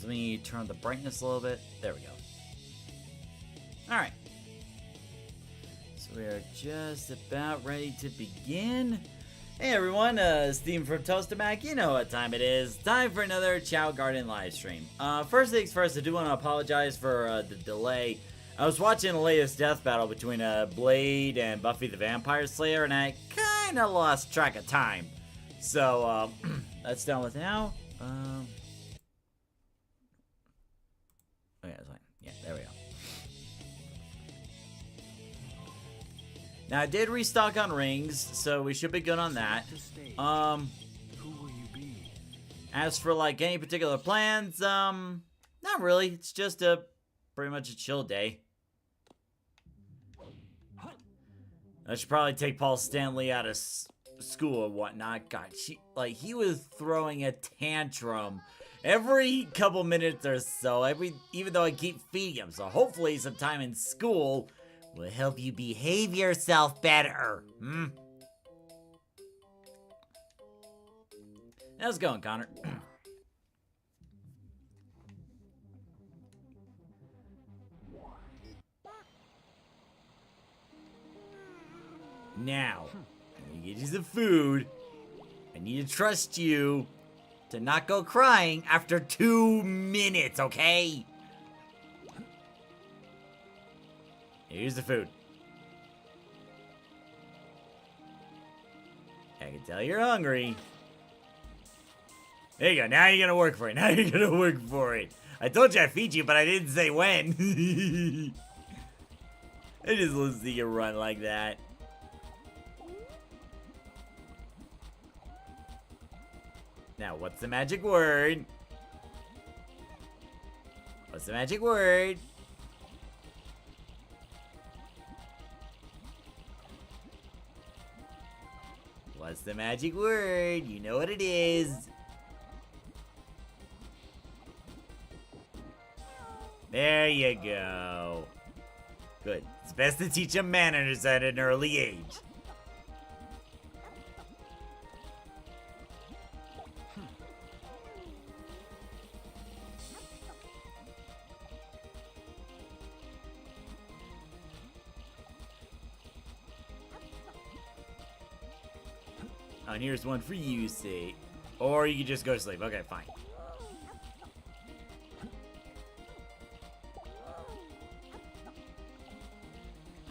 Let me turn the brightness a little bit. There we go. Alright. So we are just about ready to begin. Hey everyone, Steve from Toastamac. You know what time it is. Time for another Chao Garden live stream. First things first, I do want to apologize for the delay. I was watching the latest death battle between Blade and Buffy the Vampire Slayer, and I kind of lost track of time. So, that's done with now. Okay, that's fine. Yeah, there we go. Now, I did restock on rings, so we should be good on that. As for, like, any particular plans, not really. It's just pretty much a chill day. I should probably take Paul Stanley out of school and whatnot. God, he was throwing a tantrum every couple minutes or so, even though I keep feeding him. So hopefully some time in school will help you behave yourself better. How's it going, Connor? Now, I'm gonna get you some food. I need to trust you. to not go crying after 2 minutes, okay? Here's the food. I can tell you're hungry. There you go. Now you're gonna work for it. Now you're gonna work for it. I told you I'd feed you, but I didn't say when. I just love to see you run like that. Now, what's the magic word? What's the magic word? What's the magic word? You know what it is. There you go. Good. It's best to teach them manners at an early age. Oh, and here's one for you, see. Or you can just go to sleep. Okay, fine.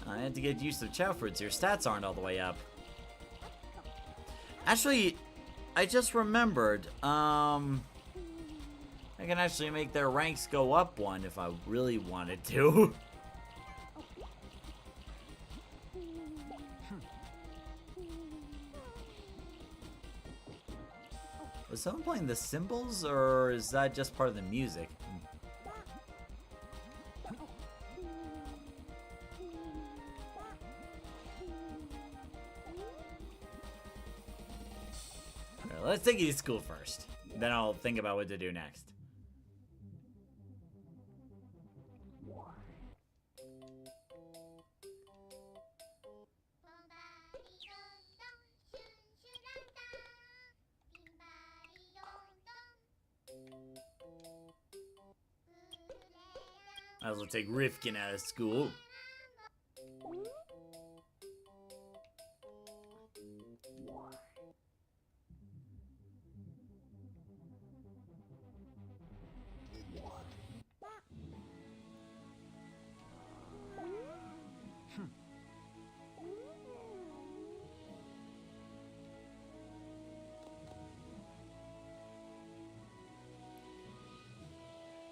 I had to get used to Chao fruits. Your stats aren't all the way up. Actually, I just remembered. I can actually make their ranks go up one if I really wanted to. Was someone playing the cymbals, or is that just part of the music? Alright, let's take you to school first. Then I'll think about what to do next. Might as well take Rifkin out of school.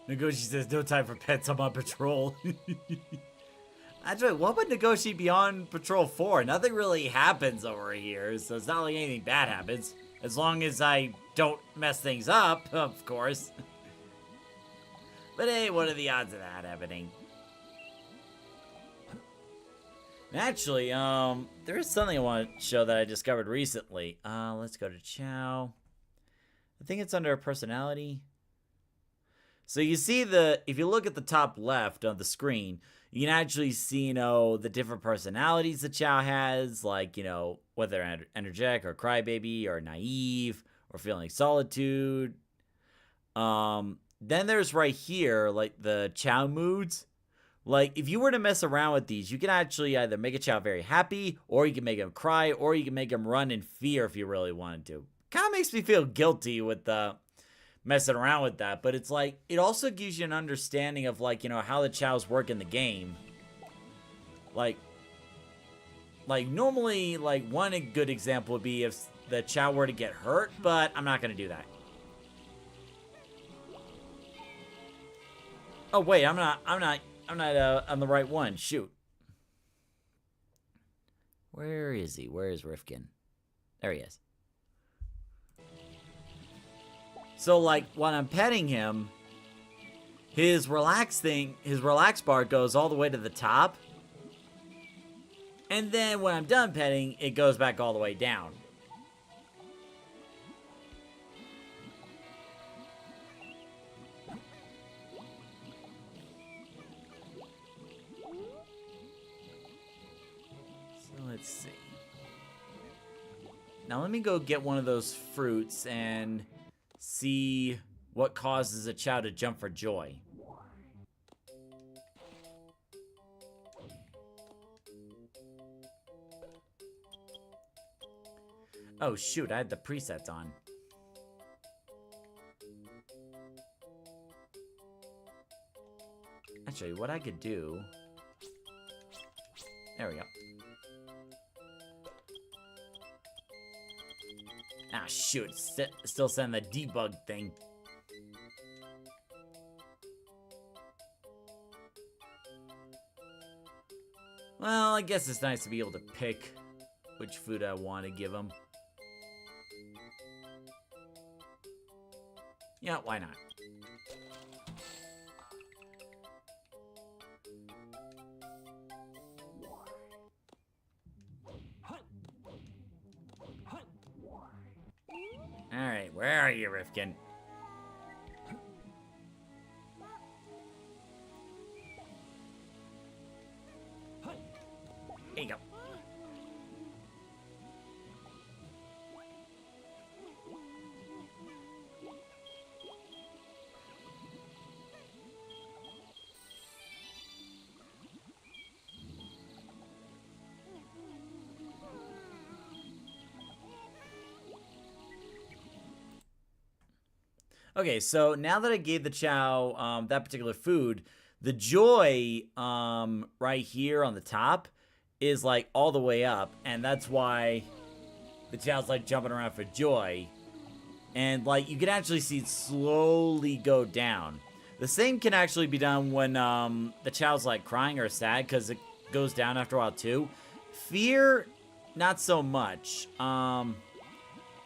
Nagoshi says, no time for pets, I'm on patrol. Actually, what would Nagoshi be on patrol for? Nothing really happens over here, so it's not like anything bad happens. As long as I don't mess things up, of course. But hey, what are the odds of that happening? Actually, there is something I want to show that I discovered recently. Let's go to Chao. I think it's under personality. So you see if you look at the top left of the screen, you can actually see, you know, the different personalities that Chao has, like, you know, whether energetic or crybaby or naive or feeling solitude. Then there's right here, like, the Chao moods. Like, if you were to mess around with these, you can actually either make a Chao very happy, or you can make him cry, or you can make him run in fear if you really wanted to. Kind of makes me feel guilty with the messing around with that, but it's like, it also gives you an understanding of, like, you know, how the Chaos work in the game. Like normally, like, one good example would be if the Chao were to get hurt, but I'm not going to do that. Oh, wait, I'm not on the right one. Shoot. Where is he? Where is Rifkin? There he is. So, like, when I'm petting him, his relax bar goes all the way to the top. And then when I'm done petting, it goes back all the way down. So, let's see. Now, let me go get one of those fruits and see what causes a Chao to jump for joy. Oh shoot, I had the presets on. Actually, what I could do... There we go. Ah, shoot. Still send the debug thing. Well, I guess it's nice to be able to pick which food I want to give them. Yeah, why not? Alright, where are you, Rifkin? Here you go. Okay, so now that I gave the Chao that particular food, the joy right here on the top is like all the way up, and that's why the Chao's like jumping around for joy. And like you can actually see it slowly go down. The same can actually be done when the Chao's like crying or sad, because it goes down after a while too. Fear, not so much.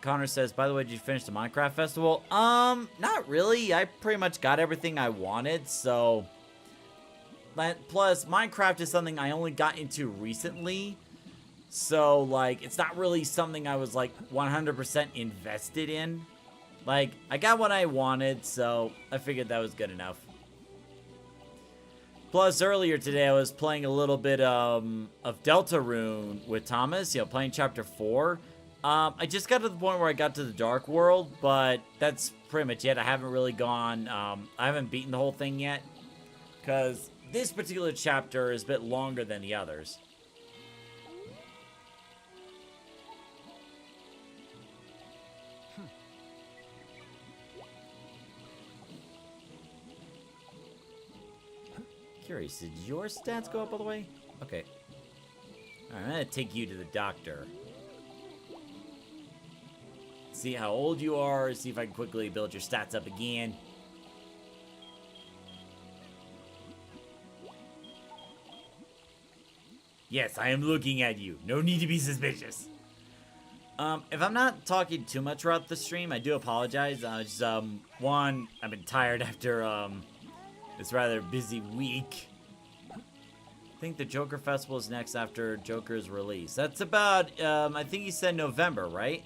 Connor says, by the way, did you finish the Minecraft festival? Not really. I pretty much got everything I wanted, so... Plus, Minecraft is something I only got into recently. So, like, it's not really something I was, like, 100% invested in. Like, I got what I wanted, so I figured that was good enough. Plus, earlier today, I was playing a little bit of Deltarune with Thomas, you know, playing Chapter 4. I just got to the point where I got to the Dark World, but that's pretty much it. I haven't really gone, I haven't beaten the whole thing yet, because this particular chapter is a bit longer than the others. Curious, did your stats go up all the way? Okay. Alright, I'm gonna take you to the doctor. See how old you are, see if I can quickly build your stats up again. Yes, I am looking at you. No need to be suspicious. If I'm not talking too much throughout the stream, I do apologize. One, I've been tired after, this rather busy week. I think the Joker Festival is next after Joker's release. That's about, I think he said November, right?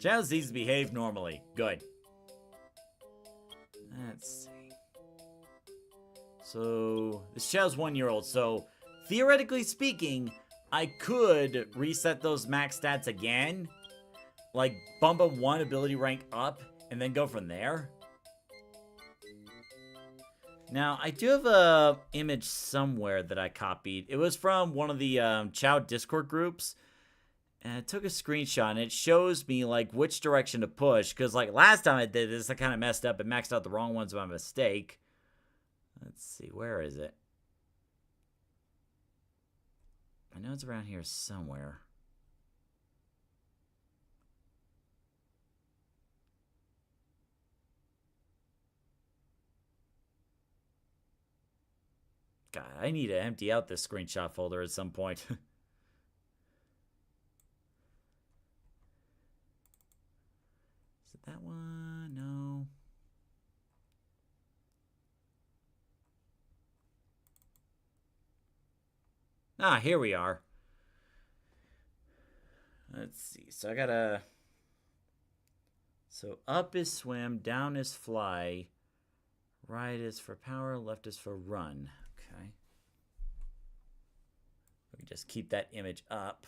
Chao needs to behave normally. Good. Let's see. So, this Chao's 1-year-old, so theoretically speaking, I could reset those max stats again. Like, bump a 1 ability rank up, and then go from there. Now, I do have a image somewhere that I copied. It was from one of the Chao Discord groups. And I took a screenshot, and it shows me, like, which direction to push. Because, like, last time I did this, I kind of messed up and maxed out the wrong ones by mistake. Let's see, where is it? I know it's around here somewhere. God, I need to empty out this screenshot folder at some point. That one? No. Ah, here we are. Let's see. So I gotta... So up is swim, down is fly, right is for power, left is for run. Okay. We can just keep that image up.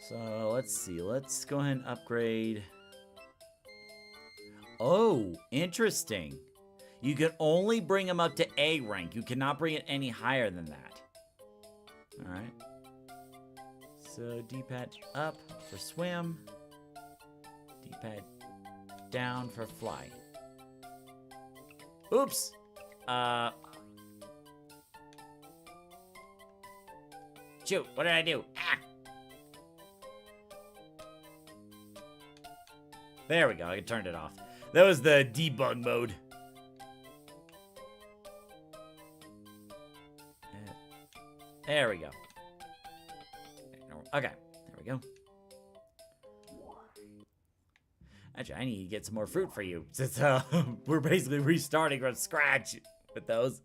So let's see. Let's go ahead and upgrade Oh, interesting. You can only bring him up to A rank. You cannot bring it any higher than that. Alright. So, D-pad up for swim. D-pad down for fly. Oops! Shoot, what did I do? Ah! There we go, I turned it off. That was the debug mode. There we go. Okay, there we go. Actually, I need to get some more fruit for you, since we're basically restarting from scratch with those.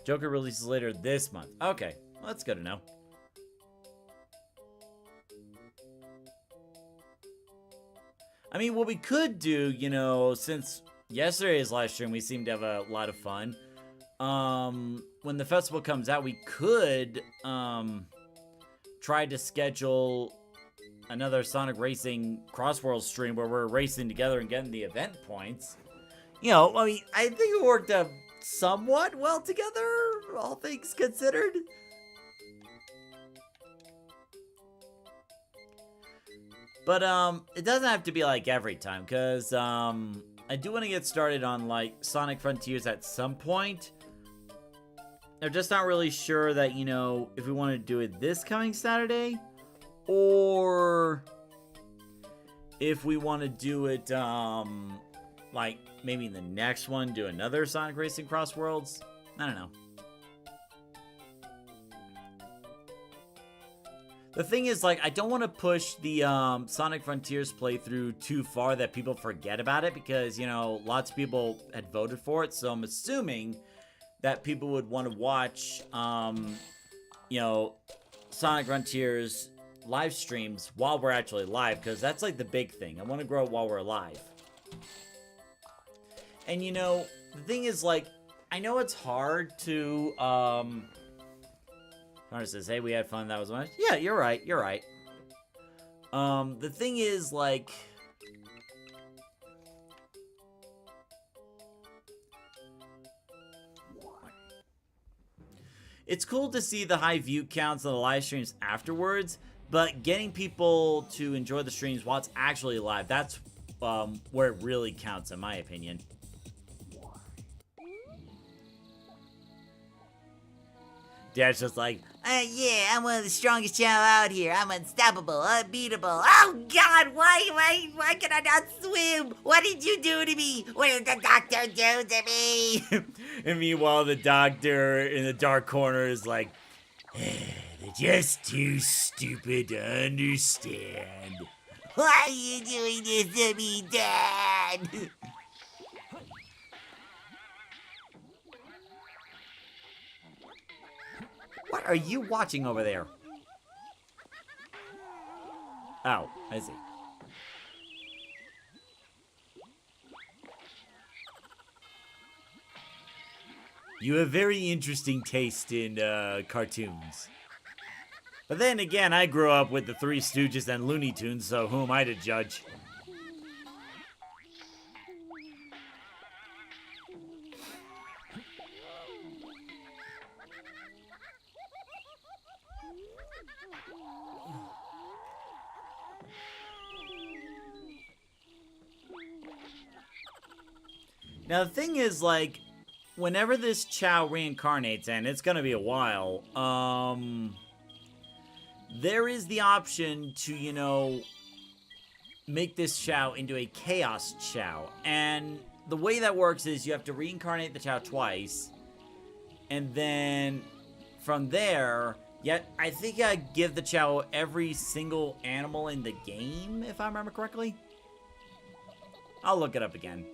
Joker releases later this month. Okay, well, that's good to know. I mean, what we could do, you know, since yesterday's live stream, we seemed to have a lot of fun. When the festival comes out, we could, try to schedule another Sonic Racing Crossworld stream where we're racing together and getting the event points. You know, I mean, I think it worked out somewhat well together, all things considered. But, it doesn't have to be like every time, because, I do want to get started on, like, Sonic Frontiers at some point. I'm just not really sure that, you know, if we want to do it this coming Saturday, or if we want to do it, like, maybe the next one, do another Sonic Racing Crossworlds. I don't know. The thing is, like, I don't want to push the Sonic Frontiers playthrough too far that people forget about it, because, you know, lots of people had voted for it, so I'm assuming that people would want to watch, you know, Sonic Frontiers live streams while we're actually live, because that's, like, the big thing. I want to grow it while we're live. And, you know, the thing is, like, I know it's hard to, Connor says, hey, we had fun, that was nice. Yeah, you're right, you're right. The thing is, like, it's cool to see the high view counts on the live streams afterwards, but getting people to enjoy the streams while it's actually live, that's where it really counts, in my opinion. Dad's just like, yeah, I'm one of the strongest Chao out here. I'm unstoppable, unbeatable. Oh, God, why can I not swim? What did you do to me? What did the doctor do to me? and meanwhile, the doctor in the dark corner is like, they're just too stupid to understand. Why are you doing this to me, Dad? What are you watching over there? Oh, I see. You have very interesting taste in cartoons. But then again, I grew up with the Three Stooges and Looney Tunes, so who am I to judge? Now, the thing is, like, whenever this Chao reincarnates, and it's gonna be a while, there is the option to, you know, make this Chao into a Chaos Chao. And the way that works is you have to reincarnate the Chao twice, and then from there, I think I give the Chao every single animal in the game, if I remember correctly. I'll look it up again.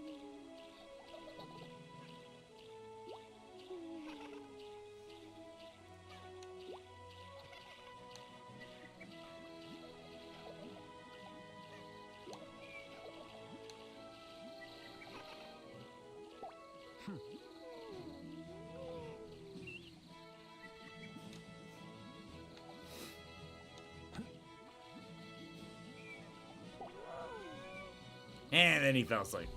And then he fell asleep.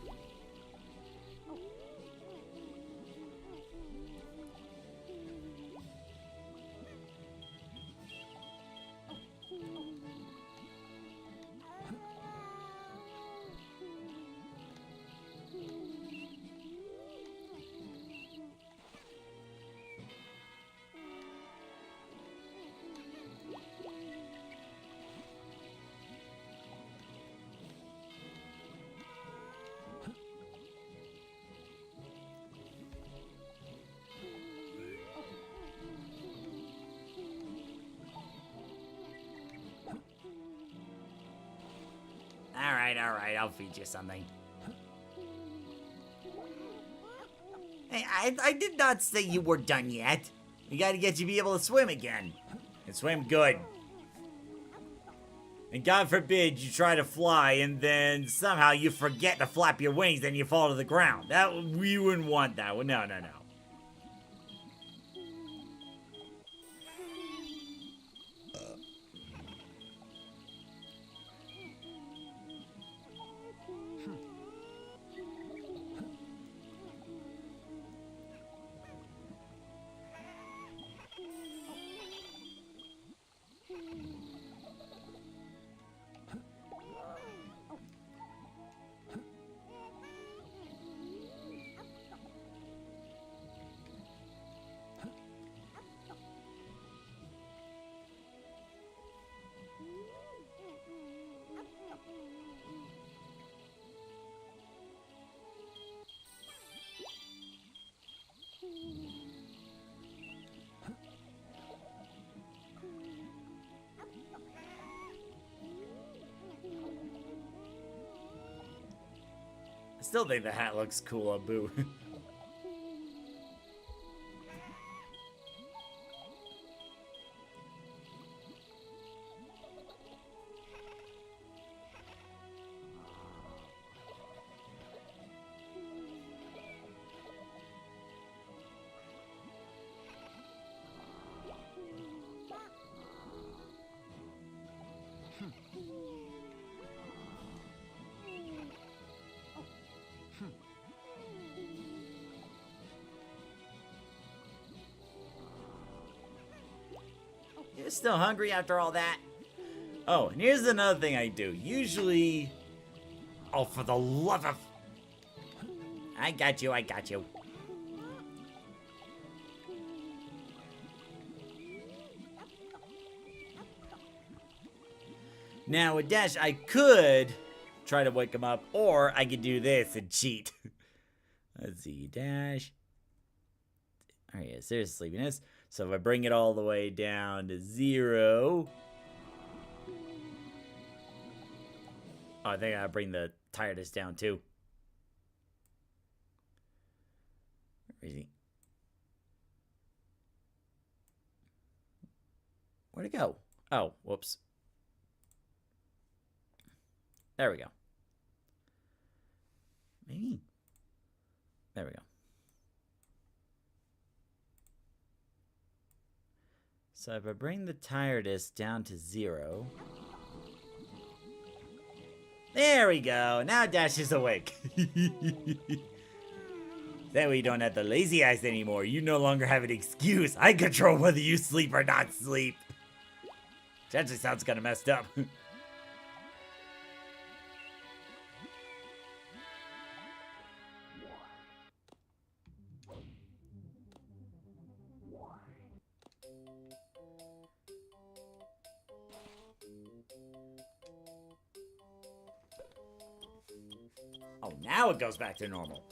Alright, I'll feed you something. Hey, I did not say you were done yet. We gotta get you to be able to swim again. And swim good. And God forbid you try to fly and then somehow you forget to flap your wings and you fall to the ground. We wouldn't want that. No. I still think the hat looks cool on Boo. You're still hungry after all that? Oh, and here's another thing I do. Usually... Oh, for the love of... I got you. Now, with Dash, I could try to wake him up, or I could do this and cheat. Let's see, Dash. Oh, yeah, there's sleepiness. So if I bring it all the way down to 0... Oh, I think I gotta bring the tiredness down, too. Where is he? Where'd it go? Oh, whoops. There we go. Maybe. There we go. So if I bring the tiredness down to 0. There we go. Now Dash is awake. That way you don't have the lazy eyes anymore. You no longer have an excuse. I control whether you sleep or not sleep. Which actually sounds kind of messed up. Oh, now it goes back to normal.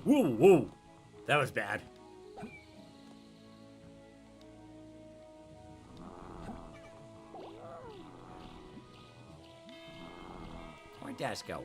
Whoa, whoa. That was bad. Where'd Dash go?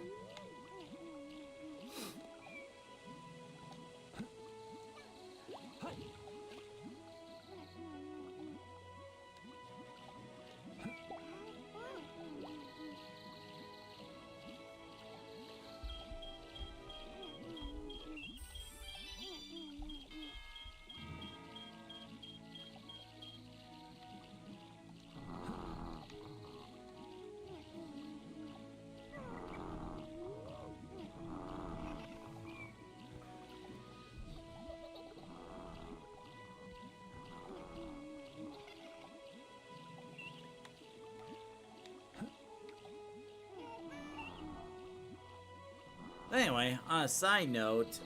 Anyway, on a side note,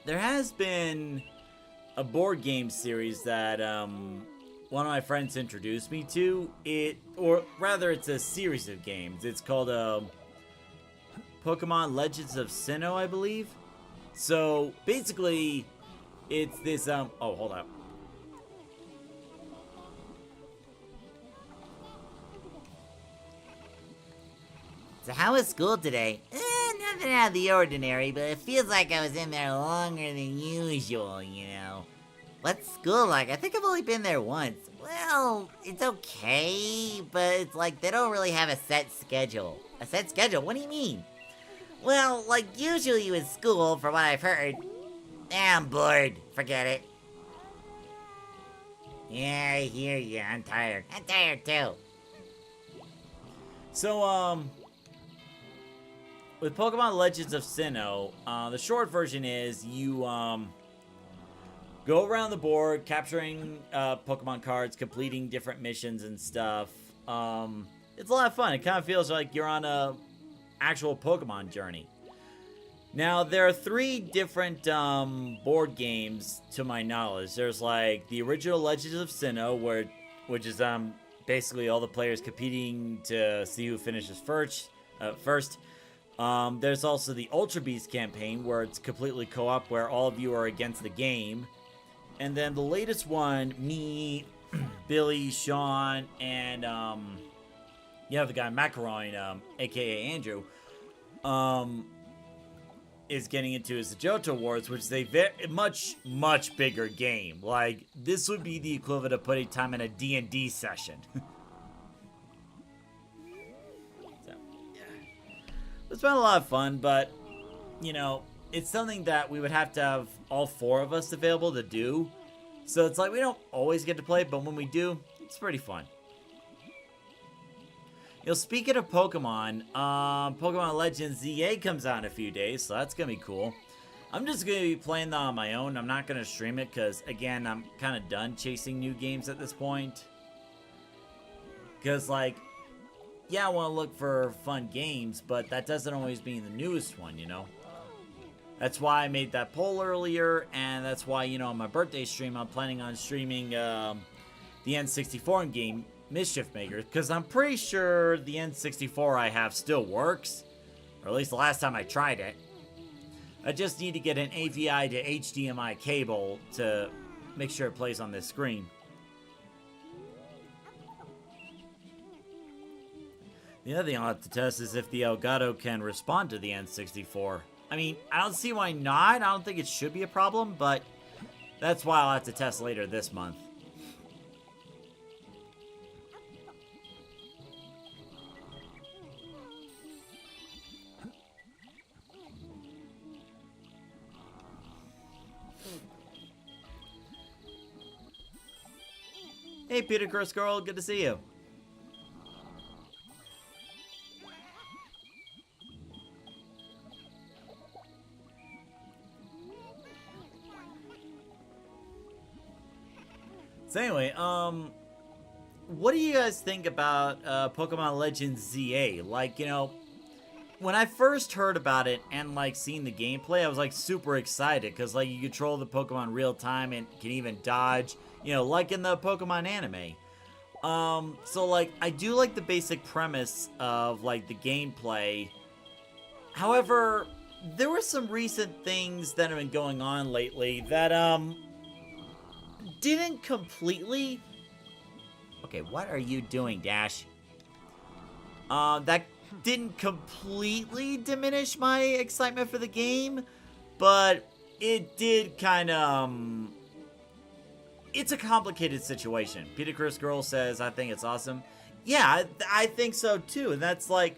there has been a board game series that one of my friends introduced me to. Or rather, it's a series of games. It's called Pokemon Legends of Sinnoh, I believe. So basically, it's this oh, hold up. So how was school today? Nothing out of the ordinary, but it feels like I was in there longer than usual, you know. What's school like? I think I've only been there once. Well, it's okay, but it's like they don't really have a set schedule. A set schedule? What do you mean? Well, like usually with school, from what I've heard. I'm bored. Forget it. Yeah, I hear you. I'm tired. I'm tired too. So, with Pokemon Legends of Sinnoh, the short version is you, go around the board, capturing, Pokemon cards, completing different missions and stuff. It's a lot of fun. It kind of feels like you're on a actual Pokemon journey. Now, there are 3 different, board games, to my knowledge. There's, like, the original Legends of Sinnoh, which is, basically all the players competing to see who finishes first. There's also the Ultra Beast campaign, where it's completely co-op, where all of you are against the game. And then the latest one, me, Billy, Sean, and you have the guy Macaron, aka Andrew, is getting into is the Johto Wars, which is a much bigger game. Like, this would be the equivalent of putting time in a D&D session. It's been a lot of fun, but, you know, it's something that we would have to have all 4 of us available to do. So it's like we don't always get to play, but when we do, it's pretty fun. You know, speaking of Pokemon, Pokemon Legends ZA comes out in a few days, so that's going to be cool. I'm just going to be playing that on my own. I'm not going to stream it because, again, I'm kind of done chasing new games at this point. Because, like, yeah, I want to look for fun games, but that doesn't always mean the newest one, you know? That's why I made that poll earlier, and that's why, you know, on my birthday stream, I'm planning on streaming the N64 game, Mischief Maker, because I'm pretty sure the N64 I have still works, or at least the last time I tried it. I just need to get an AVI to HDMI cable to make sure it plays on this screen. The other thing I'll have to test is if the Elgato can respond to the N64. I mean, I don't see why not. I don't think it should be a problem, but that's why I'll have to test later this month. Hey, Peter Curse Girl, good to see you. So anyway, what do you guys think about Pokemon Legends ZA? Like, you know, when I first heard about it and, like, seeing the gameplay, I was, like, super excited. Because, like, you control the Pokemon real time and can even dodge, you know, like in the Pokemon anime. So, like, I do like the basic premise of, like, the gameplay. However, there were some recent things that have been going on lately that, didn't completely... Okay, what are you doing, Dash? That didn't completely diminish my excitement for the game, but it did kind of, it's a complicated situation. Peter Chris Girl says, I think it's awesome. Yeah, I think so too, and that's, like,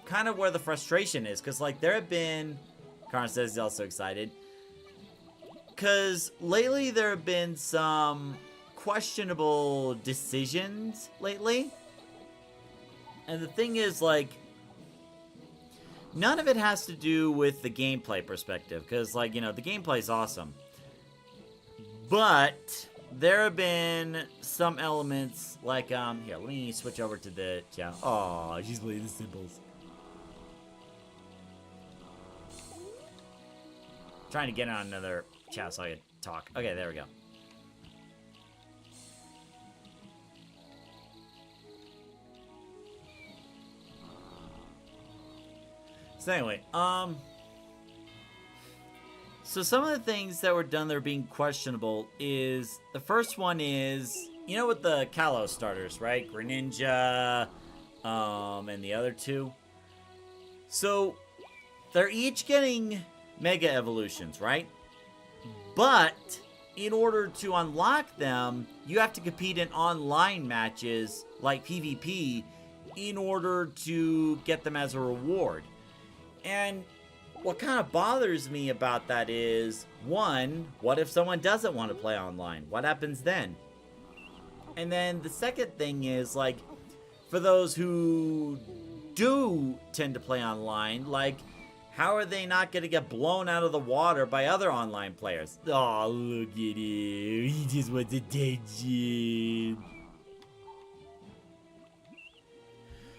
kind of where the frustration is, because, like, there have been... Karan says he's also excited. Because lately there have been some questionable decisions lately. And the thing is, like, none of it has to do with the gameplay perspective. Because, like, you know, the gameplay is awesome. But there have been some elements, like, here, let me switch over to the Chao. Oh, she's playing the symbols. Trying to get on another Chao so I can talk. Okay, there we go. So anyway, so some of the things that were done that are being questionable is, the first one is, you know, with the Kalos starters, right? Greninja, and the other two. So, they're each getting Mega Evolutions, right? But, in order to unlock them, you have to compete in online matches, like PvP, in order to get them as a reward. And what kind of bothers me about that is, one, what if someone doesn't want to play online? What happens then? And then the second thing is, like, for those who do tend to play online, like, how are they not going to get blown out of the water by other online players? Oh, look at him. He just wants attention.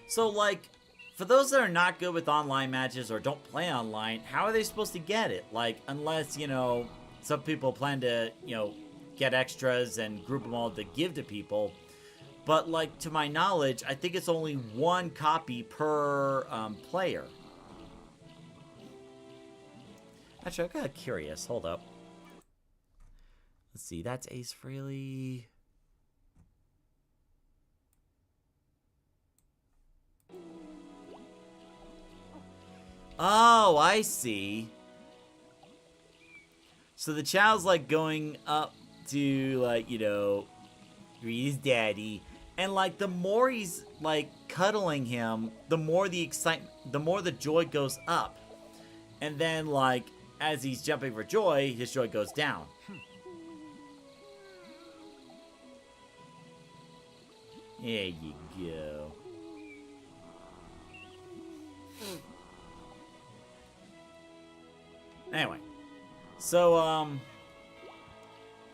So, like, for those that are not good with online matches or don't play online, how are they supposed to get it? Like, unless, you know, some people plan to, you know, get extras and group them all to give to people. But, like, to my knowledge, I think it's only one copy per player. Actually, I got curious. Hold up. Let's see. That's Ace Frehley. Oh, I see. So the child's, like, going up to, like, you know, greet his daddy. And, like, the more he's, like, cuddling him, the more the excitement, the more the joy goes up. And then, like, as he's jumping for joy, his joy goes down. There you go. Anyway, so,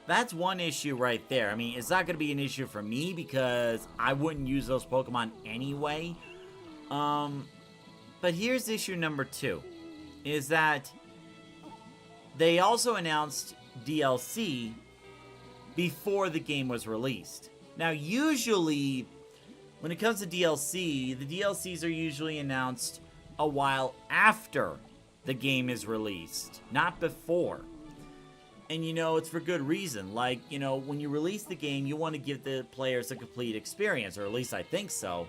that's one issue right there. I mean, it's not going to be an issue for me because I wouldn't use those Pokemon anyway. But here's issue number 2, is that they also announced DLC before the game was released. Now, usually, when it comes to DLC, the DLCs are usually announced a while after the game is released, not before. And, you know, it's for good reason. Like, you know, when you release the game, you want to give the players a complete experience, or at least I think so.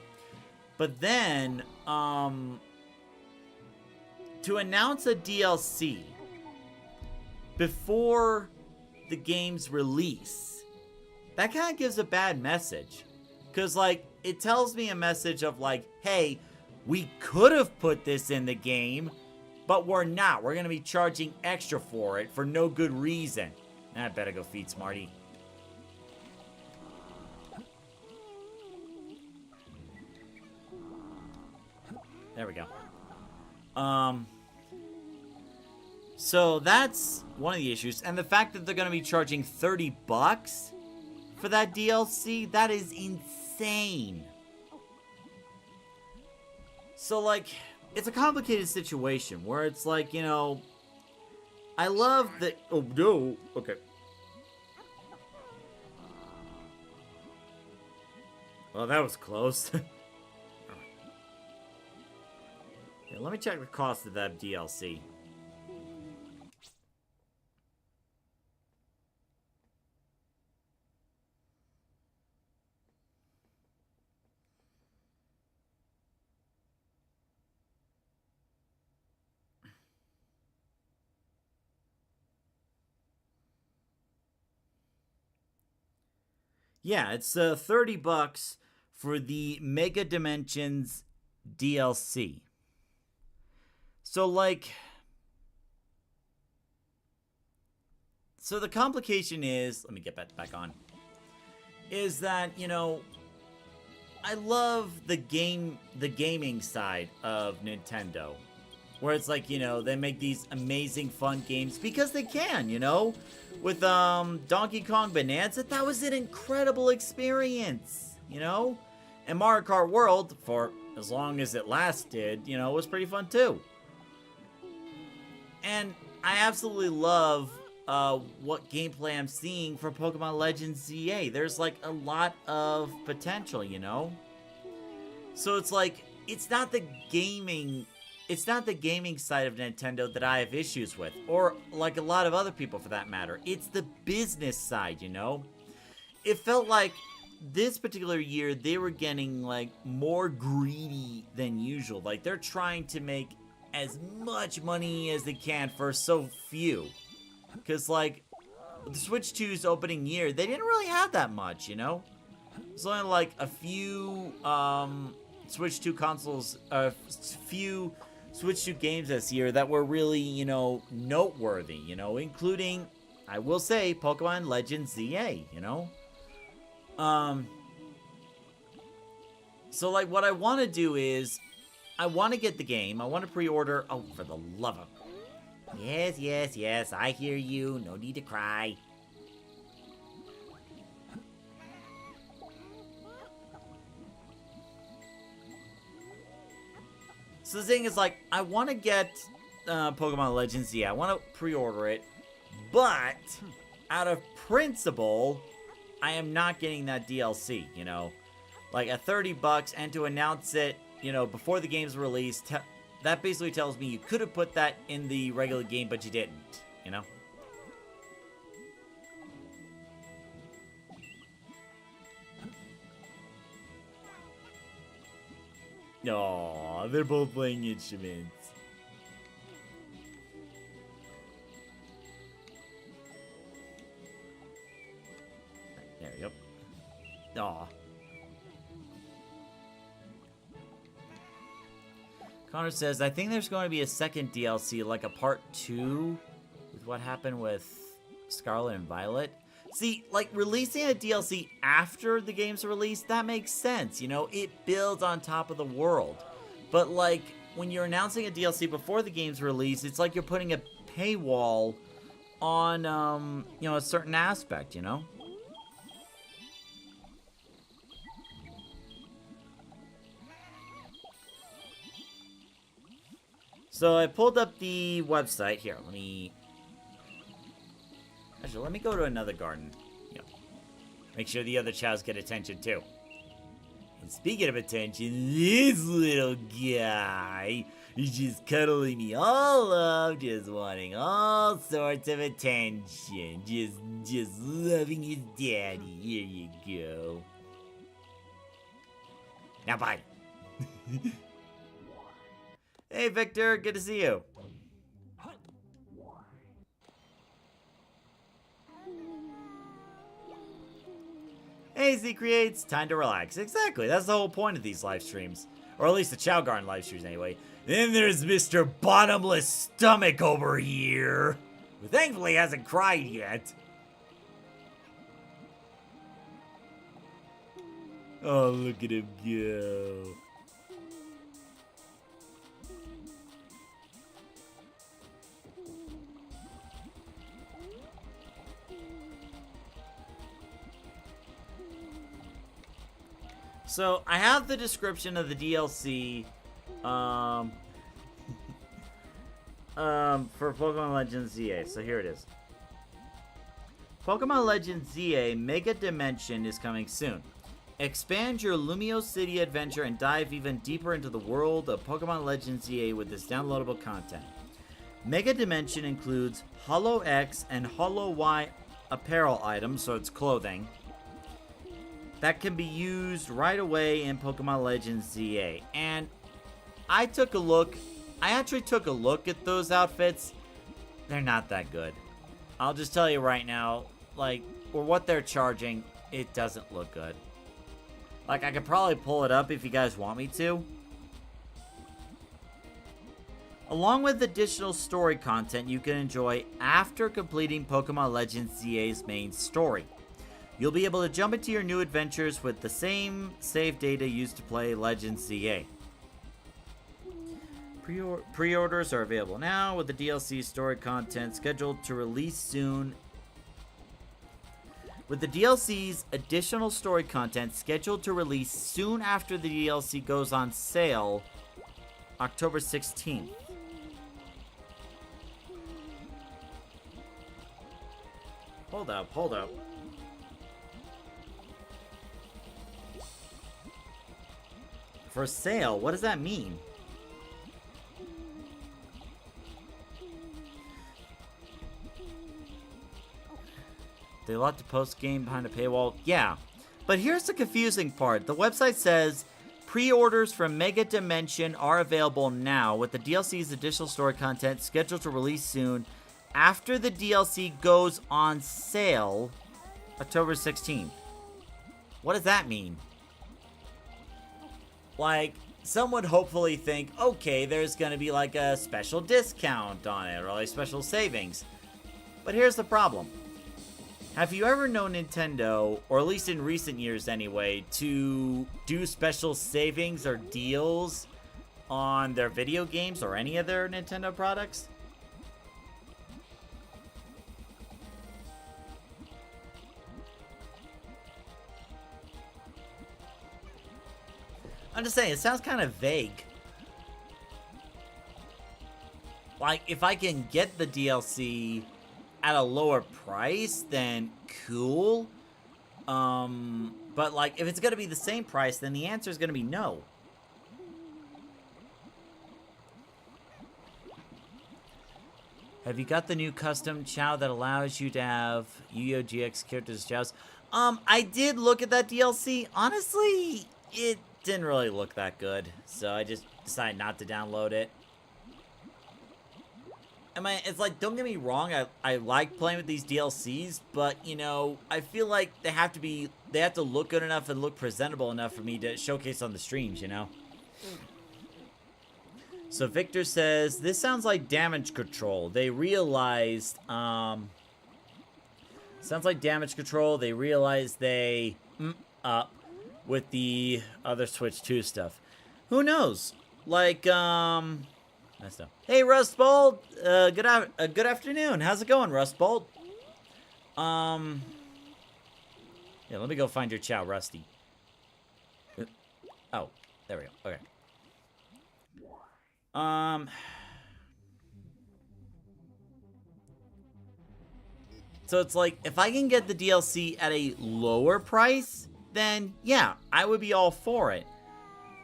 But then, to announce a DLC before the game's release, that kind of gives a bad message. Because, like, it tells me a message of, like, hey, we could have put this in the game, but we're not. We're going to be charging extra for it for no good reason. I better go feed Smarty. There we go. So that's one of the issues. And the fact that they're going to be charging $30 for that DLC, that is insane. So, like, it's a complicated situation where it's like, you know, I love that. Oh, no. Okay. Well, that was close. Okay, let me check the cost of that DLC. Yeah, it's $30 for the Mega Dimensions DLC. So, like... So the complication is... Let me get back on. Is that, you know... I love the gaming side of Nintendo. Where it's like, you know, they make these amazing fun games because they can, you know? With Donkey Kong Bonanza, that was an incredible experience, you know? And Mario Kart World, for as long as it lasted, you know, was pretty fun too. And I absolutely love what gameplay I'm seeing for Pokemon Legends ZA. There's like a lot of potential, you know? So it's like, it's not the gaming side of Nintendo that I have issues with, or like a lot of other people for that matter. It's the business side, you know? It felt like this particular year they were getting like more greedy than usual. Like they're trying to make as much money as they can for so few. Because like the Switch 2's opening year, they didn't really have that much, you know? It's only like a few Switch 2 consoles, few Switch 2 games this year that were really, you know, noteworthy, you know, including, I will say, Pokemon Legends ZA, you know? So, like, what I want to do is, I want to get the game, I want to pre-order, oh, for the love of... Yes, yes, yes, I hear you, no need to cry. So the thing is, like, I want to get Pokemon Legends Z. I want to pre-order it, but out of principle, I am not getting that DLC, you know? Like, at $30, and to announce it, you know, before the game's released, that basically tells me you could have put that in the regular game, but you didn't, you know? Aww, they're both playing instruments. There we go. Aww. Connor says, I think there's going to be a second DLC, like a part 2 with what happened with Scarlet and Violet. See, like, releasing a DLC after the game's released, that makes sense, you know? It builds on top of the world. But, like, when you're announcing a DLC before the game's released, it's like you're putting a paywall on, you know, a certain aspect, you know? So I pulled up the website. Here, let me... Actually, let me go to another garden. Yeah. Make sure the other chows get attention, too. And speaking of attention, this little guy is just cuddling me all up, just wanting all sorts of attention. Just loving his daddy. Here you go. Now, bye. Hey, Victor, good to see you. Hey, Z Creates, time to relax. Exactly, that's the whole point of these live streams. Or at least the Chao Garden live streams, anyway. Then there's Mr. Bottomless Stomach over here, who thankfully hasn't cried yet. Oh, look at him go. So, I have the description of the DLC, for Pokemon Legends ZA. So here it is. Pokemon Legends ZA Mega Dimension is coming soon. Expand your Lumio City adventure and dive even deeper into the world of Pokemon Legends ZA with this downloadable content. Mega Dimension includes Holo X and Holo Y apparel items, so it's clothing, that can be used right away in Pokemon Legends ZA. And I actually took a look at those outfits. They're not that good. I'll just tell you right now, like, for what they're charging, it doesn't look good. Like, I could probably pull it up if you guys want me to. Along with additional story content you can enjoy after completing Pokemon Legends ZA's main story. You'll be able to jump into your new adventures with the same save data used to play Legends ZA. Pre-orders are available now, with the DLC story content scheduled to release soon. With the DLC's additional story content scheduled to release soon after the DLC goes on sale, October 16th. Hold up. For sale? What does that mean? They locked the post game behind a paywall. Yeah. But here's the confusing part. The website says pre-orders from Mega Dimension are available now, with the DLC's additional story content scheduled to release soon after the DLC goes on sale October 16th. What does that mean? Like, some would hopefully think, okay, there's going to be like a special discount on it or like special savings. But here's the problem. Have you ever known Nintendo, or at least in recent years anyway, to do special savings or deals on their video games or any of their Nintendo products? I'm just saying, it sounds kind of vague. Like, if I can get the DLC at a lower price, then cool. But like, if it's gonna be the same price, then the answer is gonna be no. Have you got the new custom Chao that allows you to have Yu-Gi-Oh! GX characters as Chaos? I did look at that DLC. Honestly, it didn't really look that good, so I just decided not to download it. It's like, don't get me wrong, I like playing with these DLCs, but, you know, I feel like they have to look good enough and look presentable enough for me to showcase on the streams, you know? So Victor says, this sounds like Damage Control. They realized, sounds like Damage Control. They realized they up with the other Switch 2 stuff. Who knows? Like, Nice stuff. Hey, Rustbolt. Good afternoon. How's it going, Rustbolt? Yeah, let me go find your Chao, Rusty. Oh, there we go. Okay. So it's like, if I can get the DLC at a lower price, then yeah, I would be all for it.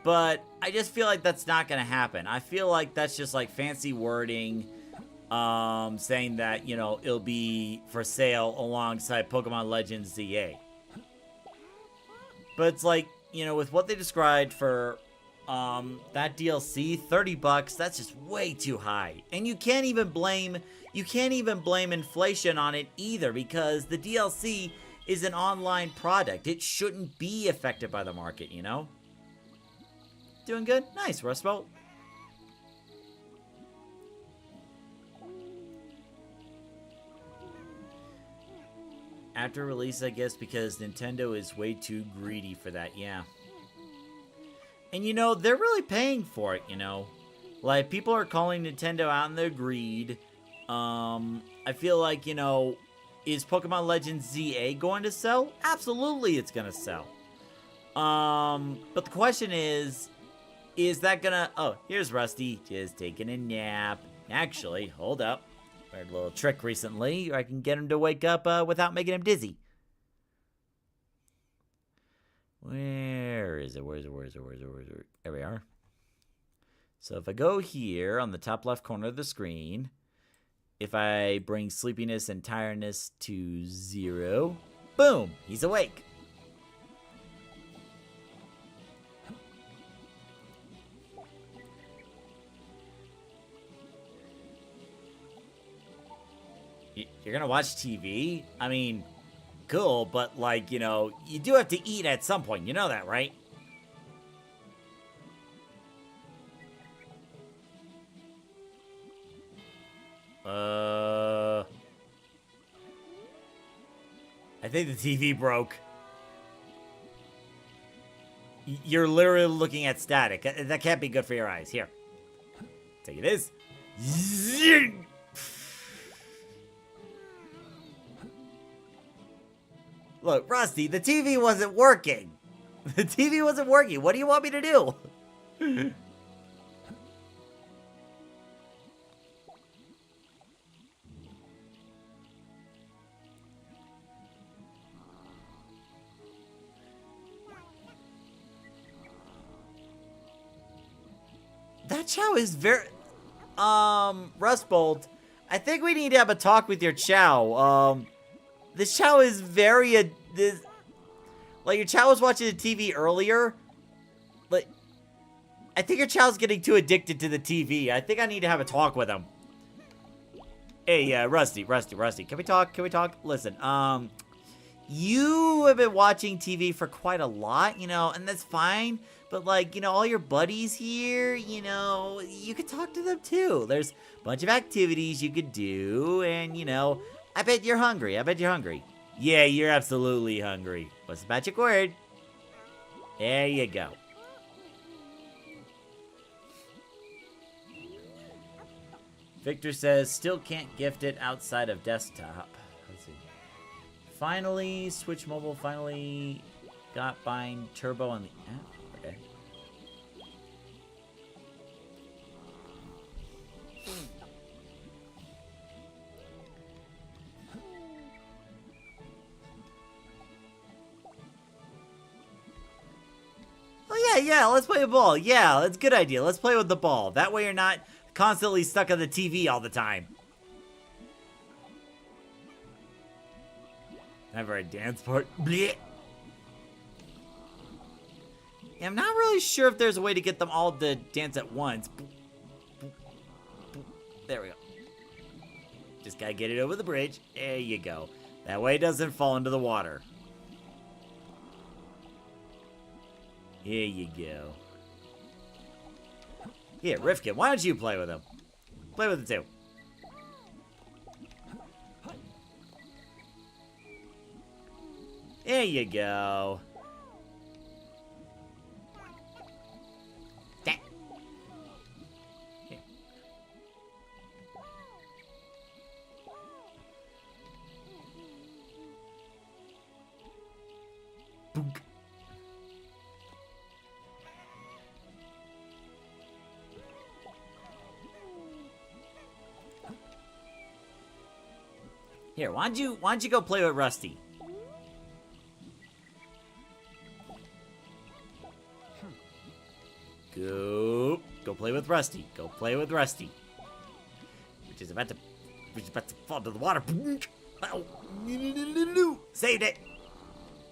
But I just feel like that's not going to happen. I feel like that's just like fancy wording, saying that, you know, it'll be for sale alongside Pokemon Legends ZA. But it's like, you know, with what they described for that DLC, $30, that's just way too high. And you can't even blame inflation on it either, because the DLC is an online product. It shouldn't be affected by the market, you know? Doing good? Nice, Rustbolt. After release, I guess, because Nintendo is way too greedy for that, yeah. And, you know, they're really paying for it, you know? Like, people are calling Nintendo out on their greed. I feel like, you know, is Pokemon Legends ZA going to sell? Absolutely it's going to sell. But the question is that gonna... Oh, here's Rusty, just taking a nap. Actually, hold up. I heard a little trick recently. I can get him to wake up without making him dizzy. Where is it? Where is it? There we are. So if I go here on the top left corner of the screen, if I bring sleepiness and tiredness to 0, boom, he's awake. You're gonna watch TV? I mean, cool, but like, you know, you do have to eat at some point. You know that, right? I think the TV broke. You're literally looking at static. That can't be good for your eyes. Here. Take it is. Zing! Look, Rusty, the TV wasn't working. The TV wasn't working. What do you want me to do? That Chao is very... Rustbolt, I think we need to have a talk with your Chao. This Chao is very... like, your Chao was watching the TV earlier. But I think your Chao's getting too addicted to the TV. I think I need to have a talk with him. Hey, Rusty. Can we talk? Listen, you have been watching TV for quite a lot, you know, and that's fine. But, like, you know, all your buddies here, you know, you could talk to them, too. There's a bunch of activities you could do, and, you know, I bet you're hungry. Yeah, you're absolutely hungry. What's the magic word? There you go. Victor says, still can't gift it outside of desktop. Let's see. Finally, Switch Mobile finally got Bind Turbo on the app. Okay. Oh yeah, let's play a ball. Yeah, that's a good idea. Let's play with the ball. That way you're not constantly stuck on the TV all the time. Never a dance part. Blech. Yeah, I'm not really sure if there's a way to get them all to dance at once. There we go. Just gotta get it over the bridge. There you go. That way it doesn't fall into the water. Here you go. Here, Rifkin, why don't you play with him? Play with it too. There you go. Here. Boonk. Here, why don't you go play with Rusty? Go play with Rusty. Go play with Rusty. Which is about to fall to the water. Saved it.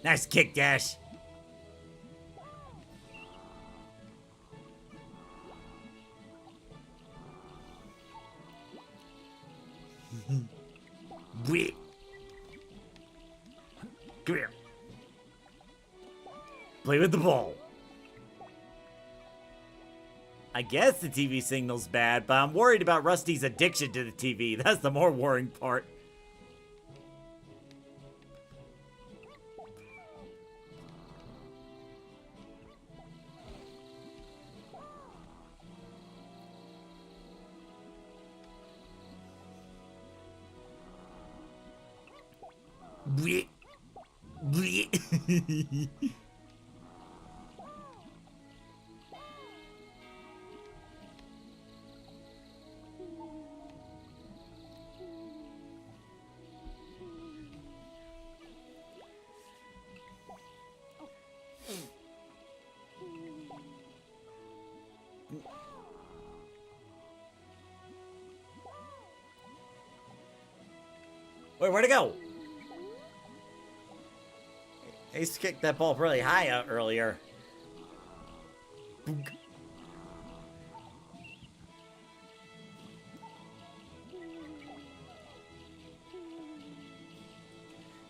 Nice kick, Dash. Come here. Play with the ball. I guess the TV signal's bad, but I'm worried about Rusty's addiction to the TV. That's the more worrying part. Blech. Blech. Wait, where'd it go? Ace kicked that ball really high out earlier. Boonk.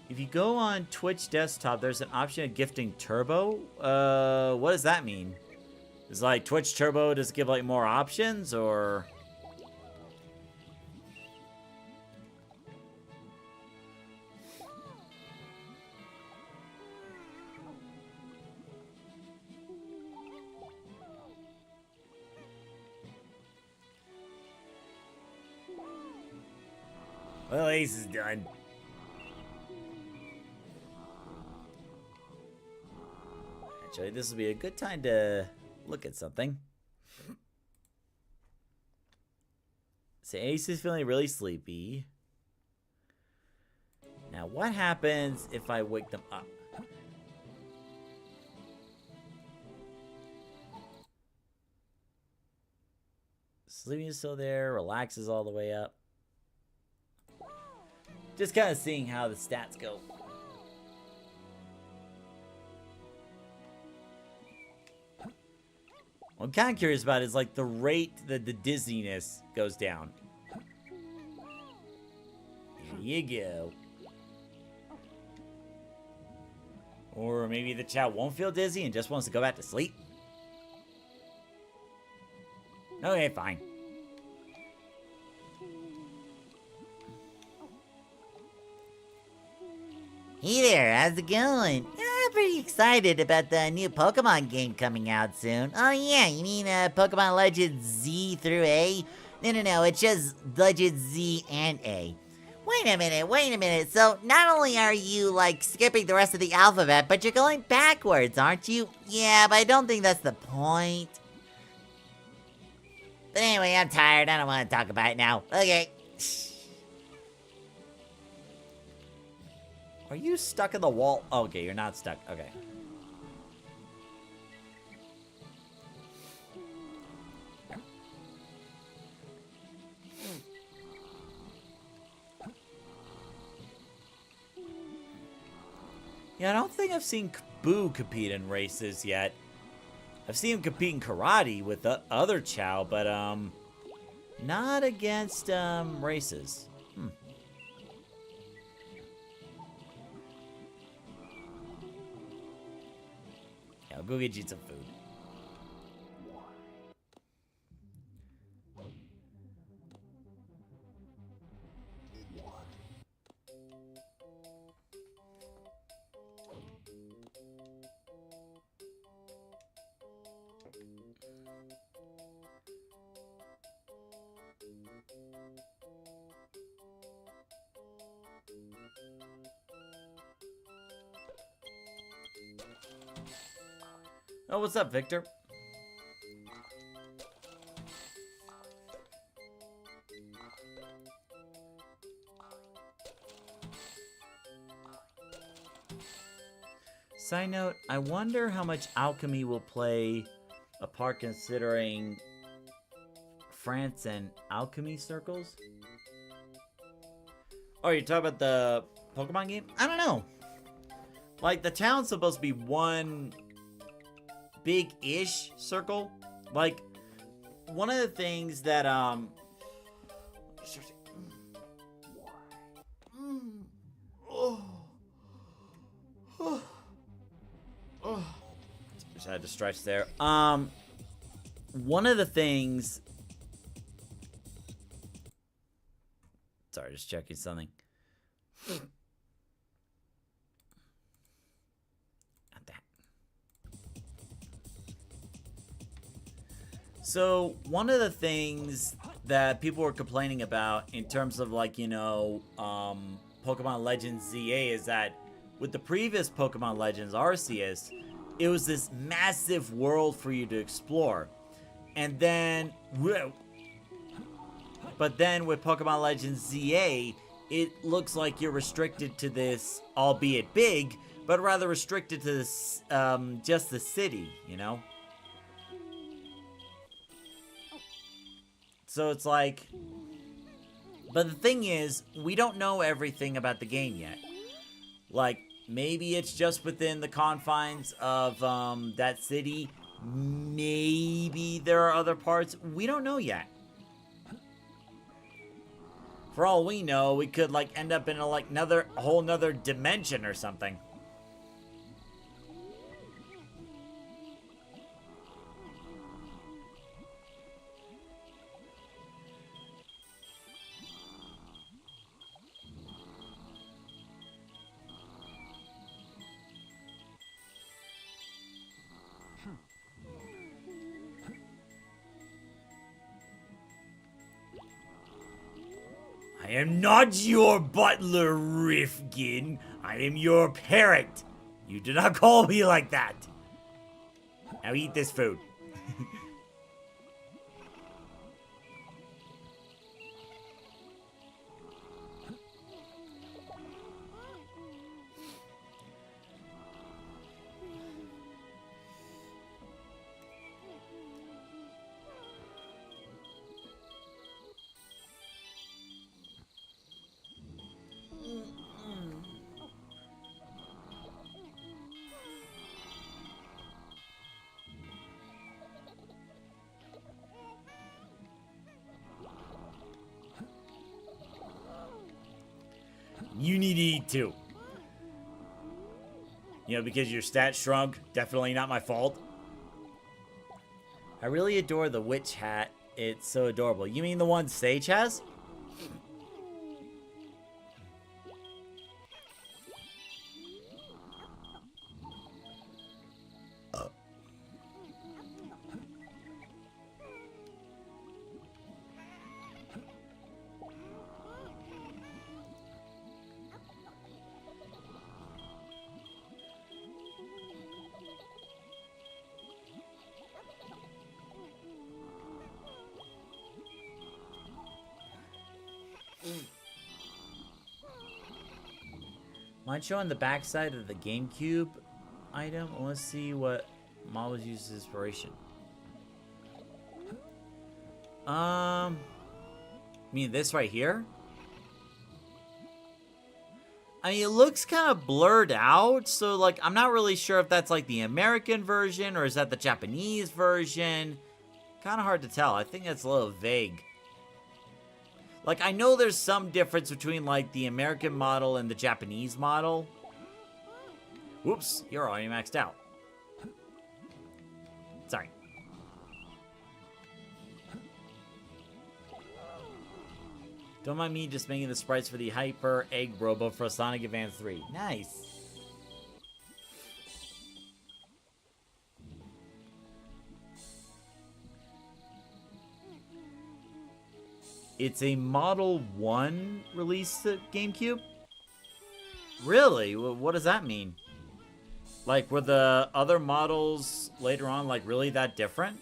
If you go on Twitch desktop, there's an option of gifting turbo. What does that mean? Is like Twitch turbo, does it give like more options or? Well, Ace is done. Actually, this will be a good time to look at something. So Ace is feeling really sleepy. Now, what happens if I wake them up? Sleeping is still there, relaxes all the way up. Just kind of seeing how the stats go. What I'm kind of curious about is like the rate that the dizziness goes down. Here you go. Or maybe the Chao won't feel dizzy and just wants to go back to sleep. Okay, fine. Hey there, how's it going? I'm pretty excited about the new Pokemon game coming out soon. Oh yeah, you mean Pokemon Legends Z through A? No, it's just Legends Z and A. Wait a minute. So not only are you like skipping the rest of the alphabet, but you're going backwards, aren't you? Yeah, but I don't think that's the point. But anyway, I'm tired. I don't want to talk about it now. Okay. Are you stuck in the wall? Oh, okay, you're not stuck. Okay. Yeah, I don't think I've seen Boo compete in races yet. I've seen him compete in karate with the other Chao, but not against races. Yeah, I'll go get you some food. Oh, what's up, Victor? Side note, I wonder how much alchemy will play a part considering France and alchemy circles. Oh, you're talking about the Pokemon game? I don't know. Like, the town's supposed to be one big-ish circle. Like, one of the things that, just had to stretch there. One of the things... Sorry, just checking something. Not that. So, one of the things that people were complaining about in terms of, like, you know, Pokemon Legends ZA is that with the previous Pokemon Legends Arceus, it was this massive world for you to explore. And then... But then with Pokemon Legends ZA, it looks like you're restricted to this, albeit big, but rather restricted to this, just the city, you know? So it's like, But the thing is, we don't know everything about the game yet. Like, maybe it's just within the confines of that city. Maybe there are other parts. We don't know yet. For all we know, we could like end up in a like whole nother dimension or something. I am not your butler, Rifkin. I am your parent. You do not call me like that. Now eat this food. You need to eat too. You know, because your stats shrunk. Definitely not my fault. I really adore the witch hat. It's so adorable. You mean the one Sage has? Mind showing the backside of the GameCube item? I want to see what models use as inspiration. I mean this right here? I mean, it looks kind of blurred out, so like I'm not really sure if that's like the American version or is that the Japanese version. Kind of hard to tell. I think that's a little vague. Like, I know there's some difference between, like, the American model and the Japanese model. Whoops, you're already maxed out. Sorry. Don't mind me just making the sprites for the Hyper Egg Robo for Sonic Advance 3. Nice. It's a Model 1 release at GameCube? Really? What does that mean? Like, were the other models later on, like, really that different?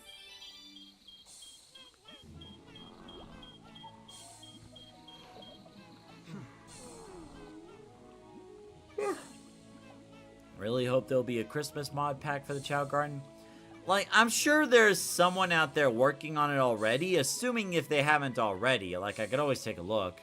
Really hope there'll be a Christmas mod pack for the Chao Garden. Like, I'm sure there's someone out there working on it already, assuming if they haven't already. Like, I could always take a look.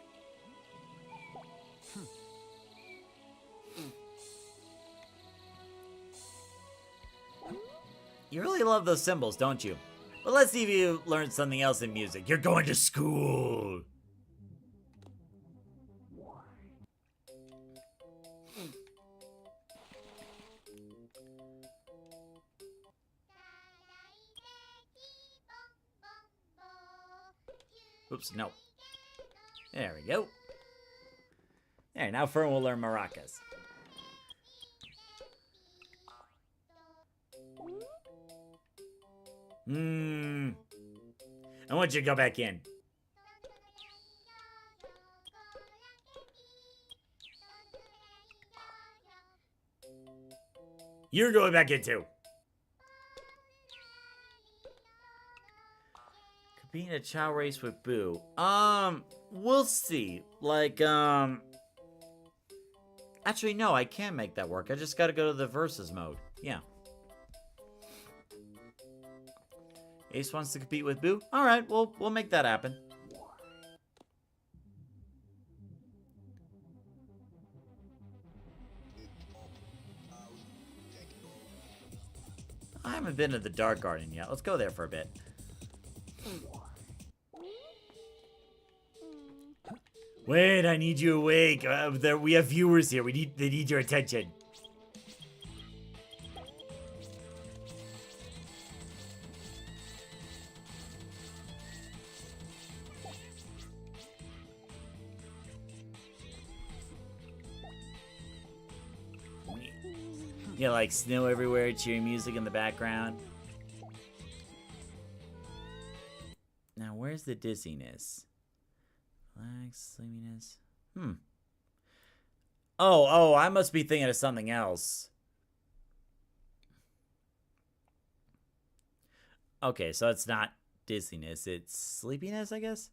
You really love those symbols, don't you? Well, let's see if you learned something else in music. You're going to school! Oops, no. There we go. There, now Fern will learn maracas. I want you to go back in. You're going back in too. Being a Chao race with Boo. We'll see. Like, actually, no, I can make that work. I just gotta go to the versus mode. Yeah. Ace wants to compete with Boo? Alright, we'll make that happen. I haven't been to the Dark Garden yet. Let's go there for a bit. Wait, I need you awake. We have viewers here. They need your attention. Yeah, like snow everywhere, cheery music in the background. Now, where's the dizziness? Relax, sleepiness. Oh, I must be thinking of something else. Okay, so it's not dizziness, it's sleepiness, I guess?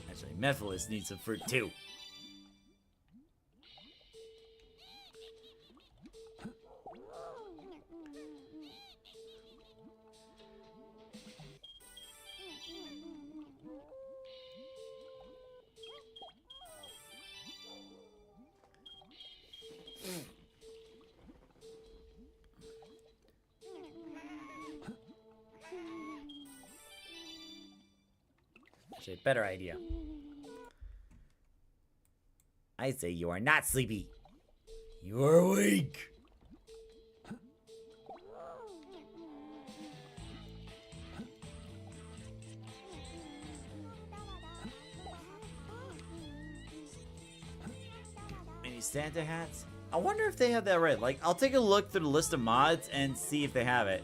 Actually, Mephiles needs some fruit too. Actually, better idea. I say you are not sleepy. You are awake. Any Santa hats? I wonder if they have that right. Like, I'll take a look through the list of mods and see if they have it.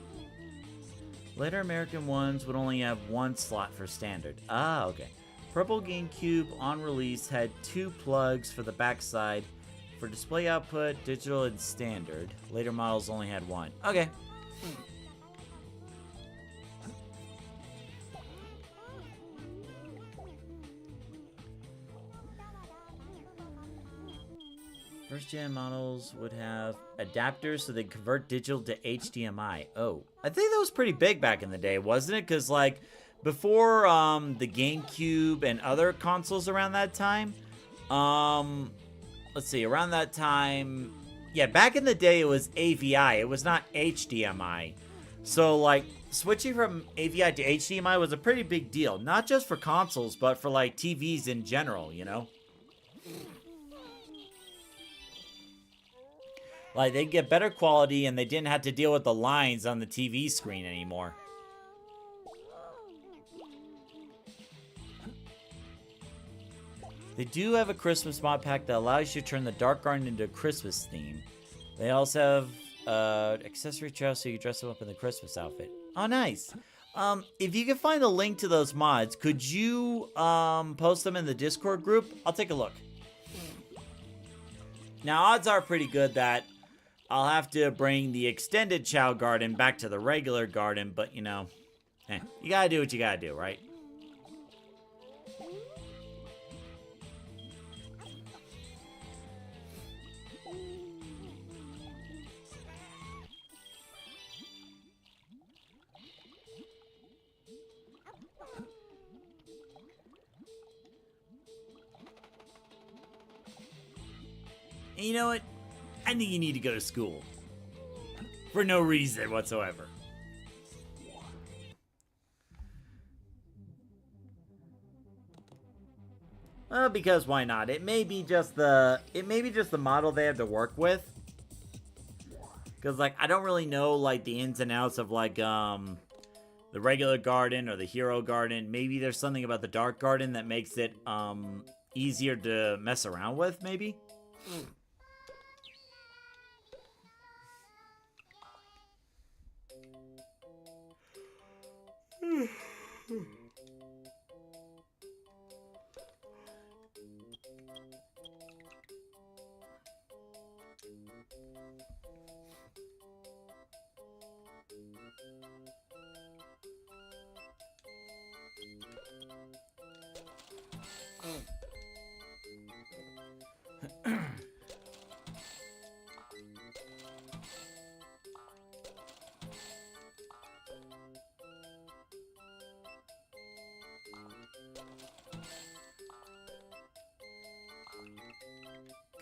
Later American ones would only have one slot for standard. Ah, okay. Purple GameCube on release had 2 plugs for the backside for display output, digital, and standard. Later models only had 1. Okay. First gen models would have adapters so they convert digital to HDMI. Oh, I think that was pretty big back in the day, wasn't it? Because like before the GameCube and other consoles around that time, let's see, around that time, yeah, back in the day it was AVI. It was not HDMI. So like switching from AVI to HDMI was a pretty big deal, not just for consoles, but for like TVs in general, you know? Like, they'd get better quality and they didn't have to deal with the lines on the TV screen anymore. They do have a Christmas mod pack that allows you to turn the Dark Garden into a Christmas theme. They also have accessory Chao so you can dress them up in the Christmas outfit. Oh, nice. If you can find a link to those mods, could you post them in the Discord group? I'll take a look. Now, odds are pretty good that I'll have to bring the extended Chao garden back to the regular garden, but, you know, you gotta do what you gotta do, right? And you know what? I think you need to go to school. For no reason whatsoever. Well, because why not? It may be just the model they have to work with. Because like I don't really know like the ins and outs of like the regular garden or the hero garden. Maybe there's something about the dark garden that makes it easier to mess around with, maybe.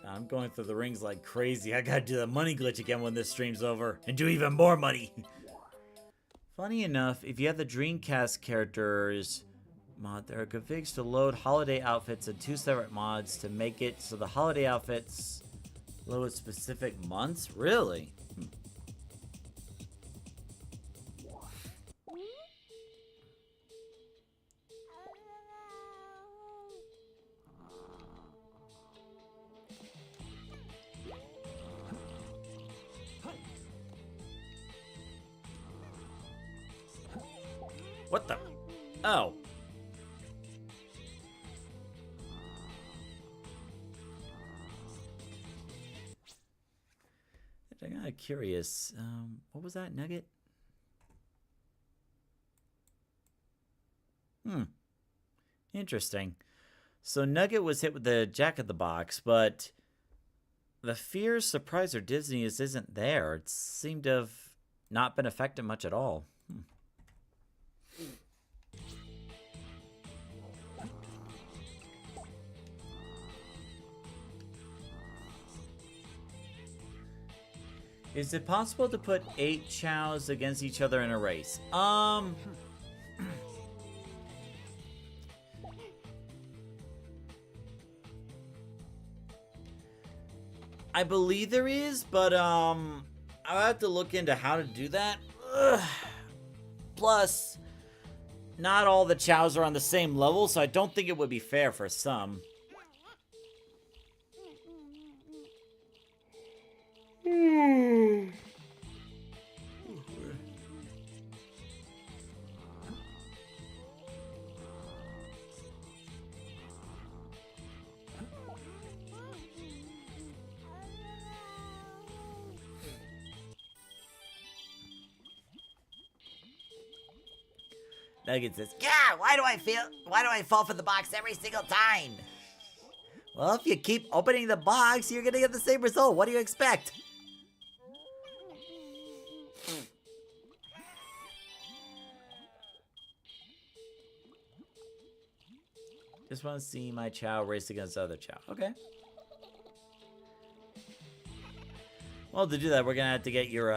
I'm going through the rings like crazy. I gotta do the money glitch again when this stream's over. And do even more money. Funny enough, if you have the Dreamcast characters mod, there are configs to load holiday outfits in 2 separate mods to make it so the holiday outfits load specific months? Really? What the? Oh. I'm kind of curious. What was that, Nugget? Interesting. So Nugget was hit with the Jack in the Box, but the fear, surprise, or dizziness isn't there. It seemed to have not been affected much at all. Is it possible to put 8 Chaos against each other in a race? I believe there is, but I'll have to look into how to do that. Ugh. Plus, not all the Chaos are on the same level, so I don't think it would be fair for some. Nugget says, "Yeah, why do I fall for the box every single time?" Well, if you keep opening the box, you're gonna get the same result. What do you expect? Just want to see my Chao race against other Chao. Okay. Well, to do that, we're going to have to get your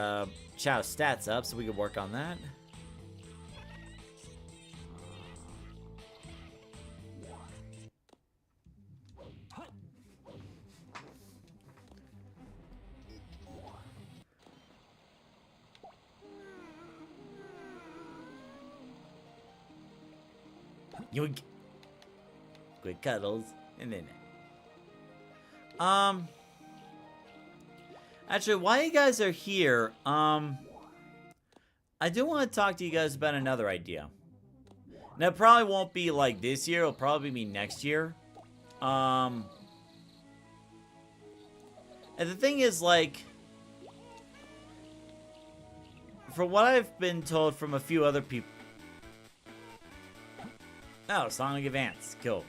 Chao stats up so we can work on that. You quick cuddles and then actually, while you guys are here, I do want to talk to you guys about another idea. Now, it probably won't be like this year, it'll probably be next year. And the thing is, like, from what I've been told from a few other people. Oh, Sonic Advance. Cool.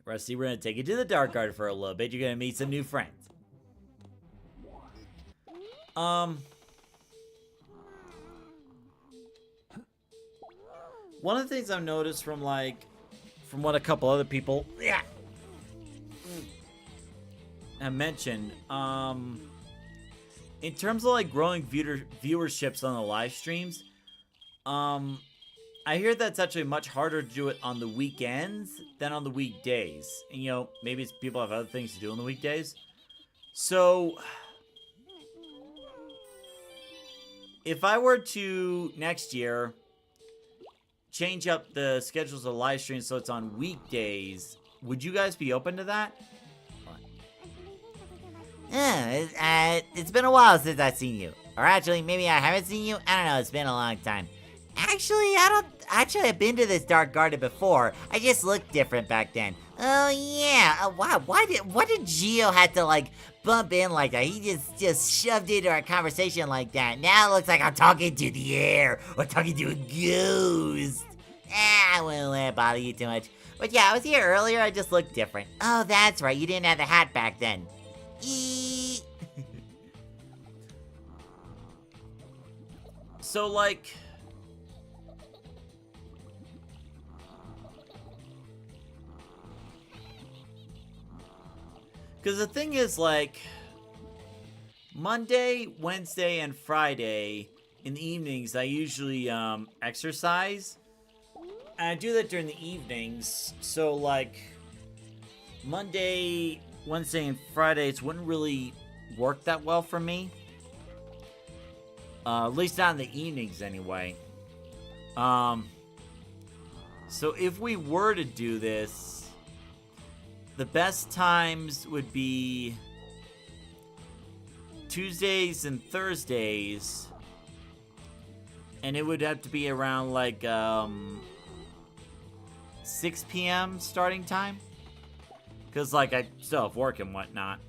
Rusty, we're going to take you to the Dark Garden for a little bit. You're going to meet some new friends. One of the things I've noticed from, like, from what a couple other people have mentioned, in terms of, like, growing viewerships on the live streams, I hear that's actually much harder to do it on the weekends than on the weekdays. And, you know, maybe it's people have other things to do on the weekdays. So, if I were to, next year, change up the schedules of live streams so it's on weekdays, would you guys be open to that? It's been a while since I've seen you. Or actually, maybe I haven't seen you. I don't know, it's been a long time. Actually, I've been to this Dark Garden before. I just looked different back then. Oh, yeah. Wow, what did Geo have to, like, bump in like that? He just shoved into our conversation like that. Now it looks like I'm talking to the air or talking to a ghost. I wouldn't let it bother you too much. But yeah, I was here earlier. I just looked different. Oh, that's right. You didn't have the hat back then. So, like, Because the thing is, like, Monday, Wednesday, and Friday in the evenings, I usually exercise. And I do that during the evenings. So, like, Monday, Wednesday, and Fridays wouldn't really work that well for me. At least not in the evenings, anyway. So if we were to do this, the best times would be Tuesdays and Thursdays. And it would have to be around, like, 6 p.m. starting time. Because, like, I still have work and whatnot.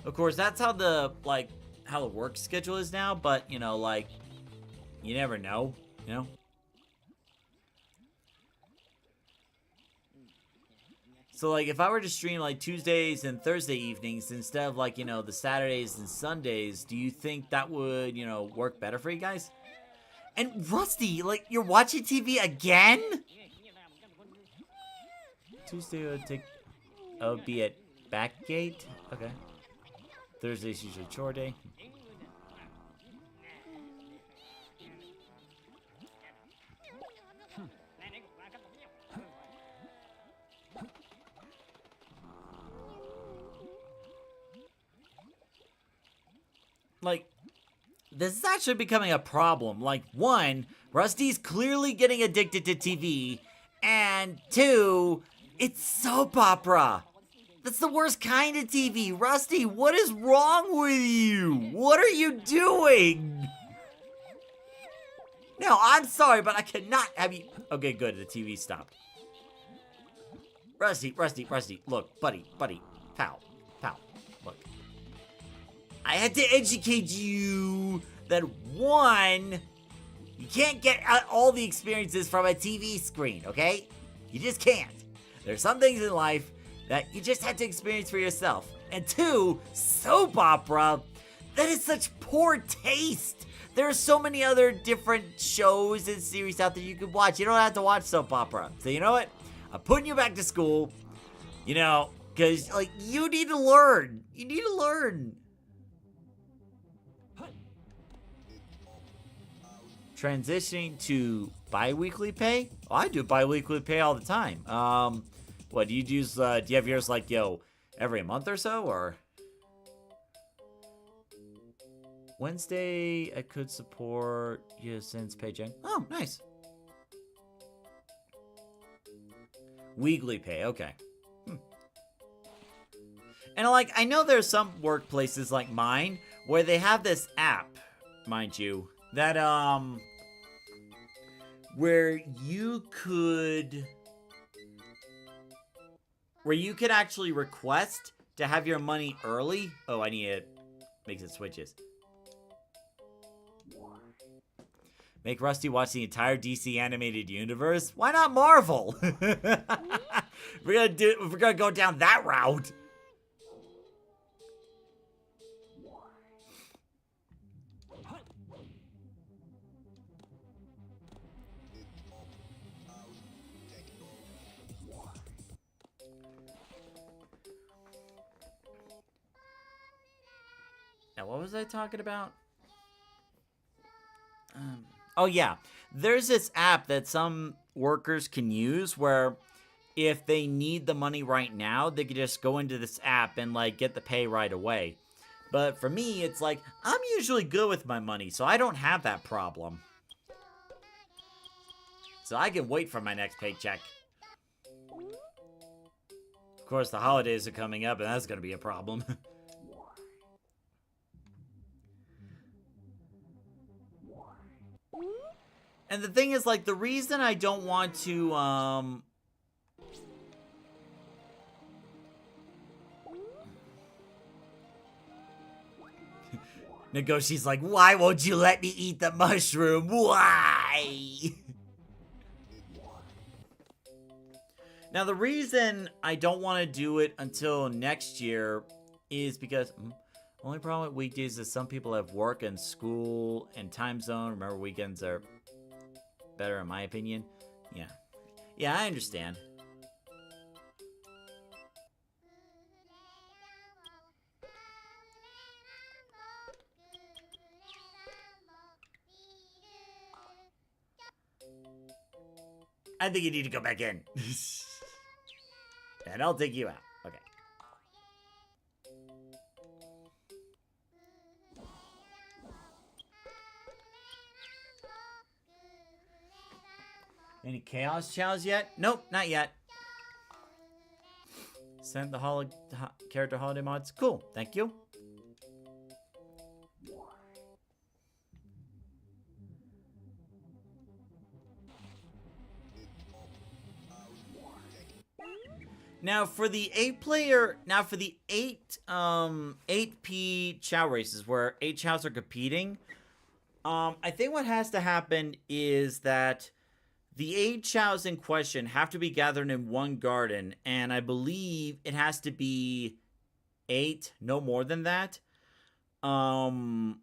Of course, that's how the, like, how the work schedule is now. But, you know, like, you never know, you know? So, like, if I were to stream, like, Tuesdays and Thursday evenings instead of, like, you know, the Saturdays and Sundays, do you think that would, you know, work better for you guys? And Rusty, like, you're watching TV again? Tuesday would be at Backgate? Okay. Thursday's usually chore day. Like, this is actually becoming a problem. Like, one, Rusty's clearly getting addicted to TV, and two, it's soap opera. That's the worst kind of TV. Rusty, what is wrong with you? What are you doing? No, I'm sorry, but I cannot have you... Okay, good, the TV stopped. Rusty, look, buddy, pal, look. I had to educate you that, one, you can't get all the experiences from a TV screen, okay? You just can't. There's some things in life that you just have to experience for yourself. And two, soap opera, that is such poor taste. There are so many other different shows and series out there you could watch. You don't have to watch soap opera. So you know what? I'm putting you back to school, you know, because, like, you need to learn. You need to learn. Transitioning to bi-weekly pay? Oh, I do bi-weekly pay all the time. What, do you use, do you have yours, like, yo, every month or so, or? Wednesday, I could support you since paycheck. Oh, nice. Weekly pay, okay. And, like, I know there's some workplaces like mine where they have this app, mind you, that, where you could actually request to have your money early. Oh, I need to make it switches. Make Rusty watch the entire DC animated universe? Why not Marvel? We're gonna go down that route. Now, what was I talking about? Oh, yeah. There's this app that some workers can use where if they need the money right now, they can just go into this app and, like, get the pay right away. But for me, it's like, I'm usually good with my money, so I don't have that problem. So I can wait for my next paycheck. Of course, the holidays are coming up, and that's going to be a problem. And the thing is, like, the reason I don't want to, Negoshi's like, why won't you let me eat the mushroom? Why? Now, the reason I don't want to do it until next year is because... only problem with weekdays is some people have work and school and time zone. Remember, weekends are better in my opinion. Yeah, I understand. I think you need to go back in. And I'll take you out. Okay. Any Chaos Chows yet? Nope, not yet. Sent the character holiday mods. Cool, thank you. Now for the 8P Chao races where 8 Chows are competing, I think what has to happen is that the 8 Chows in question have to be gathered in one garden, and I believe it has to be 8, no more than that. So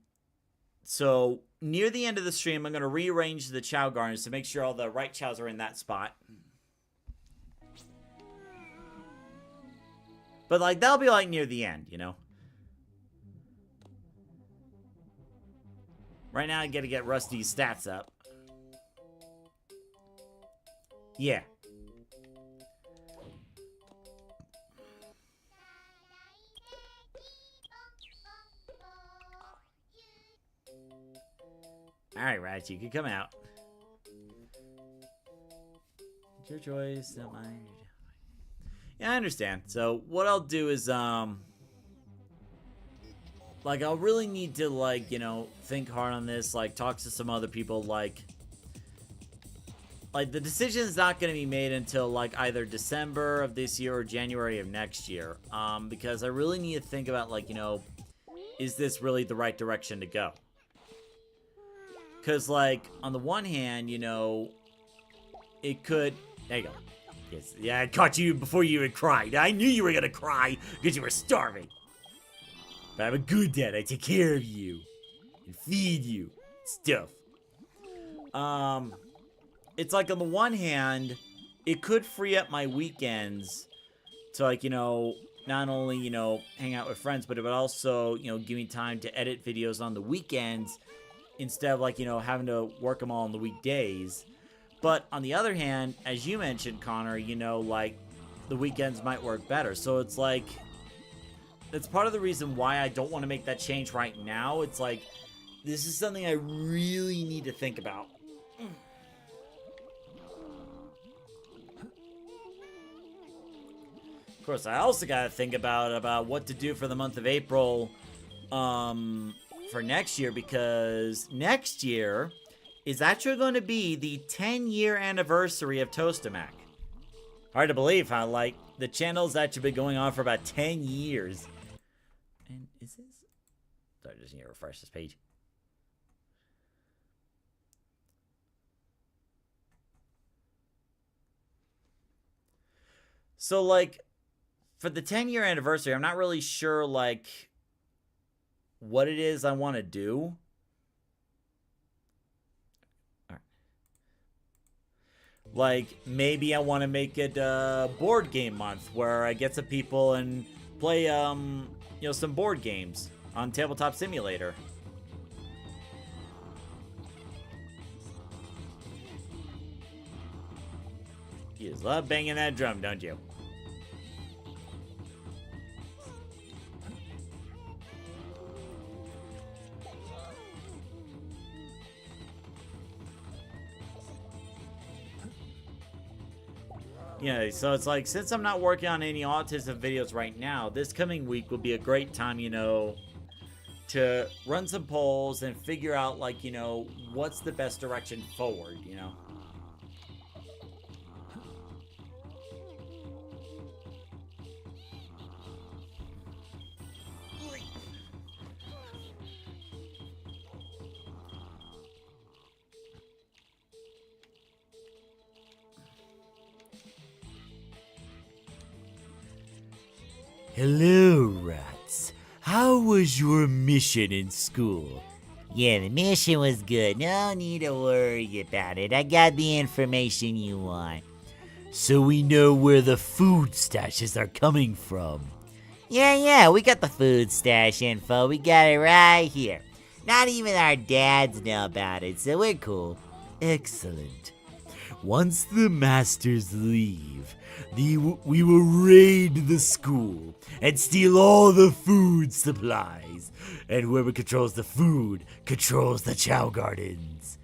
near the end of the stream, I'm going to rearrange the Chao gardens to make sure all the right Chows are in that spot. But, like, that'll be, like, near the end, you know? Right now, I gotta get Rusty's stats up. Yeah. Alright, Rats, you can come out. It's your choice, not mine. Yeah, I understand. So, what I'll do is, like, I'll really need to, like, you know, think hard on this, like, talk to some other people, like, the decision's not going to be made until, like, either December of this year or January of next year, because I really need to think about, like, you know, is this really the right direction to go? Because, like, on the one hand, you know, it could, there you go. Yes, yeah, I caught you before you even cried. I knew you were gonna cry because you were starving. But I'm a good dad. I take care of you and feed you stuff. It's like on the one hand, it could free up my weekends to, like, you know, not only, you know, hang out with friends, but it would also, you know, give me time to edit videos on the weekends instead of, like, you know, having to work them all on the weekdays. But on the other hand, as you mentioned, Connor, you know, like, the weekends might work better. So it's like, that's part of the reason why I don't want to make that change right now. It's like, this is something I really need to think about. Of course, I also got to think about what to do for the month of April for next year, because next year is actually going to be the 10-year anniversary of Toastamac. Hard to believe how, like, the channel's actually been going on for about 10 years. And is this... Sorry, I just need to refresh this page. So, like, for the 10-year anniversary, I'm not really sure, like, what it is I want to do. Like, maybe I want to make it a board game month where I get some people and play, you know, some board games on Tabletop Simulator. You just love banging that drum, don't you? Yeah, so it's like, since I'm not working on any autism videos right now, this coming week will be a great time, you know, to run some polls and figure out, like, you know, what's the best direction forward, you know? Hello, Rats. How was your mission in school? Yeah, the mission was good. No need to worry about it. I got the information you want. So we know where the food stashes are coming from. Yeah, we got the food stash info. We got it right here. Not even our dads know about it, so we're cool. Excellent. Once the masters leave, we will raid the school and steal all the food supplies. And whoever controls the food controls the Chao Gardens.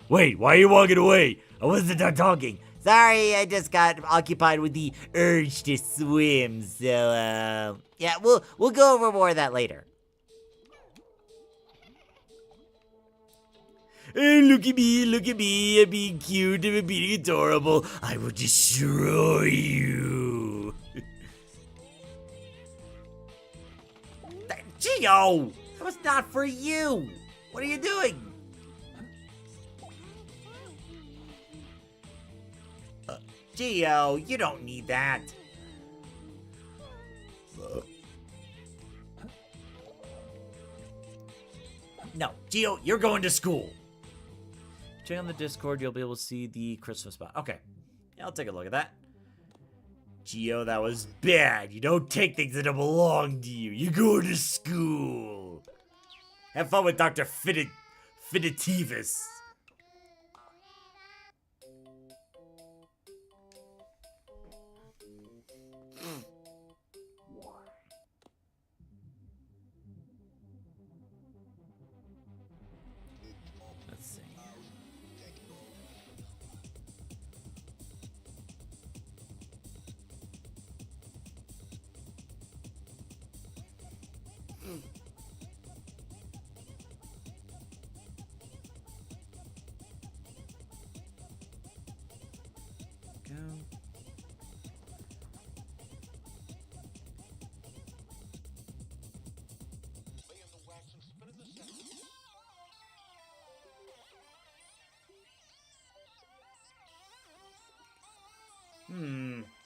Wait, why are you walking away? I wasn't done talking. Sorry, I just got occupied with the urge to swim, so, yeah, we'll go over more of that later. Oh, look at me, I'm being cute, I'm being adorable. I will destroy you. Gio! That was not for you! What are you doing? Gio, you don't need that. No, Gio, you're going to school. Check on the Discord, you'll be able to see the Christmas spot. Okay, yeah, I'll take a look at that. Gio, that was bad. You don't take things that don't belong to you. You go to school. Have fun with Dr. Finitivus. Let's see. Go.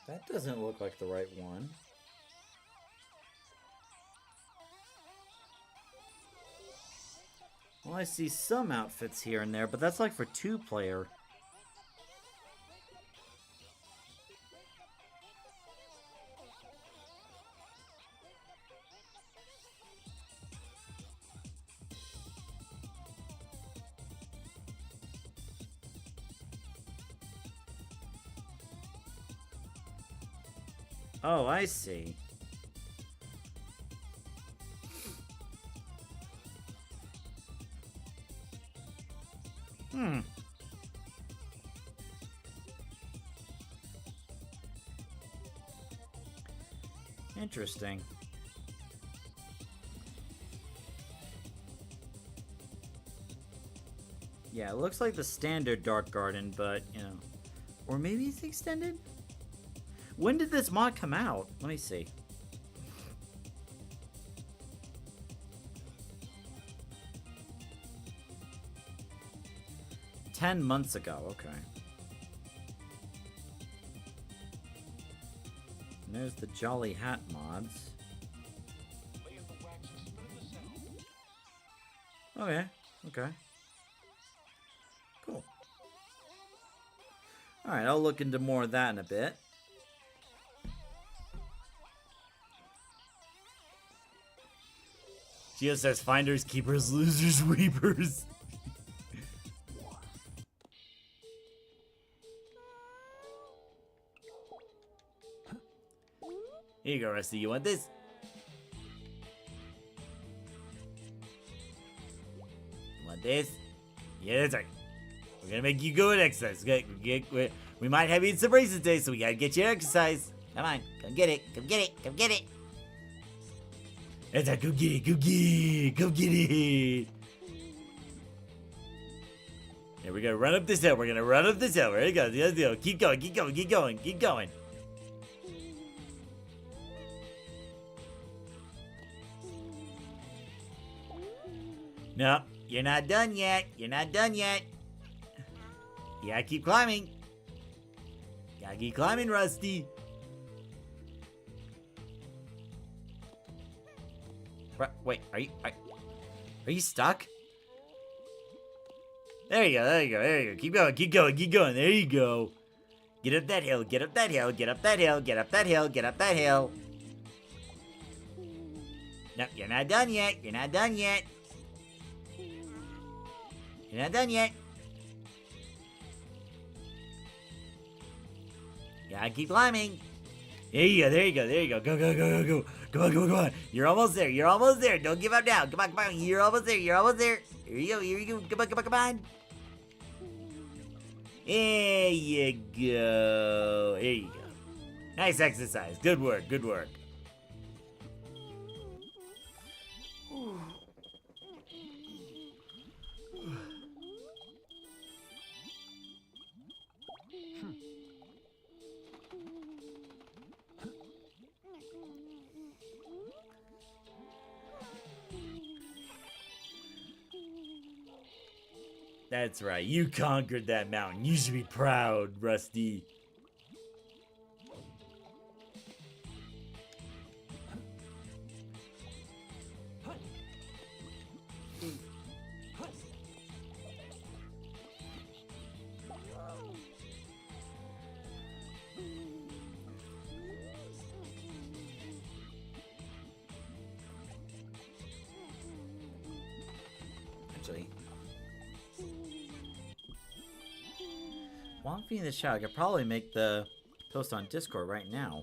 That doesn't look like the right one. Well, I see some outfits here and there, but that's like for 2-player. Oh, I see. Interesting. Yeah, it looks like the standard Dark Garden, but, you know. Or maybe it's extended? When did this mod come out? Let me see. $10 months ago, okay. And there's the Jolly Hat mods. Okay, okay. Cool. Alright, I'll look into more of that in a bit. Gio says finders, keepers, losers, weepers. Here you go, Rusty. You want this? You want this? Yeah, that's right. We're gonna make you go and exercise. We might have you in some races today, so we gotta get you exercise. Come on, come get it, come get it, come get it. That's right, go get it, go get it, go get it. Yeah, we're gonna run up this hill. We're gonna run up this hill. There you go. Let's go. Keep going, keep going, keep going, keep going. No, you're not done yet. You're not done yet. You gotta keep climbing. Gotta keep climbing, Rusty. Wait, are you stuck? There you go, there you go, there you go. Keep going, keep going, keep going. There you go. Get up that hill, get up that hill, get up that hill, get up that hill, get up that hill. No, you're not done yet. You're not done yet. You're not done yet. Yeah, keep climbing. There you go, there you go, there you go. Go, go, go, go, go. Come on, come on, come on. You're almost there. You're almost there. Don't give up now. Come on, come on. You're almost there. You're almost there. Here you go. Here you go. Come on, come on, come on. There you go. There you go. Nice exercise. Good work, good work. That's right, you conquered that mountain. You should be proud, Rusty. Actually, while I'm feeding the Chao, I could probably make the post on Discord right now.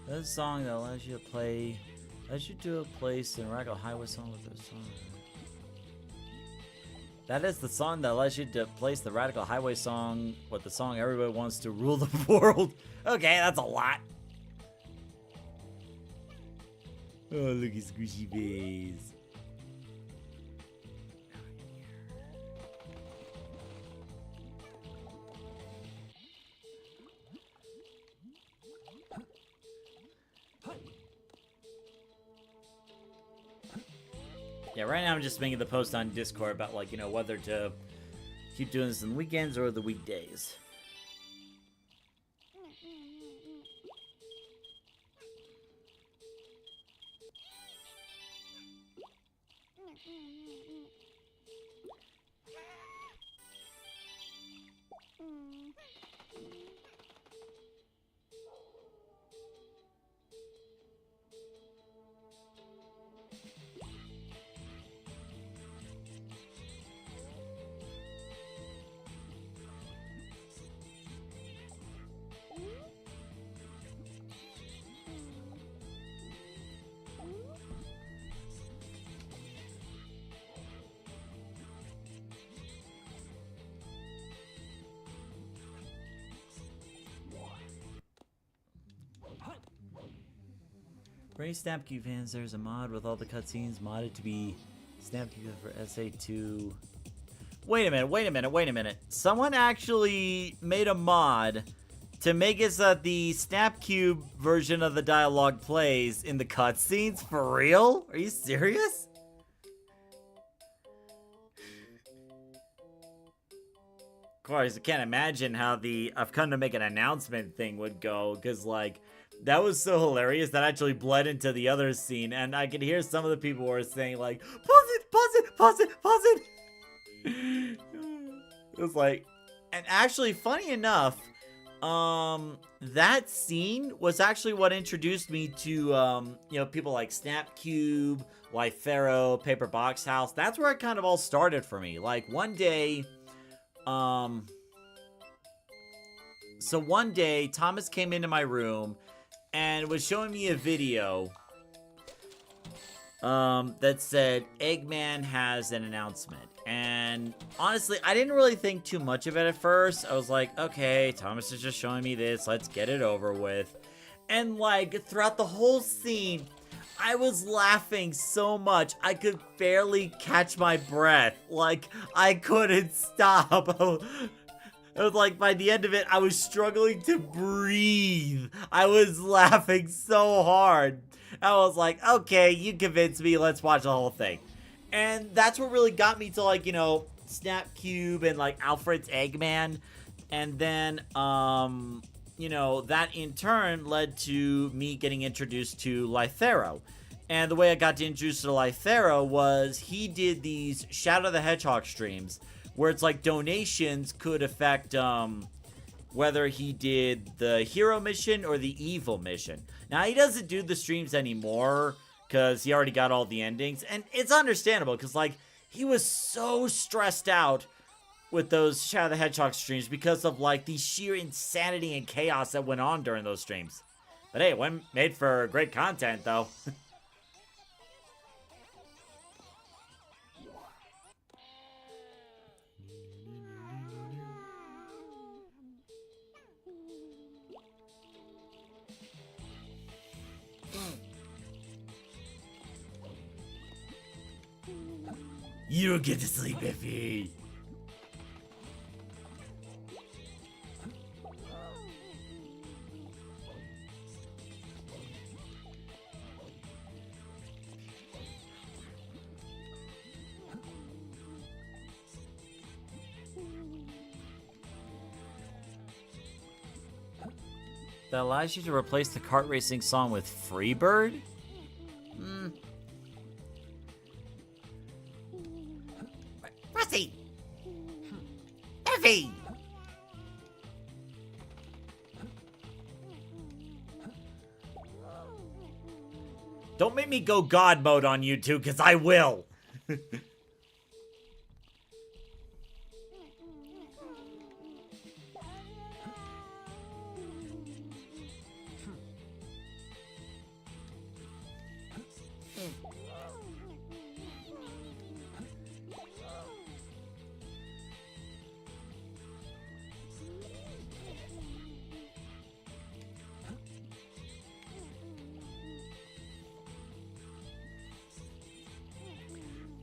That's a song that allows you to play, lets you do a place in Radical Highway song with a song. That is the song that allows you to place the Radical Highway song with the song Everybody Wants to Rule the World. Okay, that's a lot. Oh, look at Squishy Face. Yeah, right now I'm just making the post on Discord about, like, you know, whether to keep doing this on the weekends or the weekdays. For any Snapcube fans, there's a mod with all the cutscenes modded to be Snapcube for SA2. Wait a minute. Someone actually made a mod to make it so that the Snapcube version of the dialogue plays in the cutscenes? For real? Are you serious? Of course, I can't imagine how the I've come to make an announcement thing would go, because, like, that was so hilarious that actually bled into the other scene, and I could hear some of the people were saying, like, pause it. It was like, and actually, funny enough, that scene was actually what introduced me to, you know, people like Snapcube, Lythero, Paper Box House. That's where it kind of all started for me. Like, one day, so one day, Thomas came into my room and was showing me a video that said Eggman has an announcement. And honestly, I didn't really think too much of it at first. I was like, okay, Thomas is just showing me this. Let's get it over with. And like throughout the whole scene, I was laughing so much I could barely catch my breath. Like, I couldn't stop. It was like, by the end of it, I was struggling to breathe. I was laughing so hard. I was like, okay, you convinced me. Let's watch the whole thing. And that's what really got me to, like, you know, Snapcube and, like, Alfred's Eggman. And then, you know, that in turn led to me getting introduced to Lythero. And the way I got to introduce to Lythero was he did these Shadow the Hedgehog streams where it's like donations could affect whether he did the hero mission or the evil mission. Now, he doesn't do the streams anymore because he already got all the endings. And it's understandable because, like, he was so stressed out with those Shadow the Hedgehog streams because of, like, the sheer insanity and chaos that went on during those streams. But hey, it made for great content, though. You don't get to sleep, Effie. That allows you to replace the kart racing song with Freebird? Rusty! Effie! Don't make me go God mode on you two, because I will.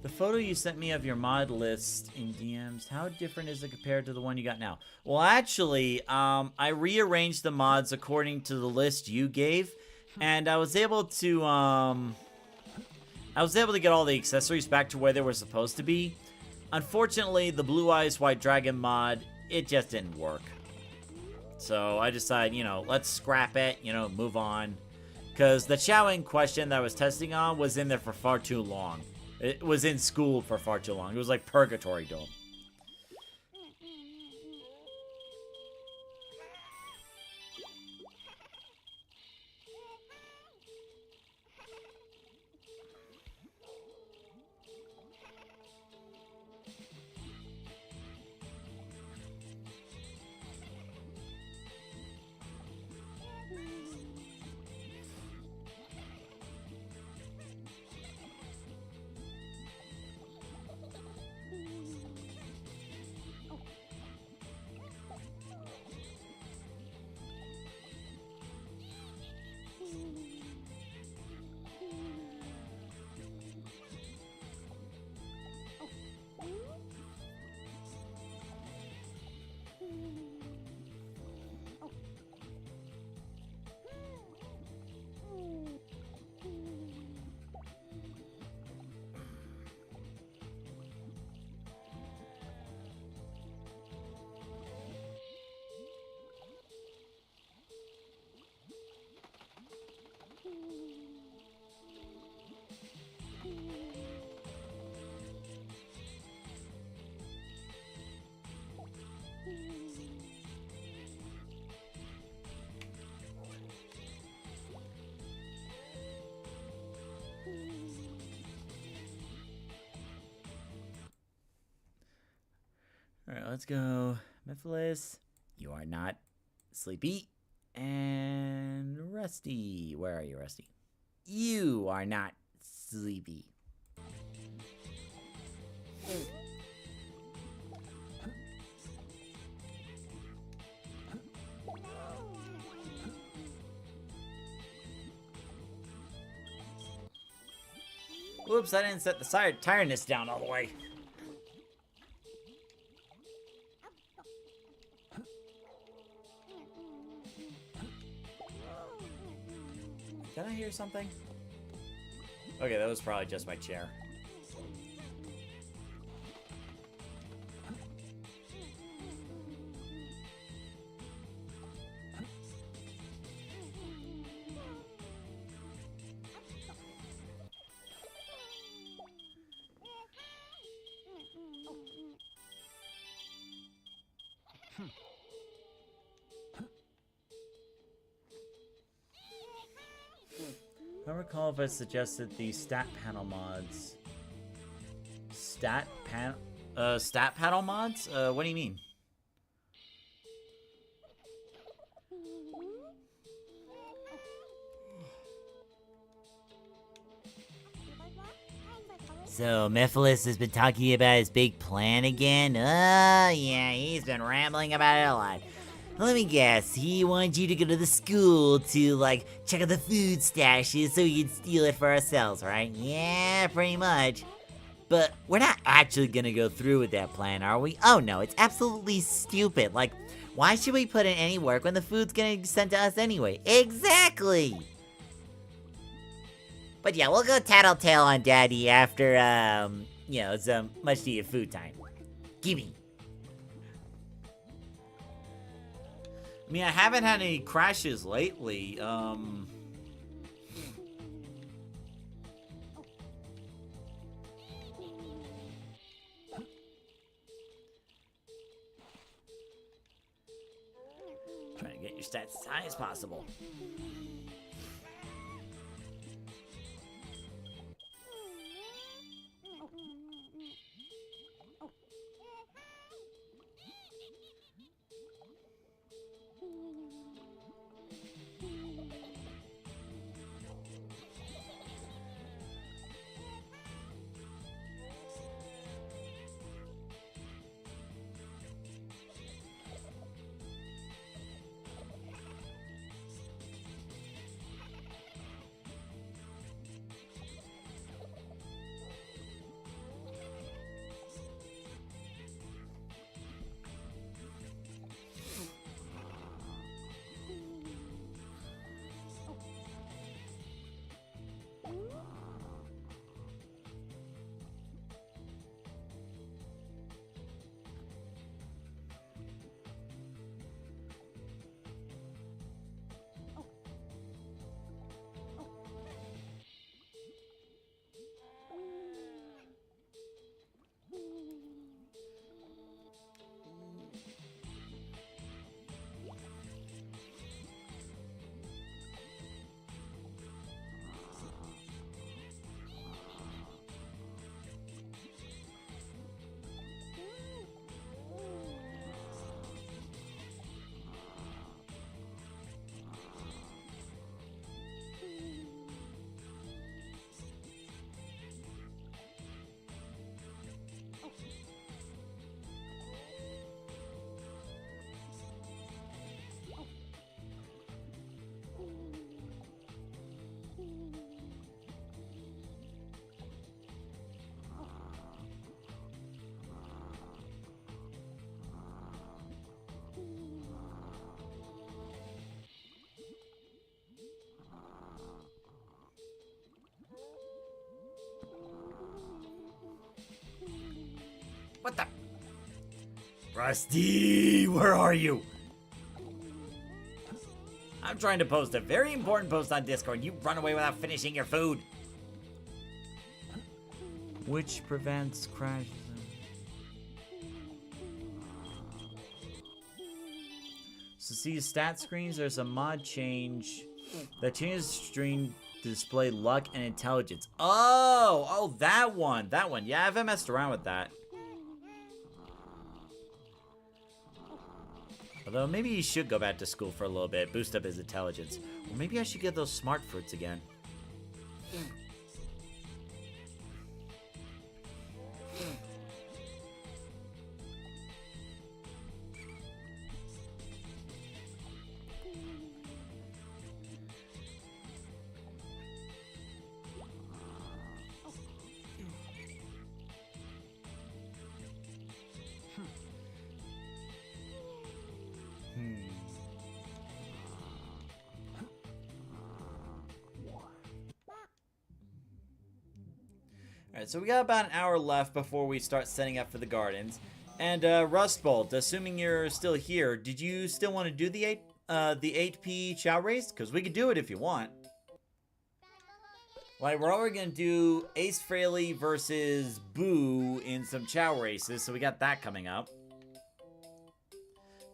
The photo you sent me of your mod list in DMs, how different is it compared to the one you got now? Well, actually, I rearranged the mods according to the list you gave, and I was able to get all the accessories back to where they were supposed to be. Unfortunately, the Blue Eyes White Dragon mod, it just didn't work. So I decided, you know, let's scrap it, you know, move on. Because the Chao in question that I was testing on was in there for far too long. It was in school for far too long. It was like purgatory to him. Alright, let's go. Mythilus, you are not sleepy. And Rusty. Where are you, Rusty? You are not sleepy. Whoops, I didn't set the tiredness down all the way. Did I hear something? Okay, that was probably just my chair. I don't recall if I suggested the stat panel mods. Stat panel mods? What do you mean? So, Mythilus has been talking about his big plan again? Yeah, he's been rambling about it a lot. Let me guess, he wants you to go to the school to, like, check out the food stashes so we can steal it for ourselves, right? Yeah, pretty much. But we're not actually gonna go through with that plan, are we? Oh no, it's absolutely stupid. Like, why should we put in any work when the food's gonna be sent to us anyway? Exactly! But yeah, we'll go tattletale on Daddy after, you know, some much-needed food time. Gimme. I mean, I haven't had any crashes lately. Trying to get your stats as high as possible. What the? Rusty, where are you? I'm trying to post a very important post on Discord. You run away without finishing your food. Which prevents crashes. So see stat screens, there's a mod change that changes screen to display luck and intelligence. Oh, that one. Yeah, I haven't messed around with that. Although maybe he should go back to school for a little bit, boost up his intelligence. Or maybe I should get those smart fruits again. Alright, so we got about an hour left before we start setting up for the gardens. And Rustbolt, assuming you're still here, did you still want to do the 8p Chao race? Because we could do it if you want. Like, we're already going to do Ace Frehley versus Boo in some Chao races, so we got that coming up.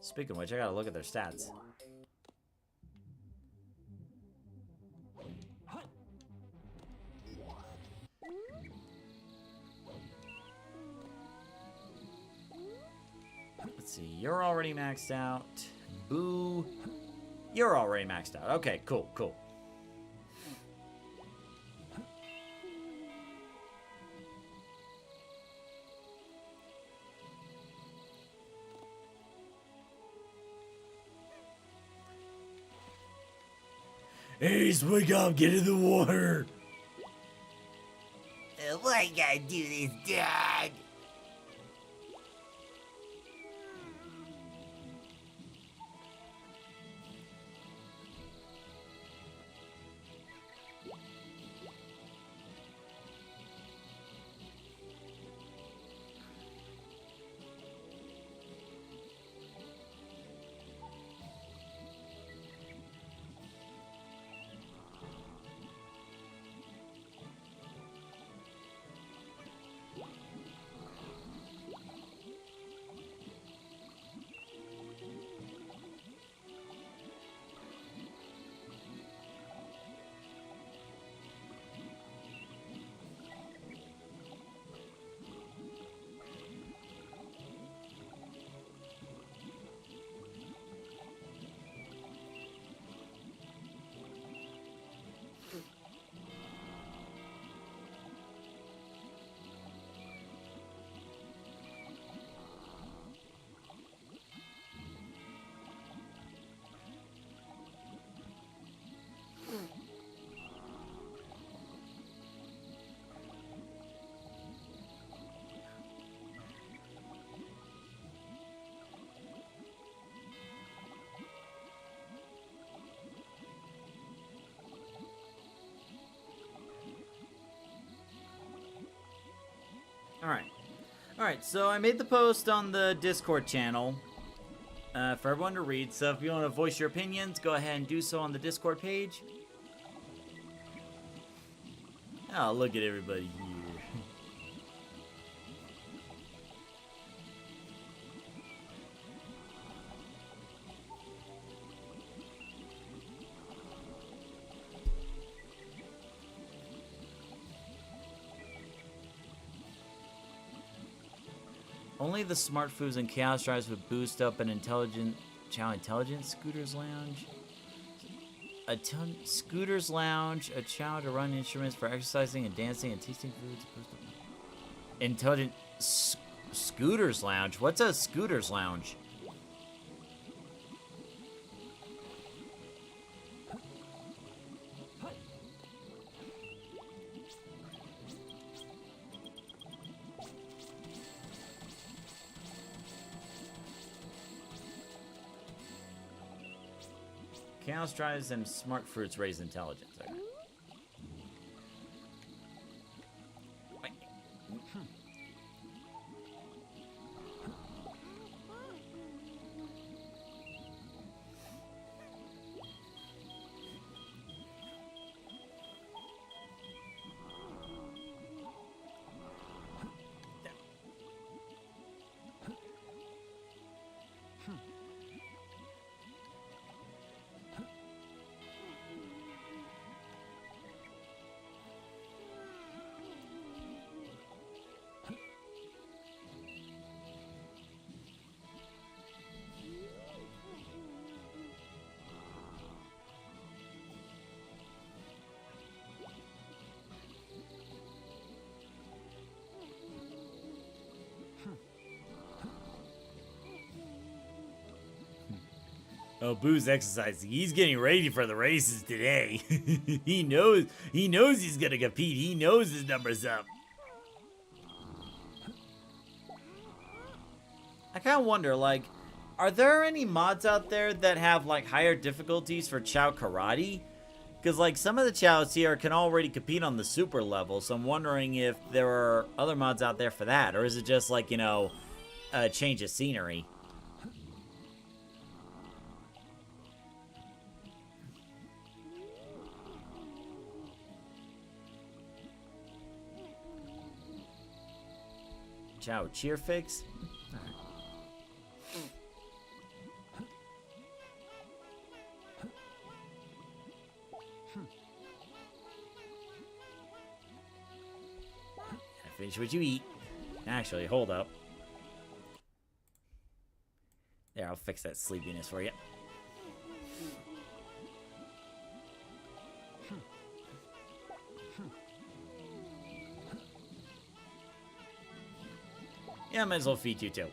Speaking of which, I gotta look at their stats. Let's see, you're already maxed out. Boo, you're already maxed out. Okay, cool, cool. Ace, wake up, get in the water. Why you gotta do this, dog? Alright, so I made the post on the Discord channel for everyone to read, so if you want to voice your opinions, go ahead and do so on the Discord page. Oh, look at everybody here. Only the smart foods and chaos drives would boost up an Chao intelligence Scooter's Lounge. Scooter's Lounge, a Chao to run instruments for exercising and dancing and tasting foods. Intelligent Scooter's Lounge? What's a Scooter's Lounge? Chaos drives and smart fruits raise intelligence. Okay. Oh, Boo's exercising. He's getting ready for the races today. He knows he's gonna compete. He knows his number's up. I kind of wonder, like, are there any mods out there that have, like, higher difficulties for Chao Karate? Because, like, some of the Chaos here can already compete on the super level, so I'm wondering if there are other mods out there for that, or is it just, like, you know, a change of scenery? Chao cheer fix? Finish what you eat. Actually, hold up. There, I'll fix that sleepiness for you. Yeah, I might as well feed you too.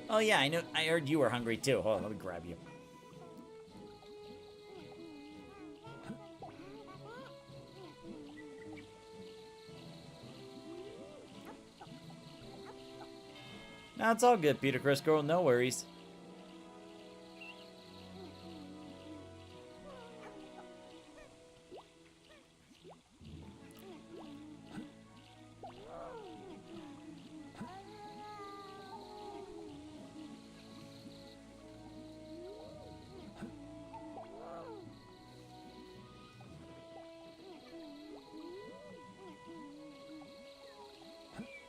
Oh yeah, I know. I heard you were hungry too. Hold on, let me grab you. No, it's all good, Peter Chris Girl. No worries.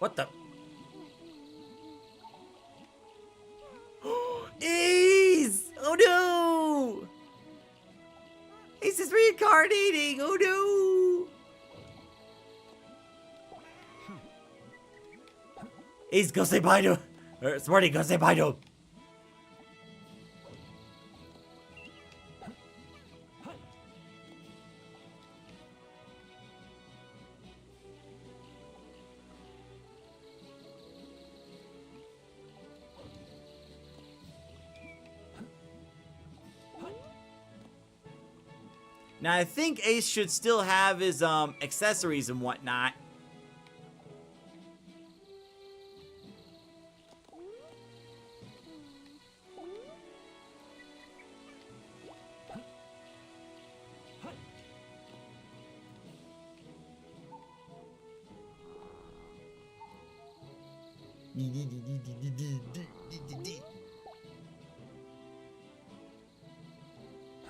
What the? Ace! Oh no! Ace is reincarnating! Oh no! Ace, go say bye to... Smarty, go say bye to him. Now, I think Ace should still have his, accessories and whatnot.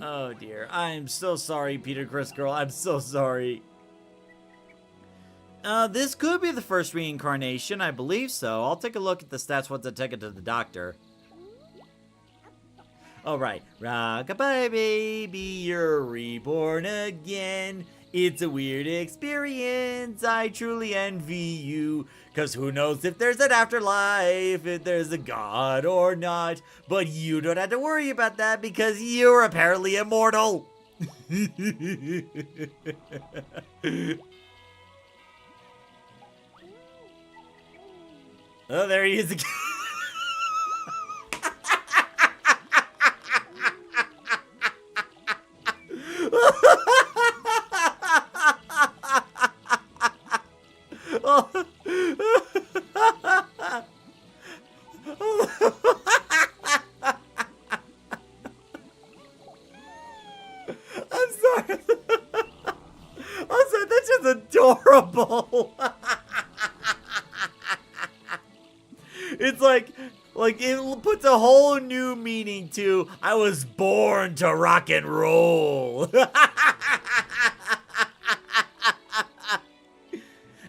Oh dear, I'm so sorry, Peter Chris Girl. I'm so sorry. This could be the first reincarnation. I believe so. I'll take a look at the stats once I take it to the doctor. Alright. Rock-a-bye, baby, you're reborn again. It's a weird experience. I truly envy you. Cause who knows if there's an afterlife, if there's a god or not. But you don't have to worry about that because you're apparently immortal. Oh, there he is again. I'm sorry. I'm sorry, that's just adorable. It's like it puts a whole new meaning to I was born to rock and roll.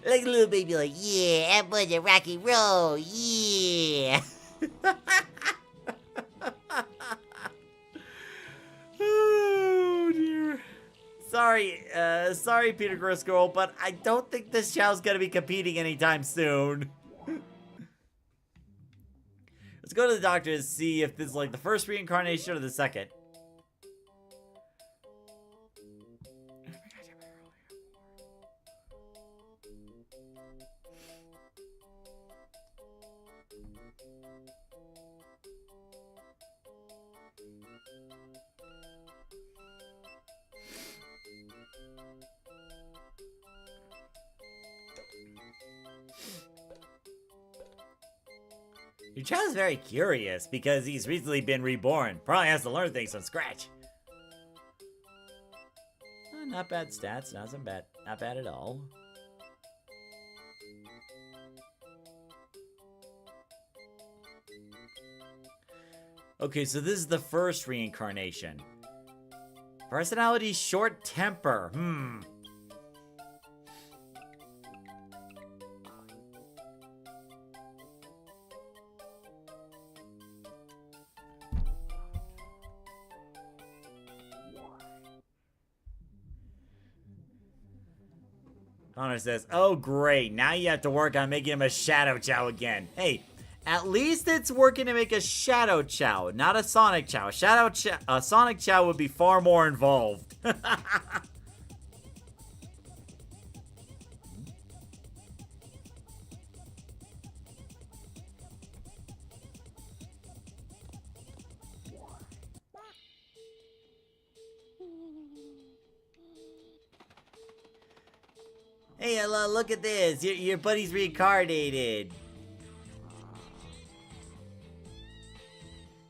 Like a little baby, like, yeah, I'm going to rock and roll, yeah. Sorry, Peter Griswold, but I don't think this Chao's gonna be competing anytime soon. Let's go to the doctor to see if this is like the first reincarnation or the second. Your child's very curious because he's recently been reborn. Probably has to learn things from scratch. Not bad stats, not bad at all. Okay, so this is the first reincarnation. Personality, short temper. Connor says, oh great, now you have to work on making him a Shadow Chao again. Hey, at least it's working to make a Shadow Chao, not a Sonic Chao. Sonic Chao would be far more involved. Hey, look at this. Your buddy's reincarnated.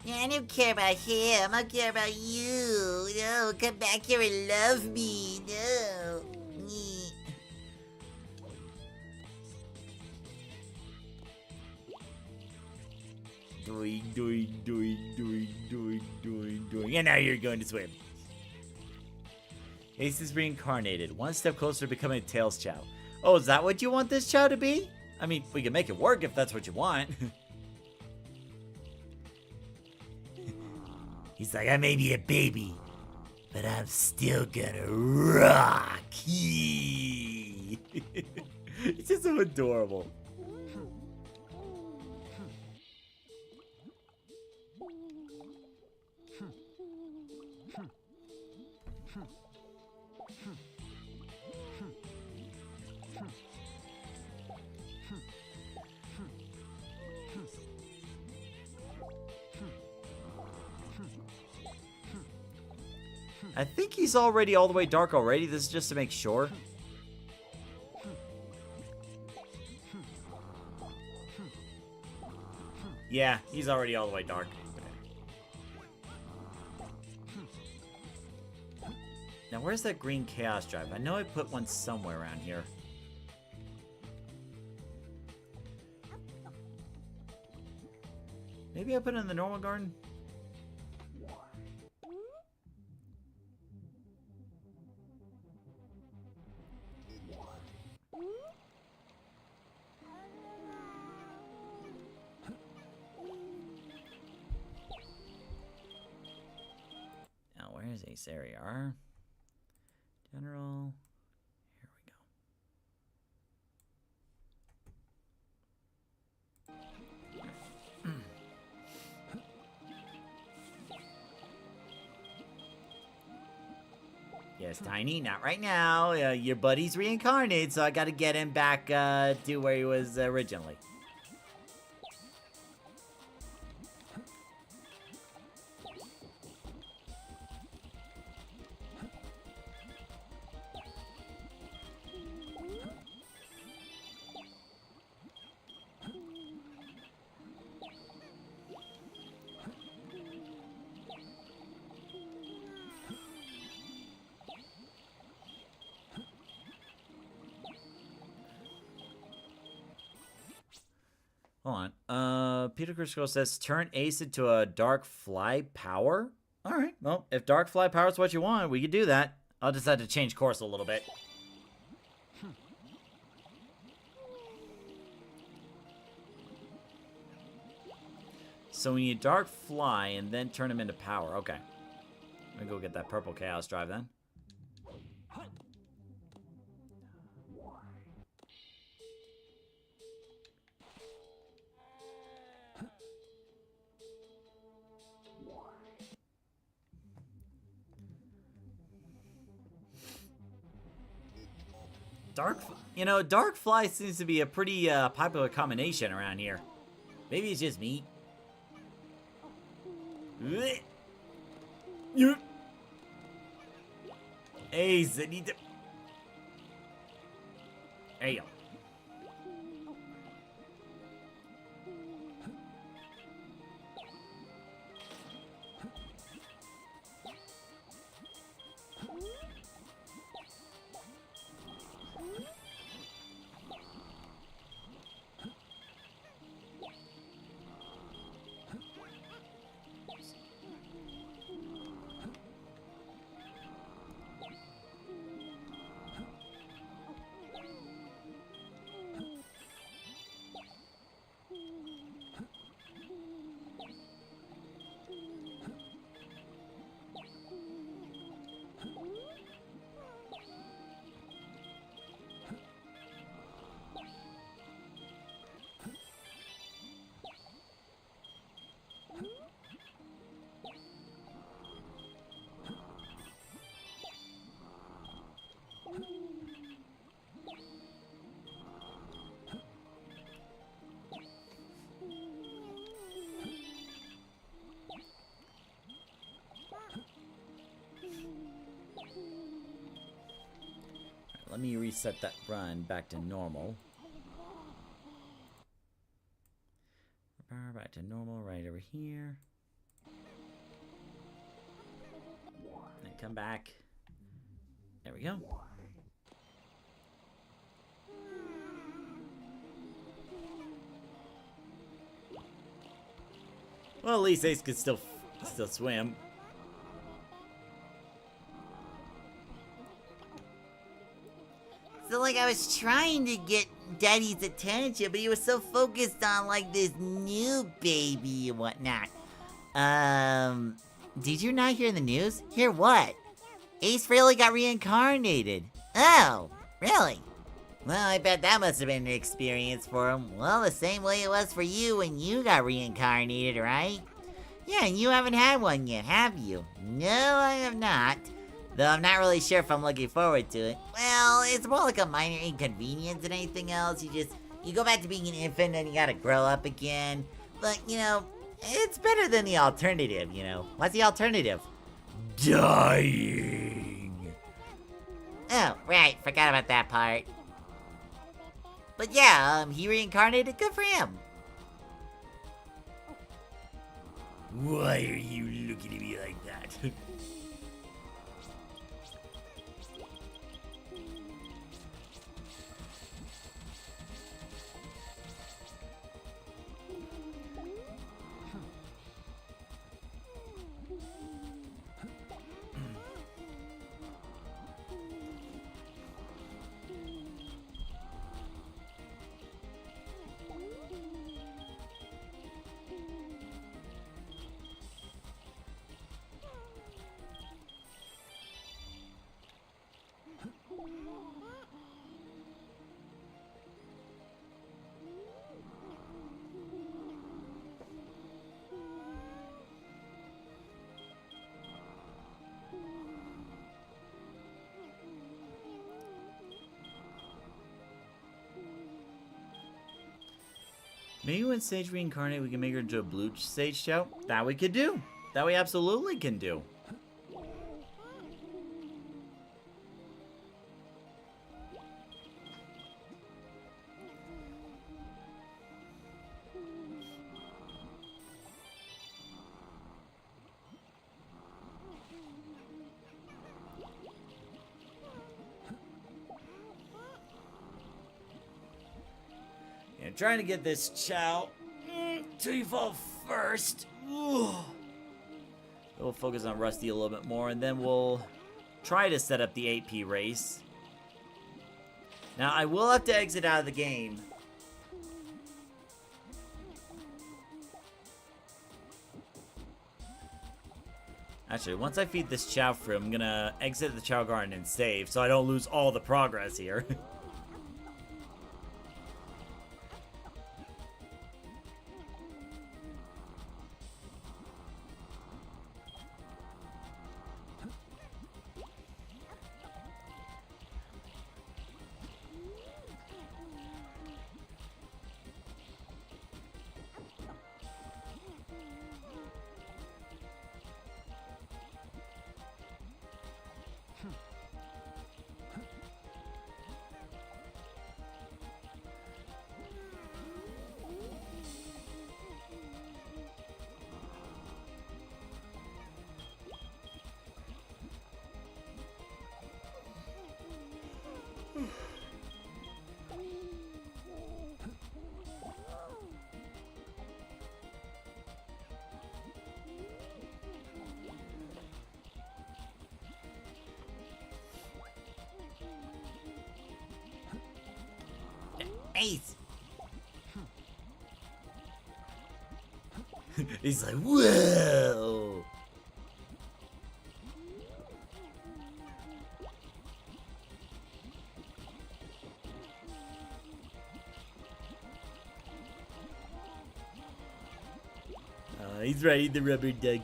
Yeah, I don't care about him. I care about you. No, come back here and love me. No. And now you're going to swim. Ace is reincarnated. One step closer to becoming a Tails Chao. Oh, is that what you want this Chao to be? I mean, we can make it work if that's what you want. He's like, I may be a baby, but I'm still gonna rock. He's just so adorable. I think he's already all the way dark already. This is just to make sure. Yeah, he's already all the way dark. Now, where's that green Chaos Drive? I know I put one somewhere around here. Maybe I put it in the normal garden? Now, where's Ace Area? General. Here we go. Yes, Tiny, not right now. Your buddy's reincarnated, so I gotta get him back to where he was originally. Hold on. Peter Crisco says, turn Ace into a Dark Fly power? Alright, well, if Dark Fly power is what you want, we could do that. I'll just have to change course a little bit. So we need Dark Fly and then turn him into power. Okay. Let me go get that purple Chaos Drive then. Dark Fly seems to be a pretty popular combination around here. Maybe it's just me. Ace, I need to... There you go. Let me reset that run back to normal. Back to normal right over here. And come back. There we go. Well, at least Ace could still swim. So, like, I was trying to get Daddy's attention, but he was so focused on, like, this new baby and whatnot. Did you not hear the news? Hear what? Ace really got reincarnated. Oh, really? Well, I bet that must have been an experience for him. Well, the same way it was for you when you got reincarnated, right? Yeah, and you haven't had one yet, have you? No, I have not. Though I'm not really sure if I'm looking forward to it. Well, it's more like a minor inconvenience than anything else. You go back to being an infant and you gotta grow up again. But, it's better than the alternative, What's the alternative? Dying. Oh, right, forgot about that part. But yeah, he reincarnated, good for him. Why are you looking at me like that? Maybe when Sage reincarnate, we can make her into a blue Sage Chao. That we could do. That we absolutely can do. Trying to get this Chao to evolve first. We'll focus on Rusty a little bit more, and then we'll try to set up the 8P race. Now, I will have to exit out of the game. Actually, once I feed this Chao fruit, I'm gonna exit the Chao Garden and save, so I don't lose all the progress here. Ace! He's like, whoa! He's riding the rubber ducky.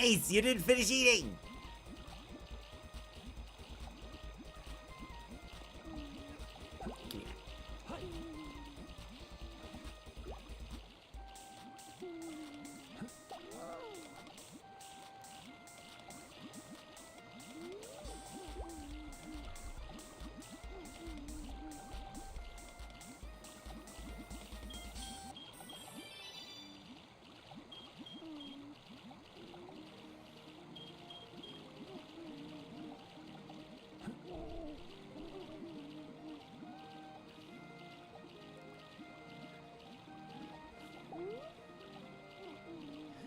Ace, you didn't finish eating!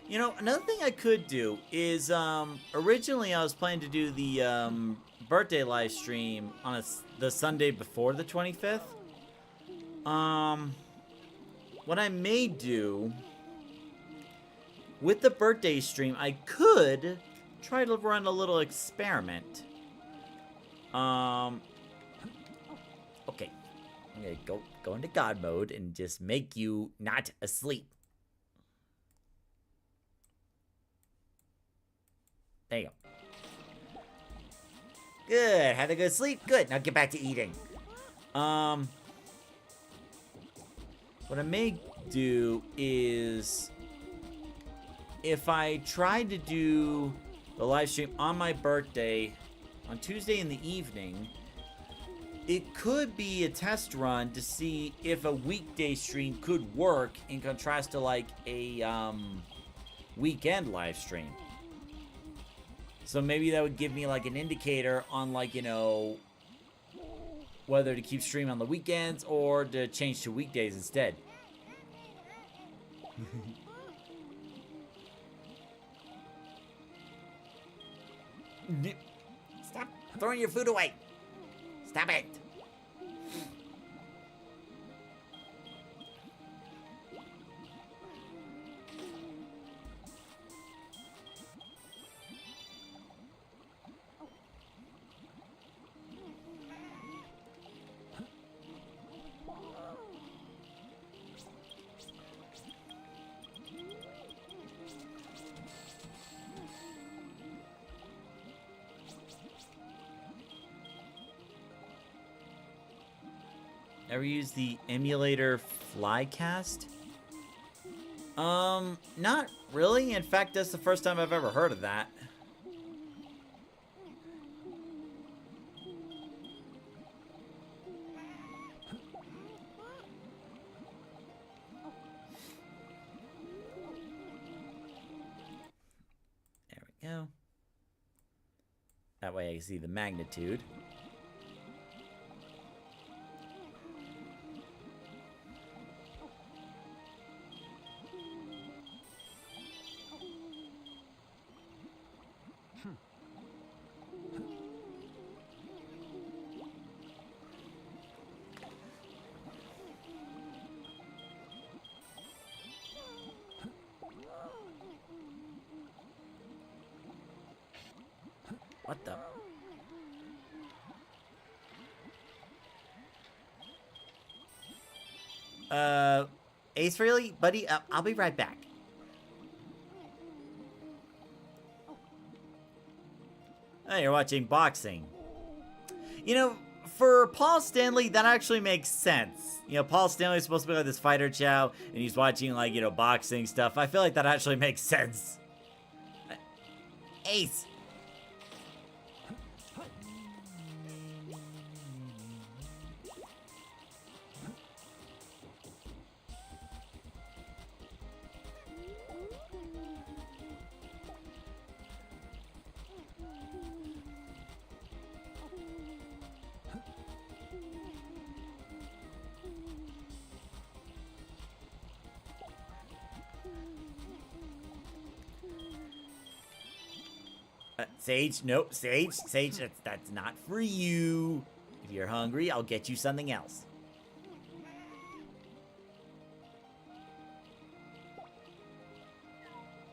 You know, another thing I could do is, originally I was planning to do the, birthday live stream on the Sunday before the 25th. What I may do with the birthday stream, I could try to run a little experiment. Okay. I'm gonna go into God mode and just make you not asleep. There you go. Good. Had a good sleep. Good. Now get back to eating. What I may do is, if I tried to do the live stream on my birthday on Tuesday in the evening, it could be a test run to see if a weekday stream could work in contrast to like a weekend live stream. So maybe that would give me like an indicator on, like, you know, whether to keep streaming on the weekends or to change to weekdays instead. Stop throwing your food away! Stop it! Ever use the emulator Flycast? Not really. In fact, that's the first time I've ever heard of that. There we go. That way I can see the magnitude. What the? Ace, really? Buddy, I'll be right back. Oh, you're watching boxing. You know, for Paul Stanley, that actually makes sense. You know, Paul Stanley's supposed to be like this fighter Chao, and he's watching, like, you know, boxing stuff. I feel like that actually makes sense. Ace! Sage, nope, Sage, that's not for you. If you're hungry, I'll get you something else.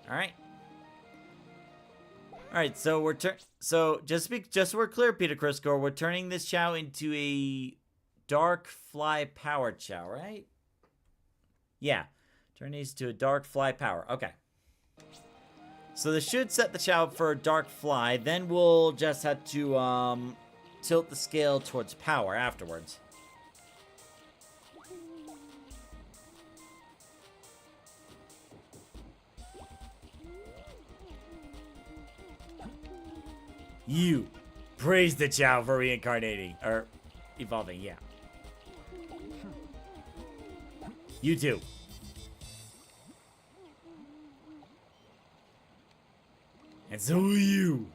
All right. All right, so just so we're clear, Peter Crisco, we're turning this Chao into a dark fly power Chao, right? Yeah, turn these to a dark fly power. Okay. So this should set the Chao for a dark fly. Then we'll just have to tilt the scale towards power afterwards. You praise the Chao for reincarnating. Or evolving, yeah. You too. And so will you.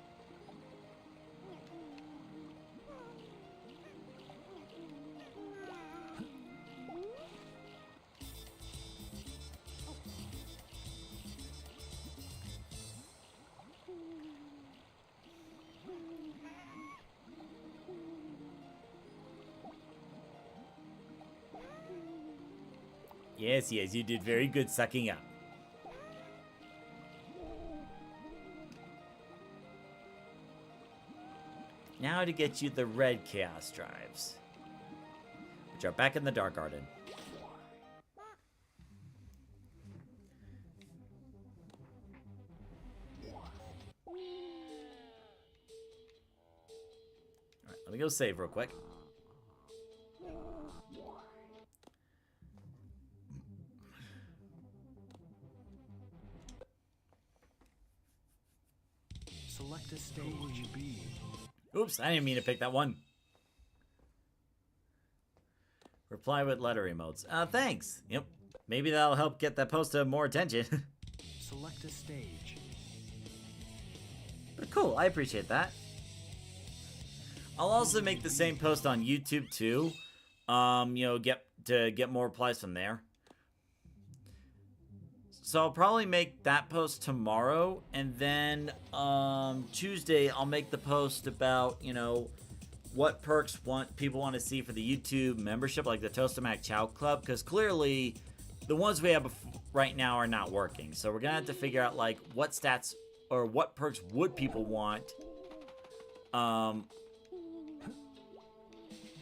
Yes, you did very good sucking up. Now to get you the red Chaos Drives, which are back in the Dark Garden. Alright, let me go save real quick. Select a stage. Who will you be? Oops, I didn't mean to pick that one. Reply with letter emotes. Thanks. Yep. Maybe that'll help get that post to more attention. Select a stage. But cool, I appreciate that. I'll also make the same post on YouTube too. Get more replies from there. So I'll probably make that post tomorrow, and then Tuesday I'll make the post about, what perks people want to see for the YouTube membership, like the Toastamatic Chao Club, because clearly the ones we have right now are not working. So we're gonna have to figure out like what stats or what perks would people want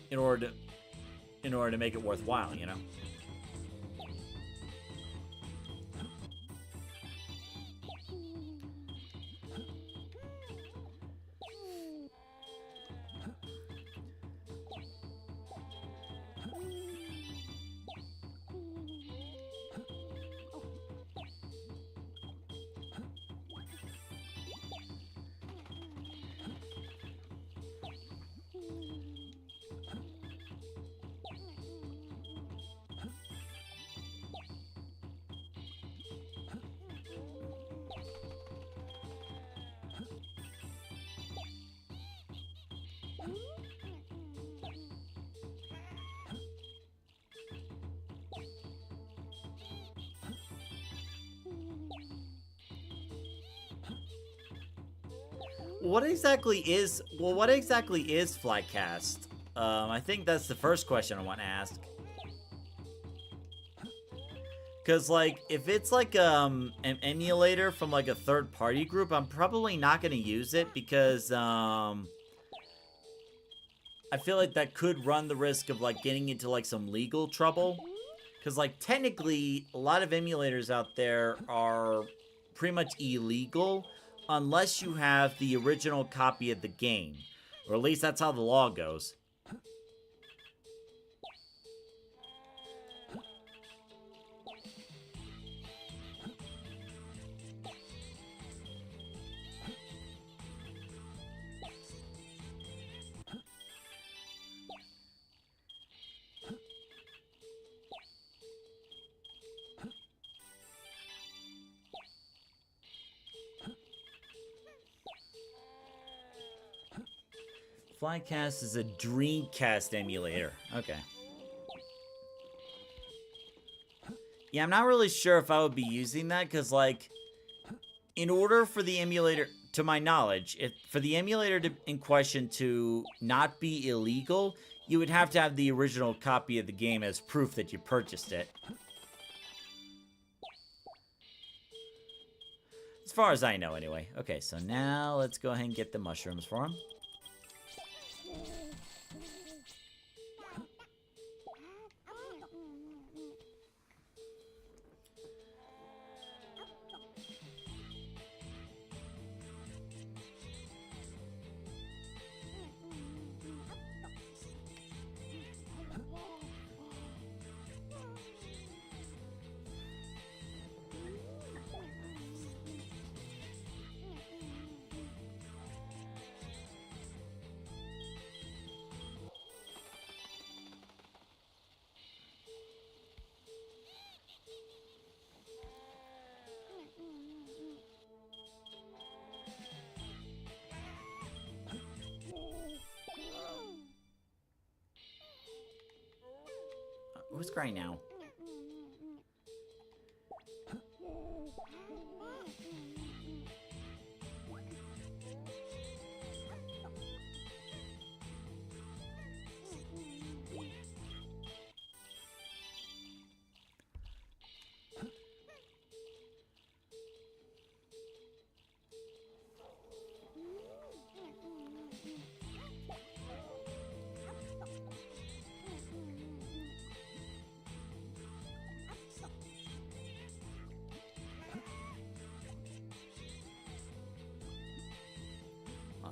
in order to make it worthwhile, What exactly is Flycast? I think that's the first question I want to ask. Cause like, if it's like an emulator from like a third-party group, I'm probably not gonna use it because I feel like that could run the risk of like getting into like some legal trouble. Cause like technically, a lot of emulators out there are pretty much illegal unless you have the original copy of the game, or at least that's how the law goes. Flycast is a Dreamcast emulator. Okay. Yeah, I'm not really sure if I would be using that, because, like, in order for the emulator to my knowledge, for the emulator in question to not be illegal, you would have to have the original copy of the game as proof that you purchased it. As far as I know, anyway. Okay, so now let's go ahead and get the mushrooms for him. Who's crying now?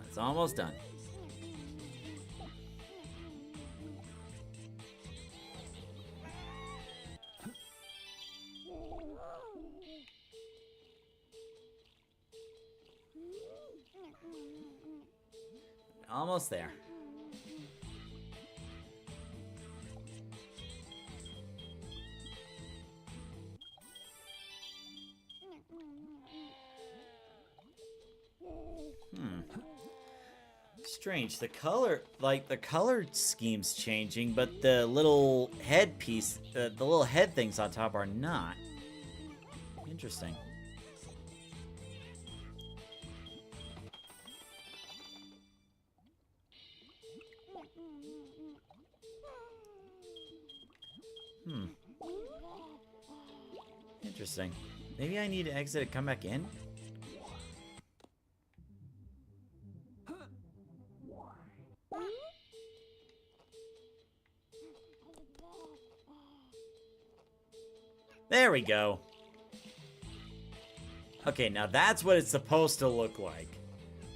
It's almost done. Almost there. Strange. The color, like the color scheme's changing, but the little head piece, the little head things on top are not. Interesting. Interesting. Maybe I need to exit and come back in? There we go. Okay, now that's what it's supposed to look like.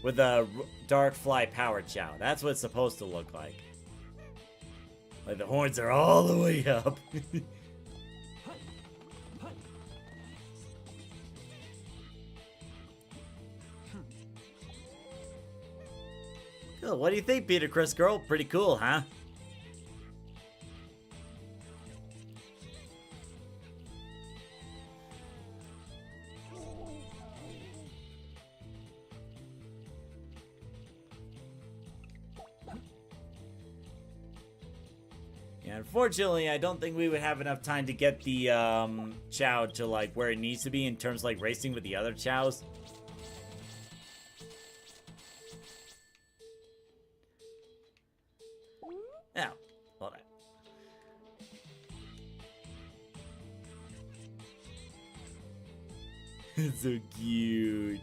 With a dark fly power Chao. That's what it's supposed to look like. Like the horns are all the way up. Cool. What do you think, Peter Chris Girl? Pretty cool, huh? Yeah, unfortunately, I don't think we would have enough time to get the Chao to like where it needs to be in terms of like racing with the other Chaos. Oh, hold on. It's so cute.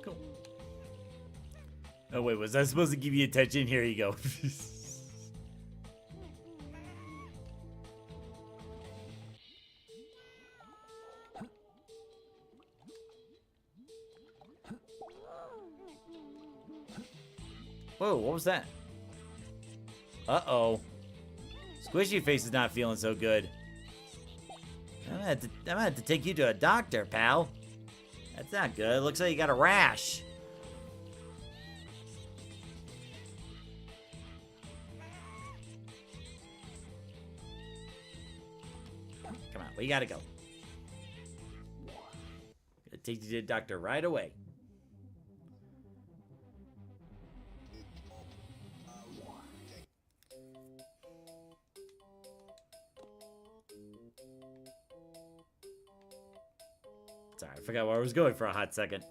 Cool. Oh wait, was I supposed to give you attention? Here you go. Whoa, what was that? Uh-oh. Squishy Face is not feeling so good. I'm gonna have to take you to a doctor, pal. That's not good. Looks like you got a rash. Come on, we gotta go. Gotta take you to the doctor right away. Sorry, I forgot where I was going for a hot second.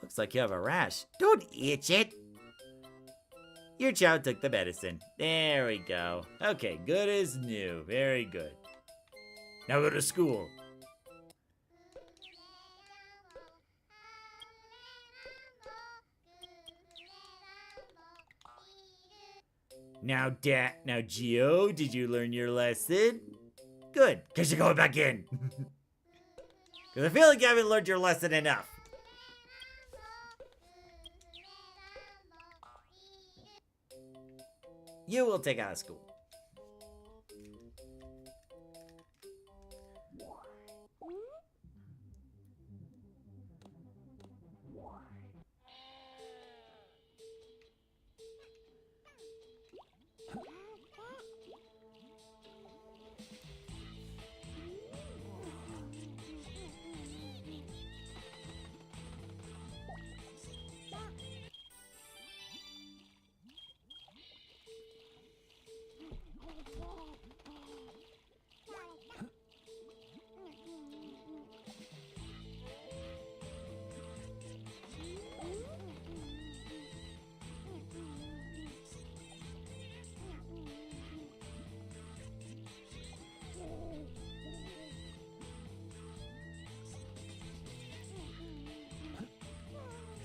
Looks like you have a rash. Don't itch it. Your Chao took the medicine. There we go. Okay, good as new. Very good. Now go to school. Now, Gio, did you learn your lesson? Good, because you're going back in. Because I feel like you haven't learned your lesson enough. You will take out of school.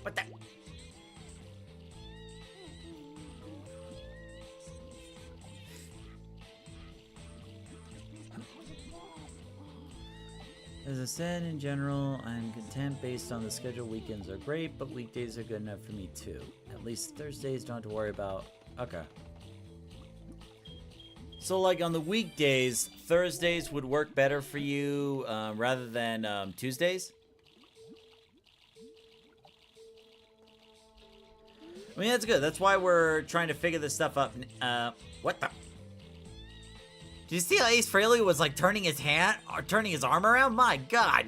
What the? As I said, in general, I'm content based on the schedule. Weekends are great, but weekdays are good enough for me too. At least Thursdays don't have to worry about. Okay. So, like on the weekdays, Thursdays would work better for you rather than Tuesdays? I mean, that's good. That's why we're trying to figure this stuff up. What the? Did you see how Ace Frehley was like turning his hand or turning his arm around? My God.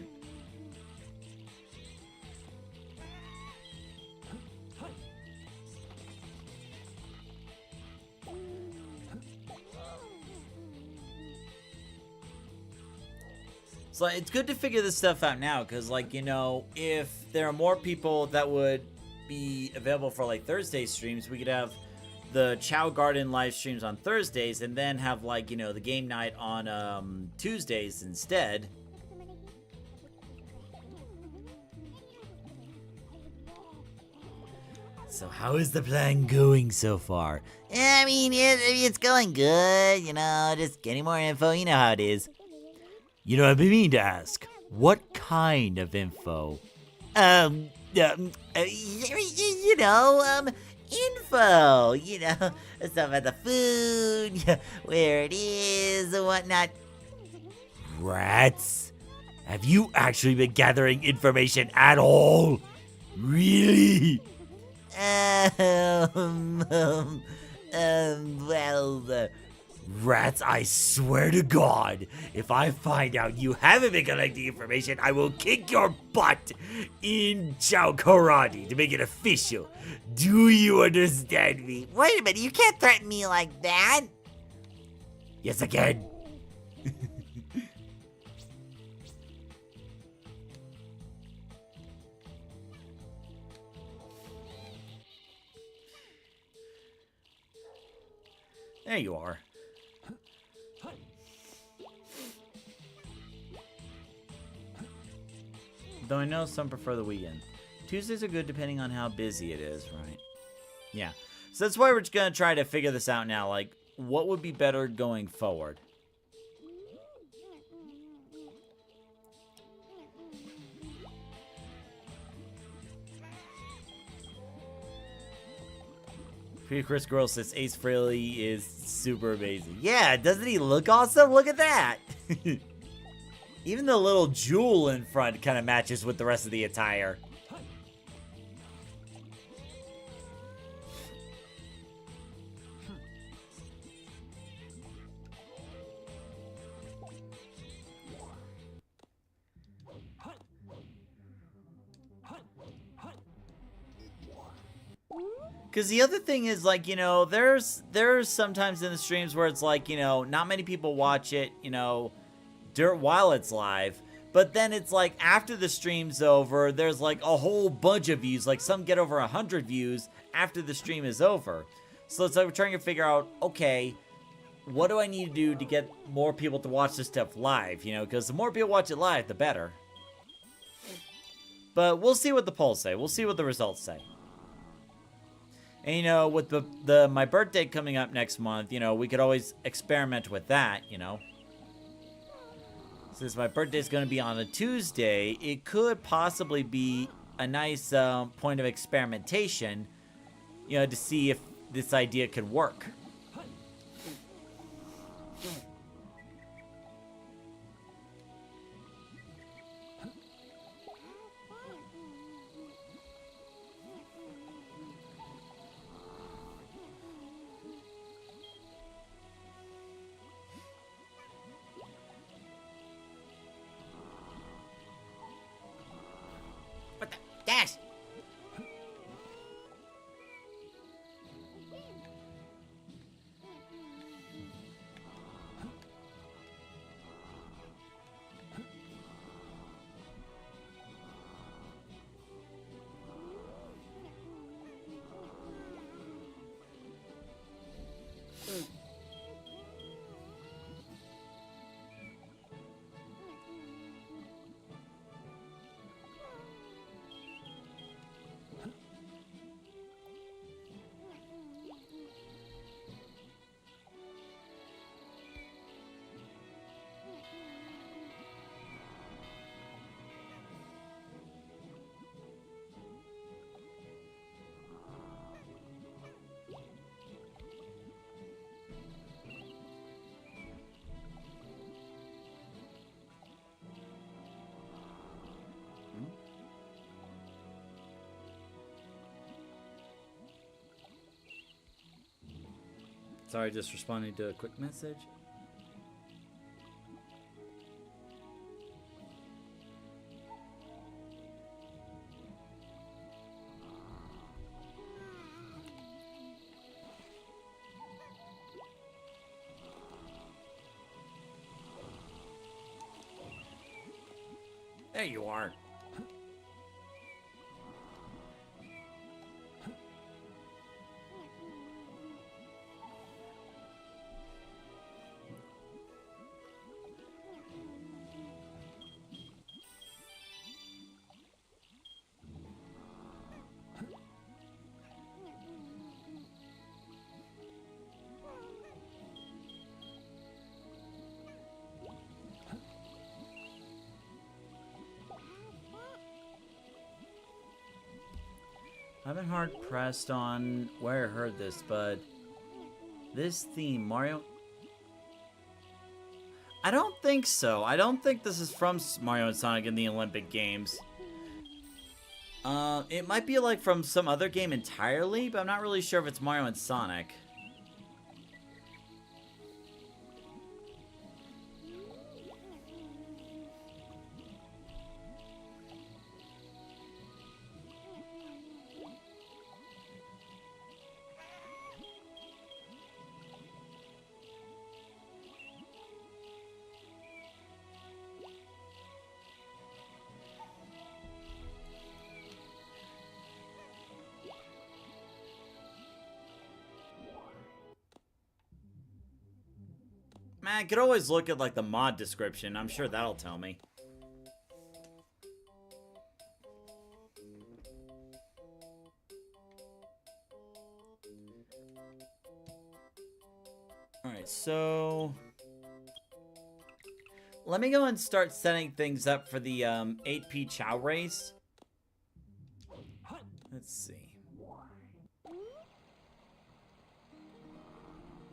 So it's good to figure this stuff out now because, like, you know, if there are more people that would be available for like Thursday streams, we could have the Chao Garden live streams on Thursdays and then have, like, you know, the game night on Tuesdays instead. So how is the plan going so far? I mean, it's going good, you know, just getting more info, you know how it is. You know, I've been meaning to ask, what kind of info? You know, info, you know, stuff about the food, where it is, and whatnot. Rats? Have you actually been gathering information at all? Really? Well, Rats, I swear to God, if I find out you haven't been collecting information, I will kick your butt in Chao Karate to make it official. Do you understand me? wait a minute, you can't threaten me like that. Yes, I can. There you are. Though I know some prefer the weekend. Tuesdays are good depending on how busy it is, right? Yeah. So that's why we're just going to try to figure this out now. Like, what would be better going forward? Chris Girl says Ace Frehley is super amazing. Yeah, doesn't he look awesome? Look at that. Even the little jewel in front kind of matches with the rest of the attire. Because the other thing is, like, you know, there's sometimes in the streams where it's like, you know, not many people watch it, you know, while it's live. But then it's like after the stream's over, there's like a whole bunch of views. Like some get over 100 views after the stream is over. So it's like we're trying to figure out, okay, what do I need to do to get more people to watch this stuff live? You know, because the more people watch it live, the better. But we'll see what the polls say. We'll see what the results say. And, you know, with my birthday coming up next month, you know, we could always experiment with that, you know. Since my birthday's going to be on a Tuesday, it could possibly be a nice point of experimentation, you know, to see if this idea could work. What the? Dash! Sorry, just responding to a quick message. There you are. I've been hard pressed on where I heard this, but this theme, Mario. I don't think so. I don't think this is from Mario and Sonic in the Olympic Games. It might be like from some other game entirely, but I'm not really sure if it's Mario and Sonic. Man, I could always look at like the mod description. I'm sure that'll tell me. Alright, so let me go and start setting things up for the 8P Chao race. Let's see.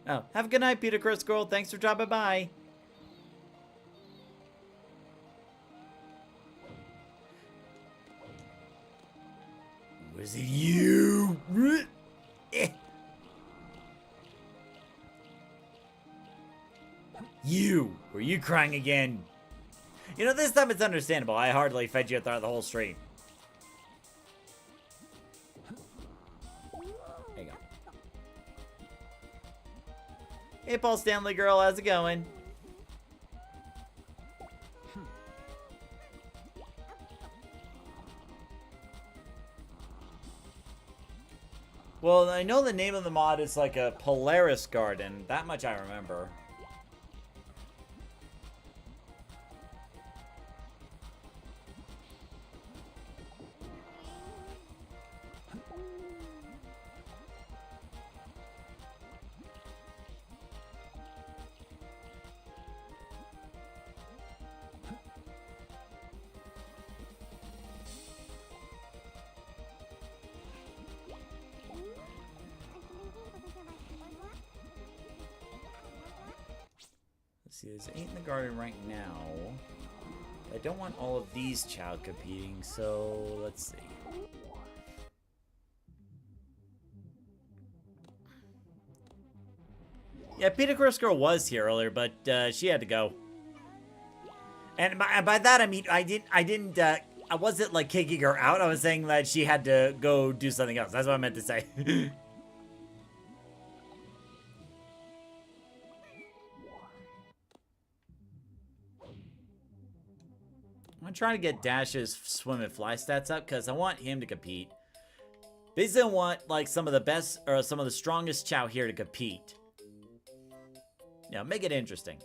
Oh, have a good night, Peter Chris Girl. Thanks for dropping by. Was it you? You! Were you crying again? You know, this time it's understandable. I hardly fed you throughout the whole stream. There you go. Hey, Paul Stanley girl, how's it going? Well, I know the name of the mod is like a Polaris Garden. That much I remember. See, there's 8 in the garden right now. I don't want all of these Chao competing, so let's see. Yeah, Peter Cross Girl was here earlier, but she had to go. And by that I mean I wasn't like kicking her out. I was saying that she had to go do something else. That's what I meant to say. I'm trying to get Dash's swim and fly stats up because I want him to compete. Basically, I want like some of the best or some of the strongest Chao here to compete. Yeah, make it interesting.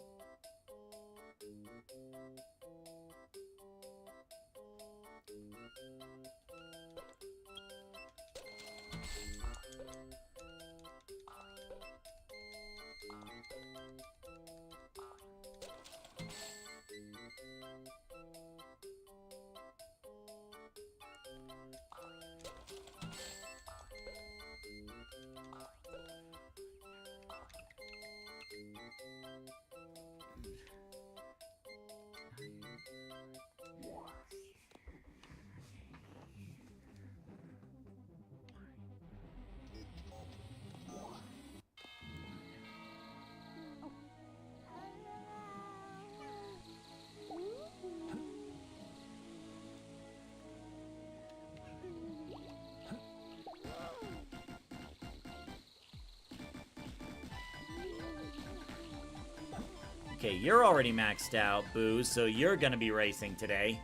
Okay, you're already maxed out, Boo, so you're gonna be racing today.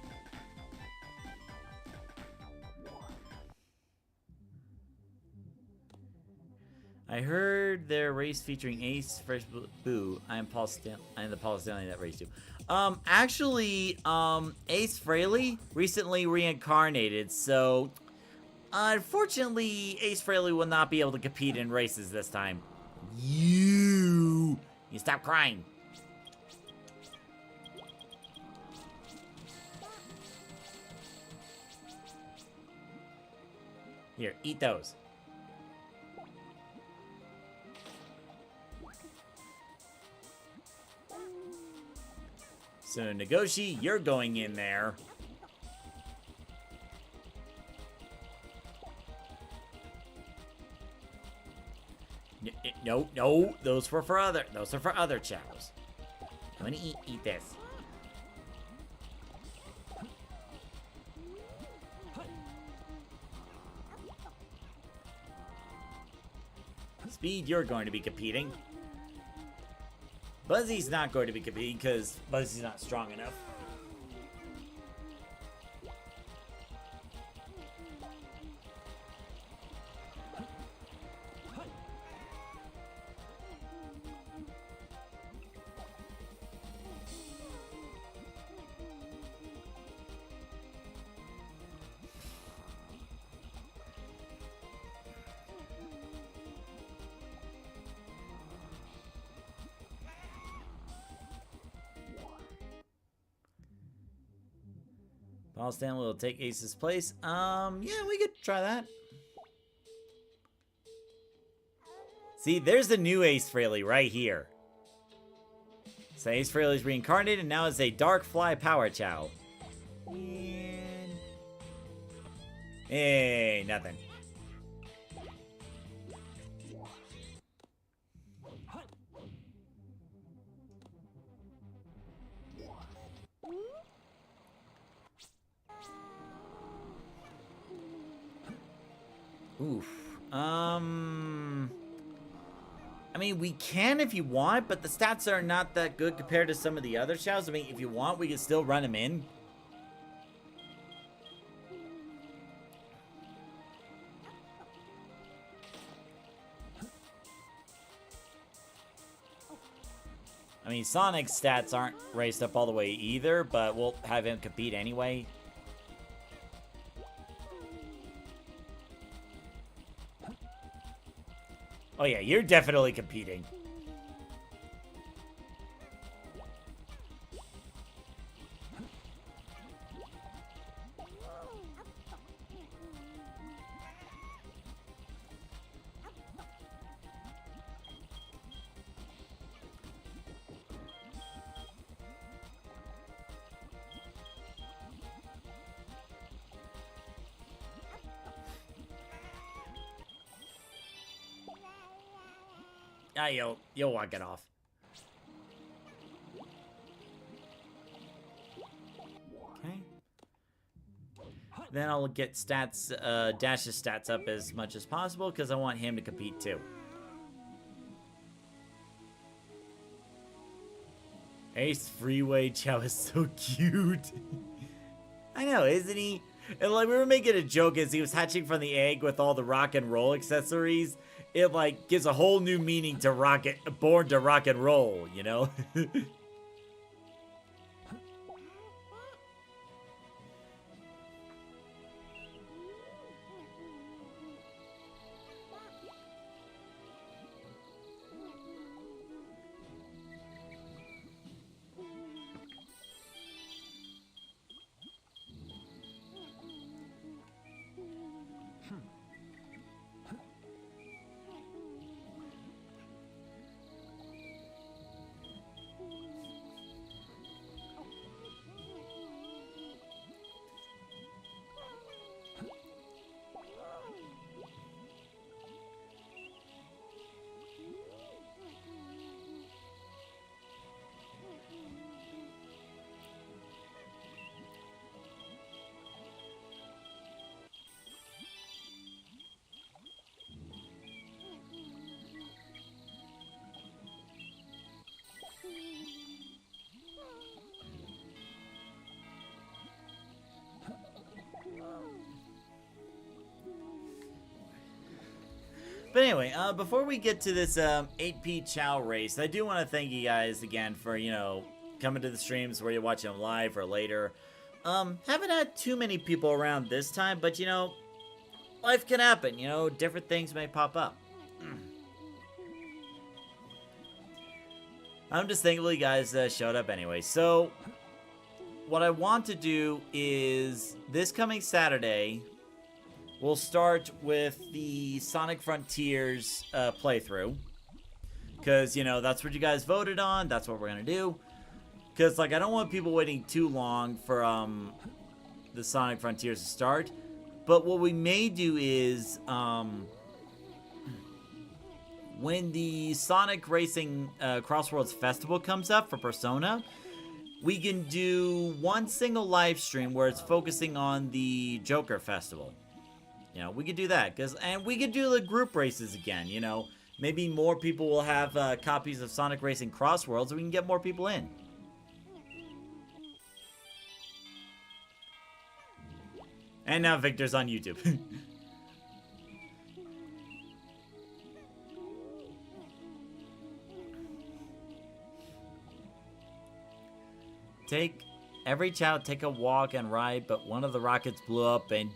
I heard their race featuring Ace, Fresh Boo. I am the Paul Stanley that raced you. Actually, Ace Frehley recently reincarnated, so unfortunately, Ace Frehley will not be able to compete in races this time. You stop crying. Here, eat those. So, Nagoshi, you're going in there. No, those are for other Chaos. I'm gonna eat this. Speed, you're going to be competing. Buzzy's not going to be competing because Buzzy's not strong enough. Paul Stanley will take Ace's place. Yeah, we could try that. See, there's the new Ace Frehley right here. So Ace Frehley's reincarnated and now is a Dark Fly Power Chao. And Hey, nothing. Oof. I mean, we can if you want, but the stats are not that good compared to some of the other Chaos. I mean, if you want, we can still run him in. I mean, Sonic's stats aren't raised up all the way either, but we'll have him compete anyway. Oh yeah, you're definitely competing. Ah, you'll walk it off. Okay. Then I'll get stats, Dash's stats up as much as possible because I want him to compete too. Ace Freeway Chao is so cute. I know, isn't he? And like we were making a joke as he was hatching from the egg with all the rock and roll accessories. It like gives a whole new meaning to born to rock and roll, you know? But anyway, before we get to this 8P Chao race, I do want to thank you guys again for, you know, coming to the streams where you're watching them live or later. Haven't had too many people around this time, but, you know, life can happen. You know, different things may pop up. I'm just thankful you guys showed up anyway. So, what I want to do is this coming Saturday, we'll start with the Sonic Frontiers playthrough. Because, you know, that's what you guys voted on. That's what we're going to do. Because, like, I don't want people waiting too long for the Sonic Frontiers to start. But what we may do is, when the Sonic Racing Crossworlds Festival comes up for Persona, we can do one single live stream where it's focusing on the Joker Festival. You know, we could do that. And we could do the group races again, you know. Maybe more people will have copies of Sonic Racing Crossworlds and we can get more people in. And now Victor's on YouTube. Every child take a walk and ride, but one of the rockets blew up and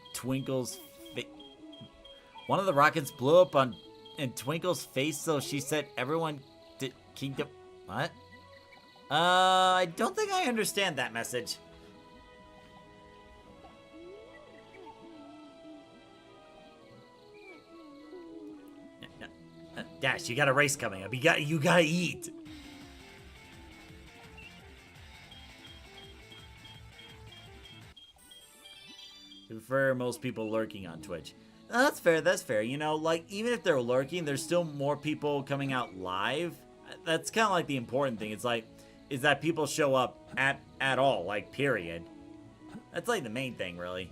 one of the rockets blew up in Twinkle's face, so she said everyone did kingdom. What? I don't think I understand that message. Dash, you got a race coming up. You gotta eat. Oof. prefer most people lurking on Twitch. That's fair, that's fair. You know, like, even if they're lurking, there's still more people coming out live. That's kind of like the important thing. It's like, is that people show up at all, like, period. That's like the main thing, really.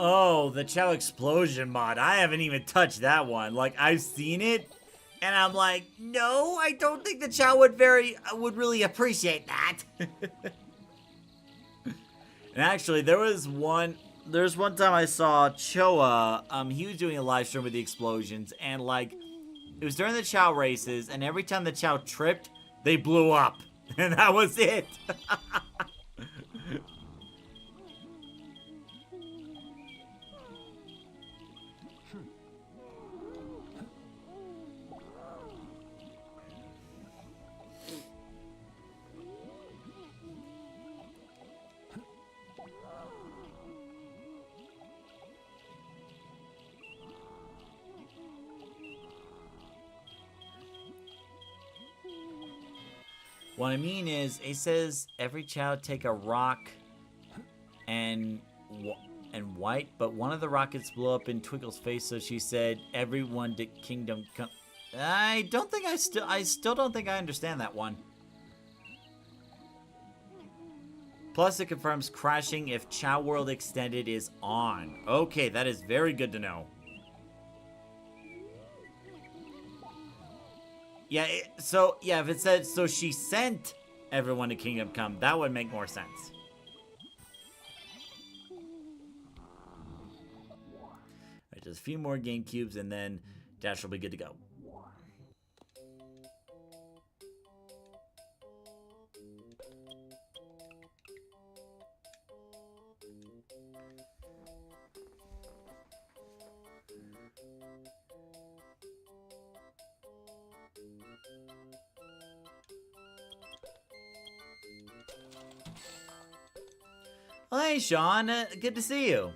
Oh, the Chao explosion mod. I haven't even touched that one. Like, I've seen it, and I'm like, no, I don't think the Chao would really appreciate that. And actually, there's one time I saw Choa, he was doing a live stream with the explosions, and like, it was during the Chao races, and every time the Chao tripped, they blew up. And that was it. What I mean is, it says every Chao take a rock and white, but one of the rockets blew up in Twinkle's face, so she said, "Everyone to Kingdom Come." I still don't think I understand that one. Plus, it confirms crashing if Chao World Extended is on. Okay, that is very good to know. Yeah, if it said, so she sent everyone to Kingdom Come, that would make more sense. Alright, just a few more game cubes, and then Dash will be good to go. Well, hey, Sean. Good to see you.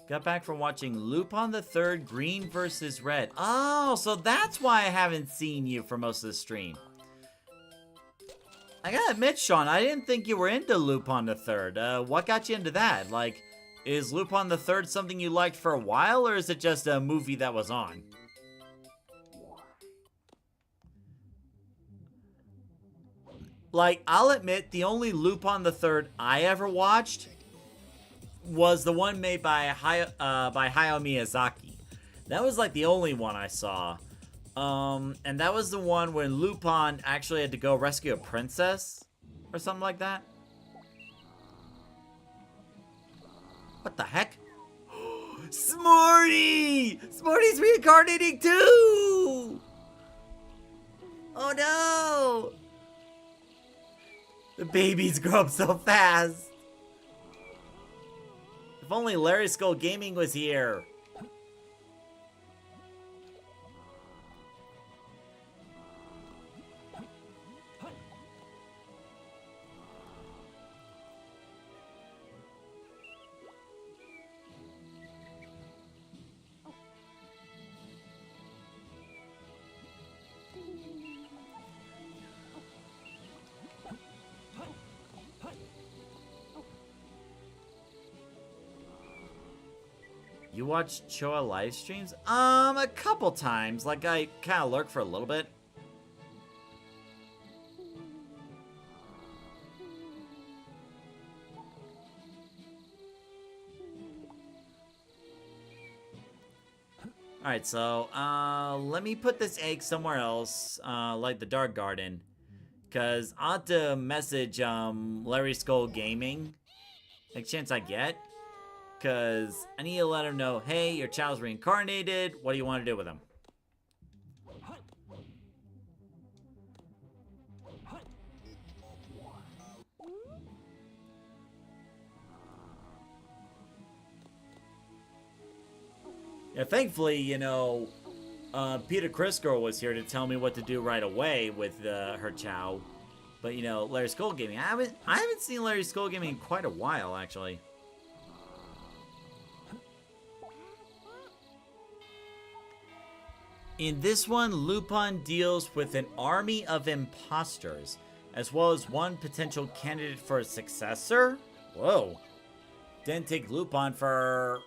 Got back from watching Lupin the Third Green vs. Red. Oh, so that's why I haven't seen you for most of the stream. I gotta admit, Sean, I didn't think you were into Lupin the Third. What got you into that? Like, is Lupin the Third something you liked for a while, or is it just a movie that was on? Like, I'll admit, the only Lupin the Third I ever watched was the one made by Hayao Miyazaki. That was like the only one I saw. And that was the one when Lupin actually had to go rescue a princess or something like that. What the heck? Smarty! Smarty's reincarnating too! Oh no! The babies grow up so fast. If only Larry Skull Gaming was here. You watch Chao live streams? A couple times. Like, I kind of lurk for a little bit. Alright, so, let me put this egg somewhere else, like the Dark Garden. Because I have to message, Larry Skull Gaming. Like, chance I get. Because I need to let him know, hey, your child's reincarnated. What do you want to do with him? Yeah, thankfully, you know, Peter Crisco was here to tell me what to do right away with her Chao. But, you know, Larry Skull Gaming, I haven't seen Larry Skull Gaming in quite a while, actually. In this one, Lupin deals with an army of imposters, as well as one potential candidate for a successor? Whoa. Didn't take Lupin for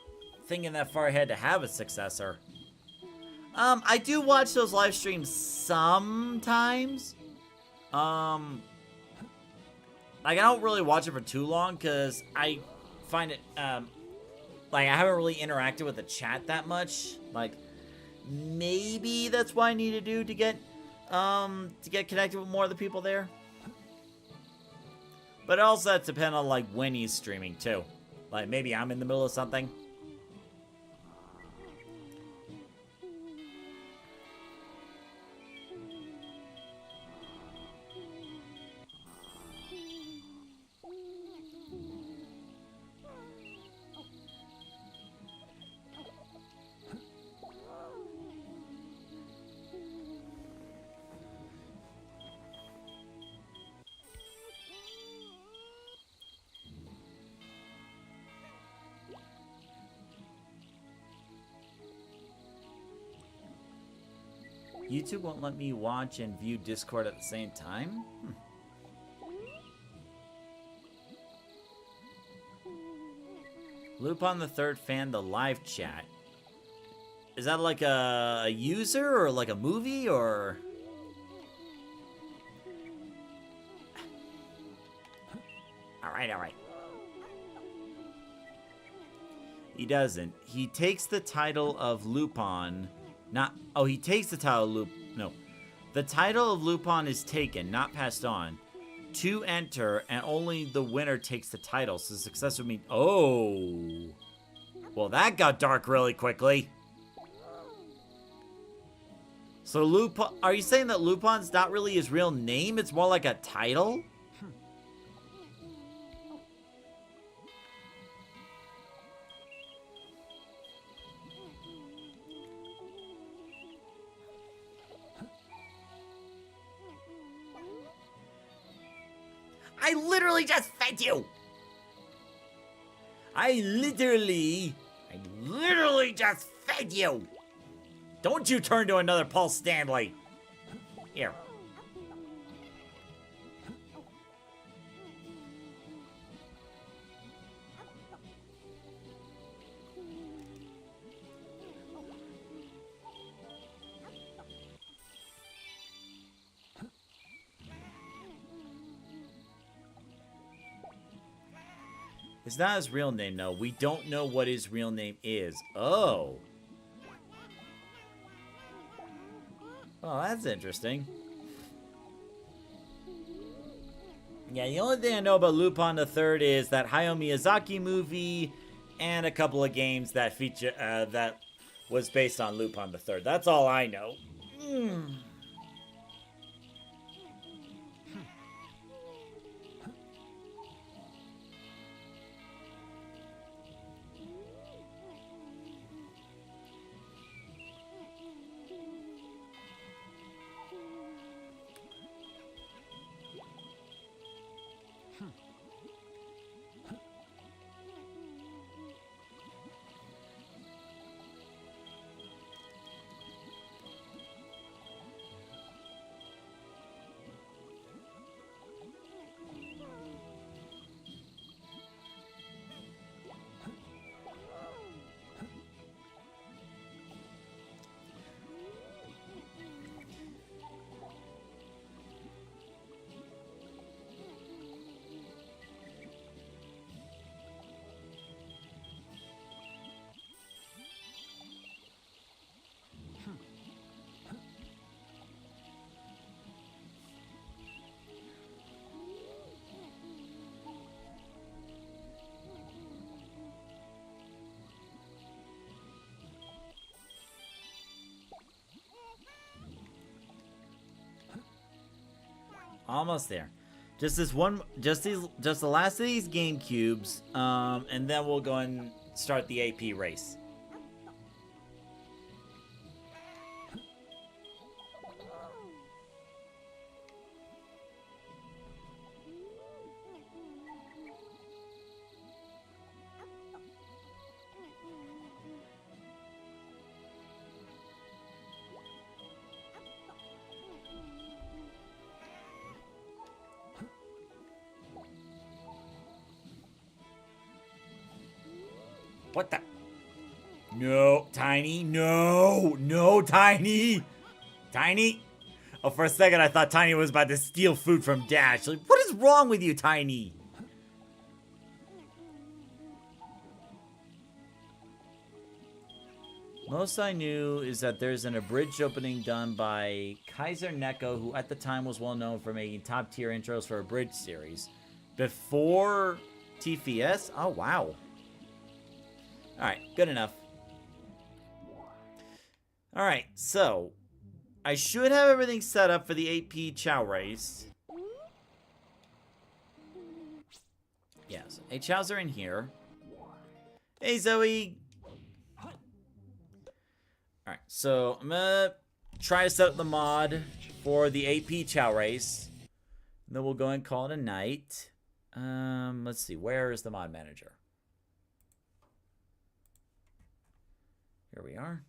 thinking that far ahead to have a successor. I do watch those live streams sometimes. Like, I don't really watch it for too long, because I find it, like, I haven't really interacted with the chat that much. Like, maybe that's what I need to do to get connected with more of the people there. But also that's depend on, like, when he's streaming, too. Like, maybe I'm in the middle of something. YouTube won't let me watch and view Discord at the same time? Lupin the Third fan the live chat. Is that like a user or like a movie or? Alright. He doesn't. He takes the title of Lupin. He takes the title of No. The title of Lupin is taken, not passed on. To enter, and only the winner takes the title. So the successor means... Oh. Well, that got dark really quickly. So Lupin... Are you saying that Lupin's not really his real name? It's more like a title? I literally just fed you! I literally just fed you! Don't you turn to another Paul Stanley! Here. It's not his real name, no. We don't know what his real name is. Oh. Oh, that's interesting. Yeah, the only thing I know about Lupin the Third is that Hayao Miyazaki movie and a couple of games that feature that was based on Lupin the Third. That's all I know. Almost there. Just this one, just the last of these game cubes, and then we'll go and start the AP race. What the? No, Tiny. No, no, Tiny. Tiny. Oh, for a second, I thought Tiny was about to steal food from Dash. Like, what is wrong with you, Tiny? Most I knew is that there's an abridged opening done by Kaiser Neko, who at the time was well known for making top-tier intros for abridged series. Before TFS? Oh, wow. Alright, good enough. Alright, so I should have everything set up for the AP Chao race. Yes, hey, Chaos are in here. Hey, Zoe. Alright, so I'm gonna try to set up the mod for the AP Chao race. And then we'll go and call it a night. Let's see, where is the mod manager? Here we are.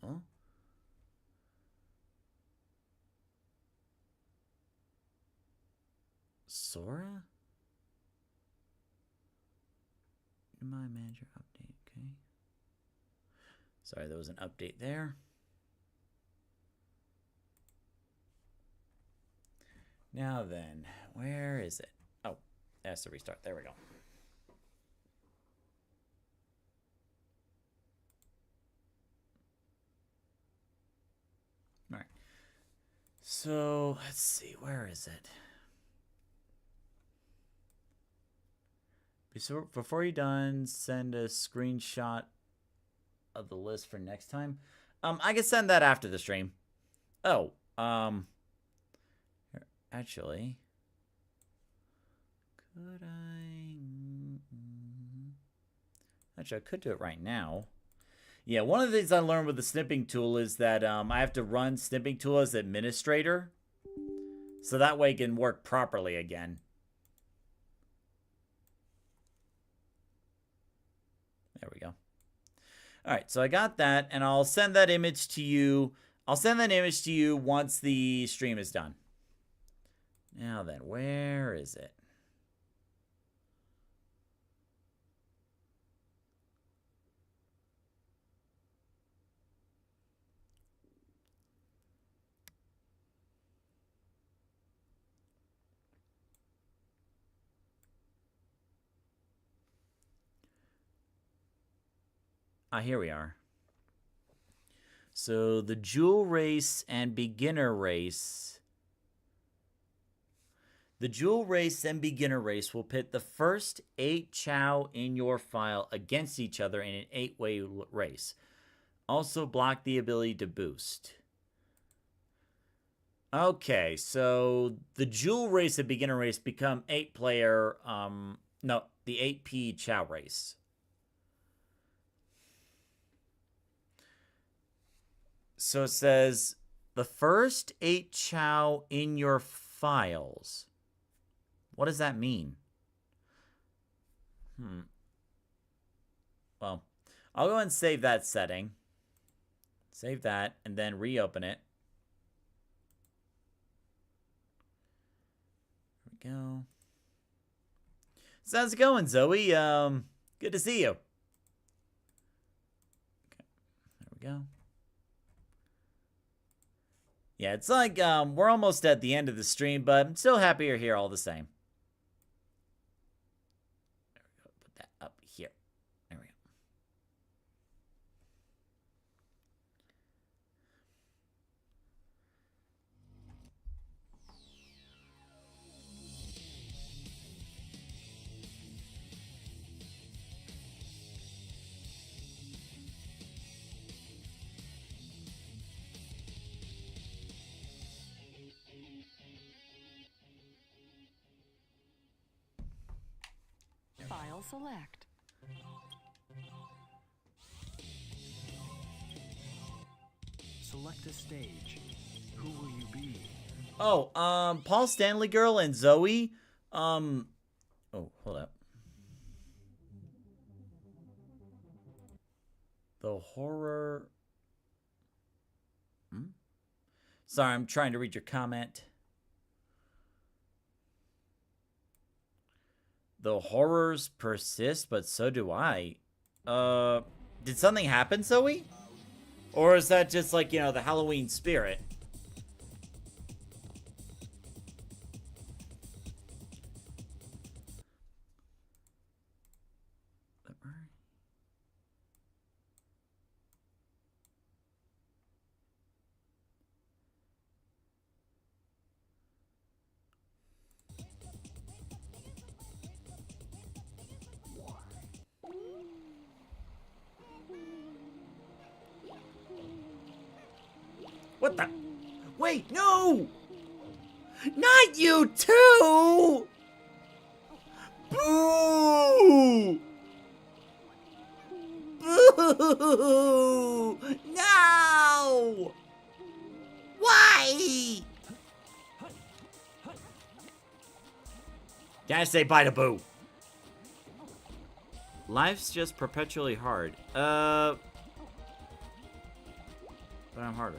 Oh. Sora? My manager update, okay. Sorry, there was an update there. Now then, where is it? Oh, that's the restart. There we go. All right. So, let's see, where is it? Before you're done, send a screenshot of the list for next time. I can send that after the stream. Oh, actually, could I? Actually, I could do it right now. Yeah, one of the things I learned with the snipping tool is that I have to run snipping tool as administrator, so that way it can work properly again. There we go. All right, so I got that, and I'll send that image to you. I'll send that image to you once the stream is done. Now then, where is it? Ah, here we are. So the Jewel Race and Beginner Race. The Jewel Race and Beginner Race will pit the first 8 Chao in your file against each other in an 8-way race. Also block the ability to boost. Okay, so the Jewel Race and Beginner Race become 8-player, no, the 8P Chao race. So it says, the first 8 Chao in your files. What does that mean? Well, I'll go and save that setting. Save that, and then reopen it. There we go. So how's it going, Zoe? Good to see you. Okay, there we go. Yeah, it's like we're almost at the end of the stream, but I'm still happy you're here all the same. There we go. Put that up here. There we go. Tile select. Select a stage. Who will you be? Oh, Paul Stanley Girl and Zoe. Oh, hold up. The horror. Sorry, I'm trying to read your comment. The horrors persist, but so do I. Did something happen, Zoe? Or is that just like, you know, the Halloween spirit? What the? Wait, no! Not you too! Boo! Boo! No! Why? Gotta say bye to Boo. Life's just perpetually hard. But I'm harder.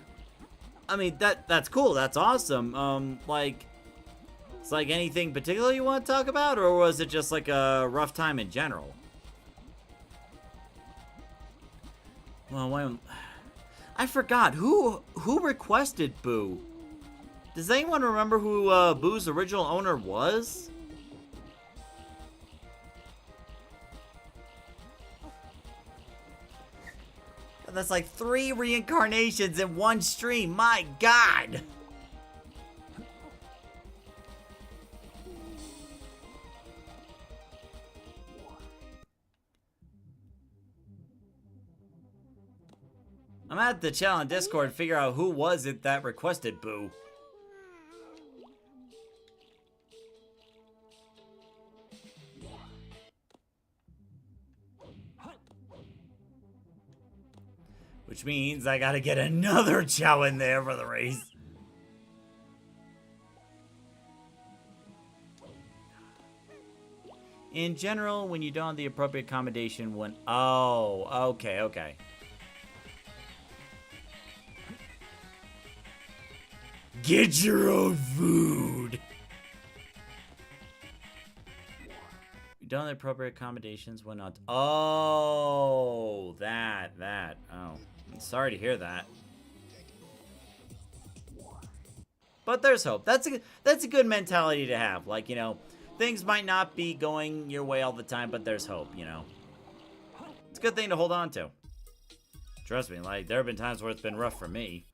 I mean, that's cool. That's awesome. Like, it's like anything particular you want to talk about, or was it just like a rough time in general? Well, I forgot who requested Boo. Does anyone remember who Boo's original owner was? That's like 3 reincarnations in one stream. My God. I'm at the channel on Discord to figure out who was it that requested Boo. Which means I gotta get another Chao in there for the race. In general, when you don't have the appropriate accommodation when... Oh, okay. Get your own food. You don't have the appropriate accommodations when not... Oh, that. Oh, I'm sorry to hear that. But there's hope. That's a good mentality to have. Like, you know, things might not be going your way all the time, but there's hope, you know. It's a good thing to hold on to. Trust me, like, there have been times where it's been rough for me.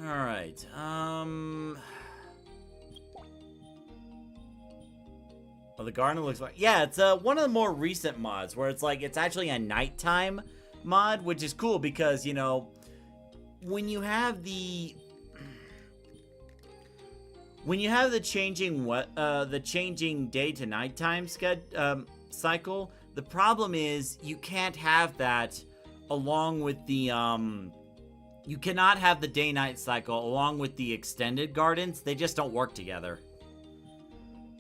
Alright, Oh, the garden looks like... Yeah, it's one of the more recent mods where it's like, it's actually a nighttime mod, which is cool because, you know, when you have the... When you have the changing day to nighttime cycle, the problem is you can't have that along with the, you cannot have the day-night cycle along with the extended gardens. They just don't work together.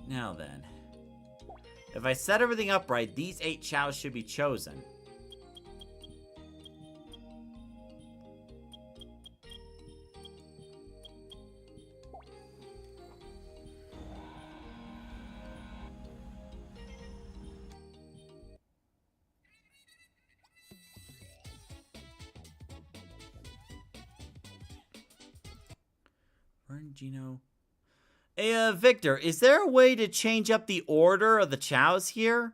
Now then. If I set everything up right, these 8 chows should be chosen. Gino. Hey, Victor, is there a way to change up the order of the chows here?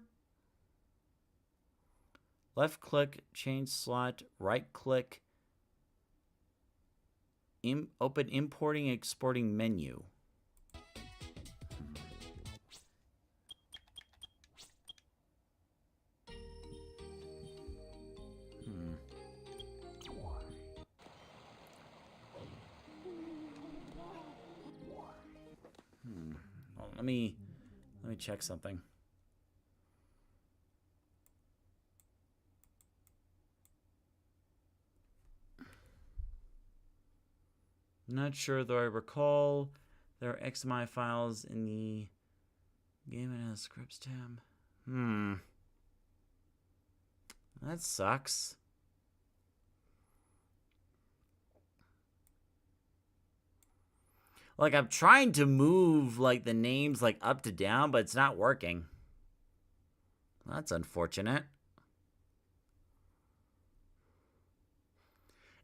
Left click, change slot, right click, open importing and exporting menu. Let me check something. Not sure, though I recall there are XMI files in the game and has scripts tab. That sucks. Like, I'm trying to move, like, the names, like, up to down, but it's not working. That's unfortunate.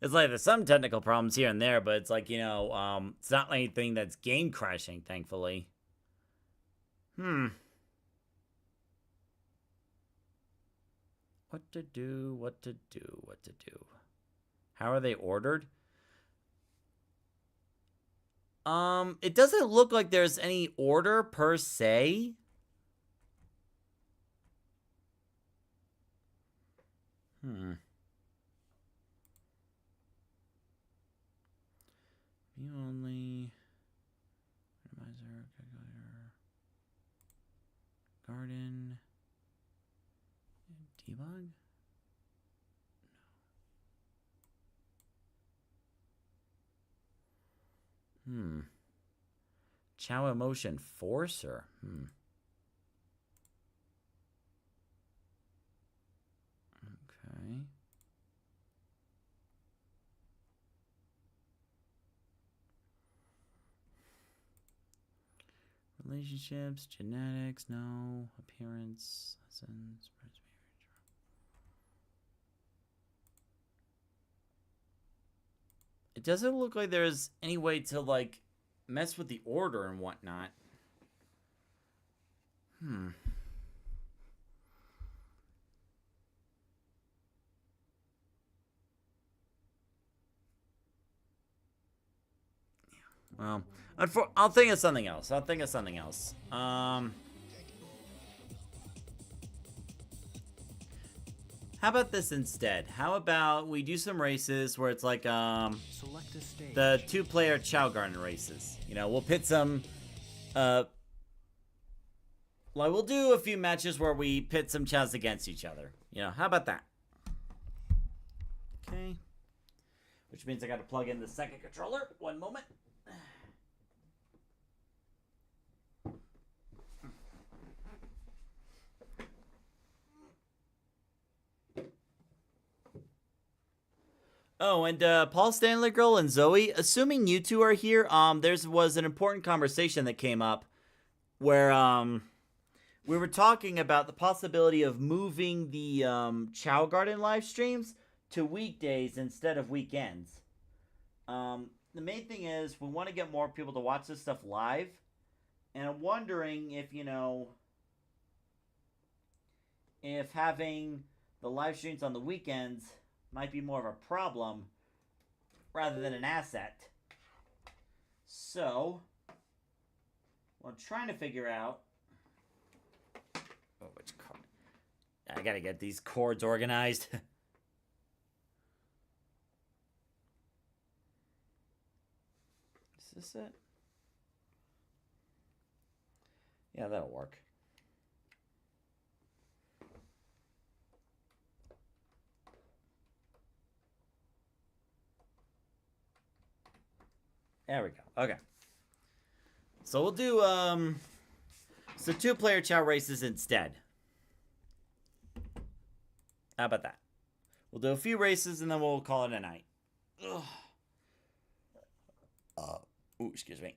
It's like there's some technical problems here and there, but it's like, you know, it's not anything that's game crashing, thankfully. What to do, what to do, what to do. How are they ordered? It doesn't look like there's any order per se. View only. Randomizer, calculator. Garden. Debug? No. Chao emotion forcer. Okay. Relationships, genetics, no. Appearance, lessons, it doesn't look like there's any way to, like, mess with the order and whatnot. Well, I'll think of something else. How about this instead? How about we do some races where it's like Select a stage. the 2-player Chao Garden races. You know, we'll pit some like we'll do a few matches where we pit some Chaos against each other. You know, how about that? Okay. Which means I got to plug in the second controller. One moment. Oh, and Paul Stanley Girl and Zoe, assuming you two are here, there was an important conversation that came up where we were talking about the possibility of moving the Chao Garden live streams to weekdays instead of weekends. The main thing is we want to get more people to watch this stuff live, and I'm wondering if, you know, if having the live streams on the weekends might be more of a problem rather than an asset. So, what I'm trying to figure out... Oh, which card? I gotta get these cords organized. Is this it? Yeah, that'll work. There we go. Okay. So we'll do so 2-player Chao races instead. How about that? We'll do a few races and then we'll call it a night. Ooh, excuse me.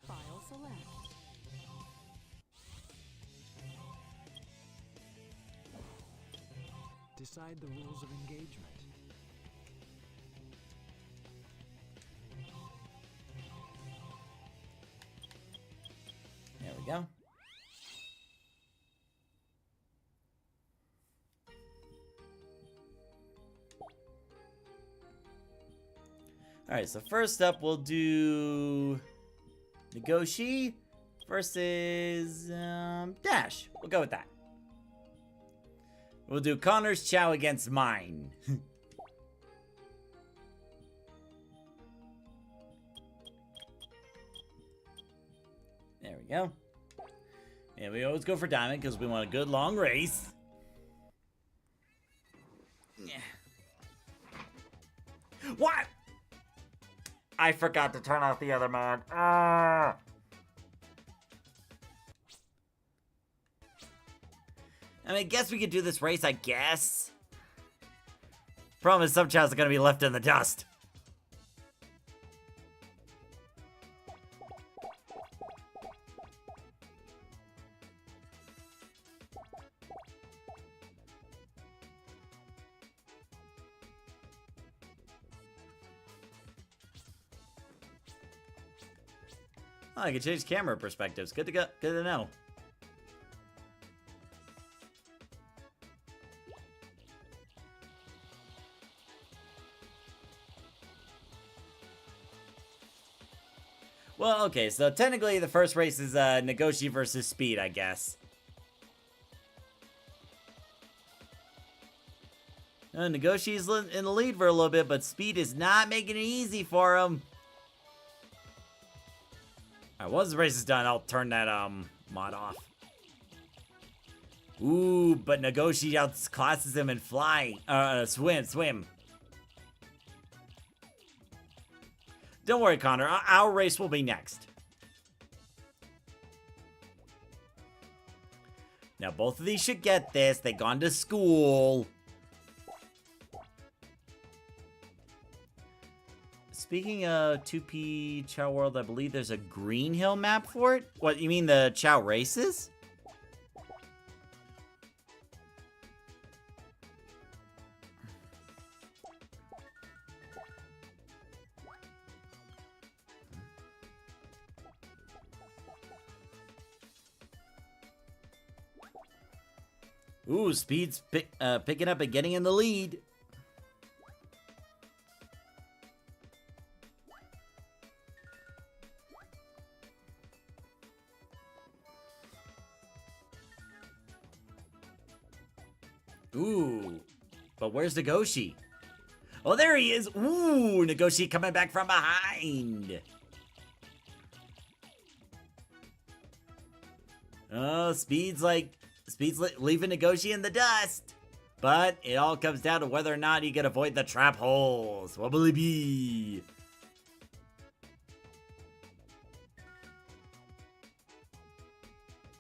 File select. Decide the rules of engagement. There we go. Alright, so first up we'll do Negoshi versus Dash. We'll go with that. We'll do Connor's Chao against mine. There we go. And we always go for diamond because we want a good long race. What? I forgot to turn off the other mod. I mean, I guess we could do this race, I guess. Problem is, some Chaos are going to be left in the dust. Oh, I can change camera perspectives. Good to go. Good to know. Well, okay, so technically the first race is Nagoshi versus Speed, I guess. Nagoshi's in the lead for a little bit, but Speed is not making it easy for him. Alright, once the race is done, I'll turn that mod off. Ooh, but Nagoshi outclasses him in swim. Don't worry, Connor. Our race will be next. Now, both of these should get this. They've gone to school. Speaking of 2P Chao World, I believe there's a Green Hill map for it. What, you mean the Chao races? Ooh, Speed's picking up and getting in the lead. Ooh, but where's Nagoshi? Oh, there he is. Ooh, Nagoshi coming back from behind. Oh, Speed's leaving Nagoshi in the dust. But it all comes down to whether or not he can avoid the trap holes. What will it be?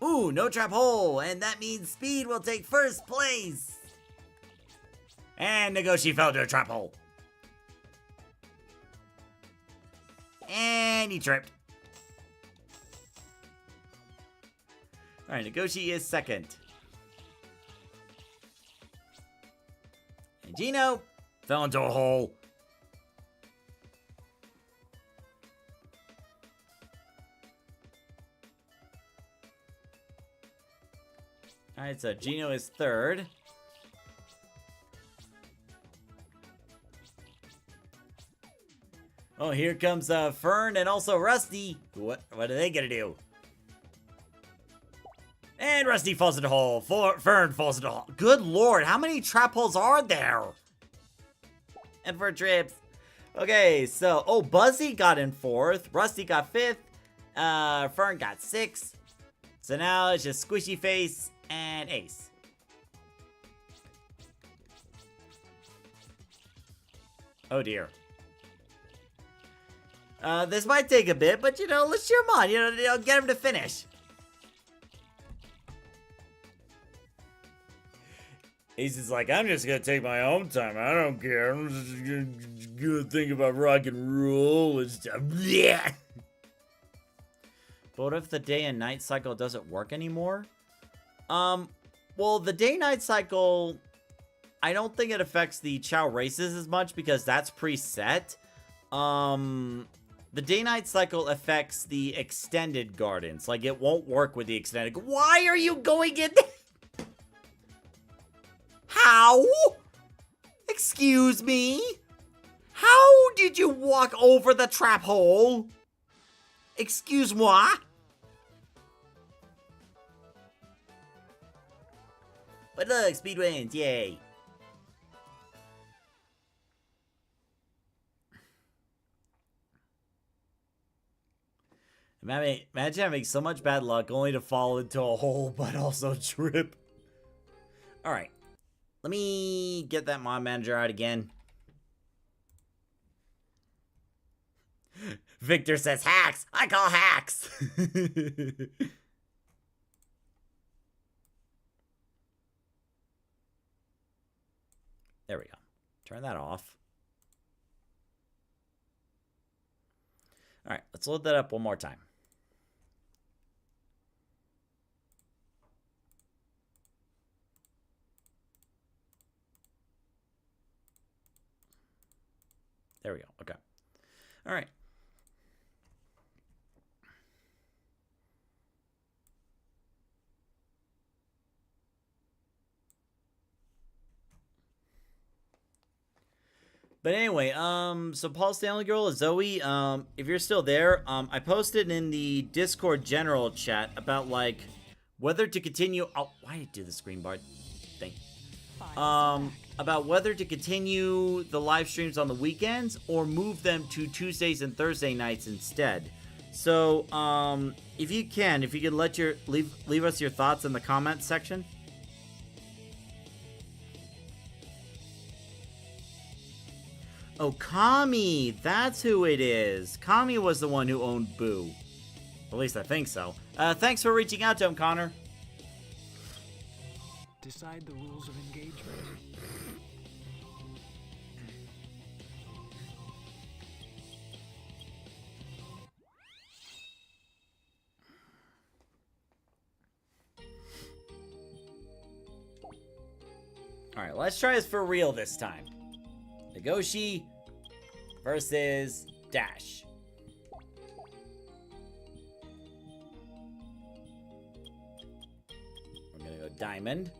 Ooh, no trap hole. And that means Speed will take first place. And Nagoshi fell to a trap hole. And he tripped. Alright, Nagoshi is second. And Gino fell into a hole. Alright, so Gino is third. Oh, here comes Fern and also Rusty. What are they gonna do? And Rusty falls into a hole. Fern falls into a hole. Good lord, how many trap holes are there? And for trips. Okay, so, oh, Buzzy got in fourth. Rusty got fifth. Fern got sixth. So now it's just Squishy Face and Ace. Oh dear. This might take a bit, but you know, let's cheer him on. You know, get him to finish. Ace is like, I'm just gonna take my own time. I don't care. I'm just gonna think about rock and roll and stuff. Yeah. But what if the day and night cycle doesn't work anymore? Well, the day-night cycle, I don't think it affects the Chao races as much because that's preset. The day-night cycle affects the extended gardens. Like, it won't work with the extended. Why are you going in there? How? Excuse me? How did you walk over the trap hole? Excuse-moi? But look, speed wins, yay. Imagine having so much bad luck only to fall into a hole, but also trip. Alright. Let me get that mod manager out again. Victor says hacks. I call hacks. There we go. Turn that off. Alright, let's load that up one more time. There we go. Okay. All right. But anyway, so Paul Stanley Girl, Zoe, if you're still there, I posted in the Discord general chat about like whether to continue. Oh, why did I do the screen bar thing? About whether to continue the live streams on the weekends or move them to Tuesdays and Thursday nights instead. So, if you could let leave us your thoughts in the comments section. Oh, Kami, that's who it is. Kami was the one who owned Boo. At least I think so. Thanks for reaching out to him, Connor. Decide the rules of engagement. Alright, let's try this for real this time. Nagoshi versus Dash. We're gonna go Diamond.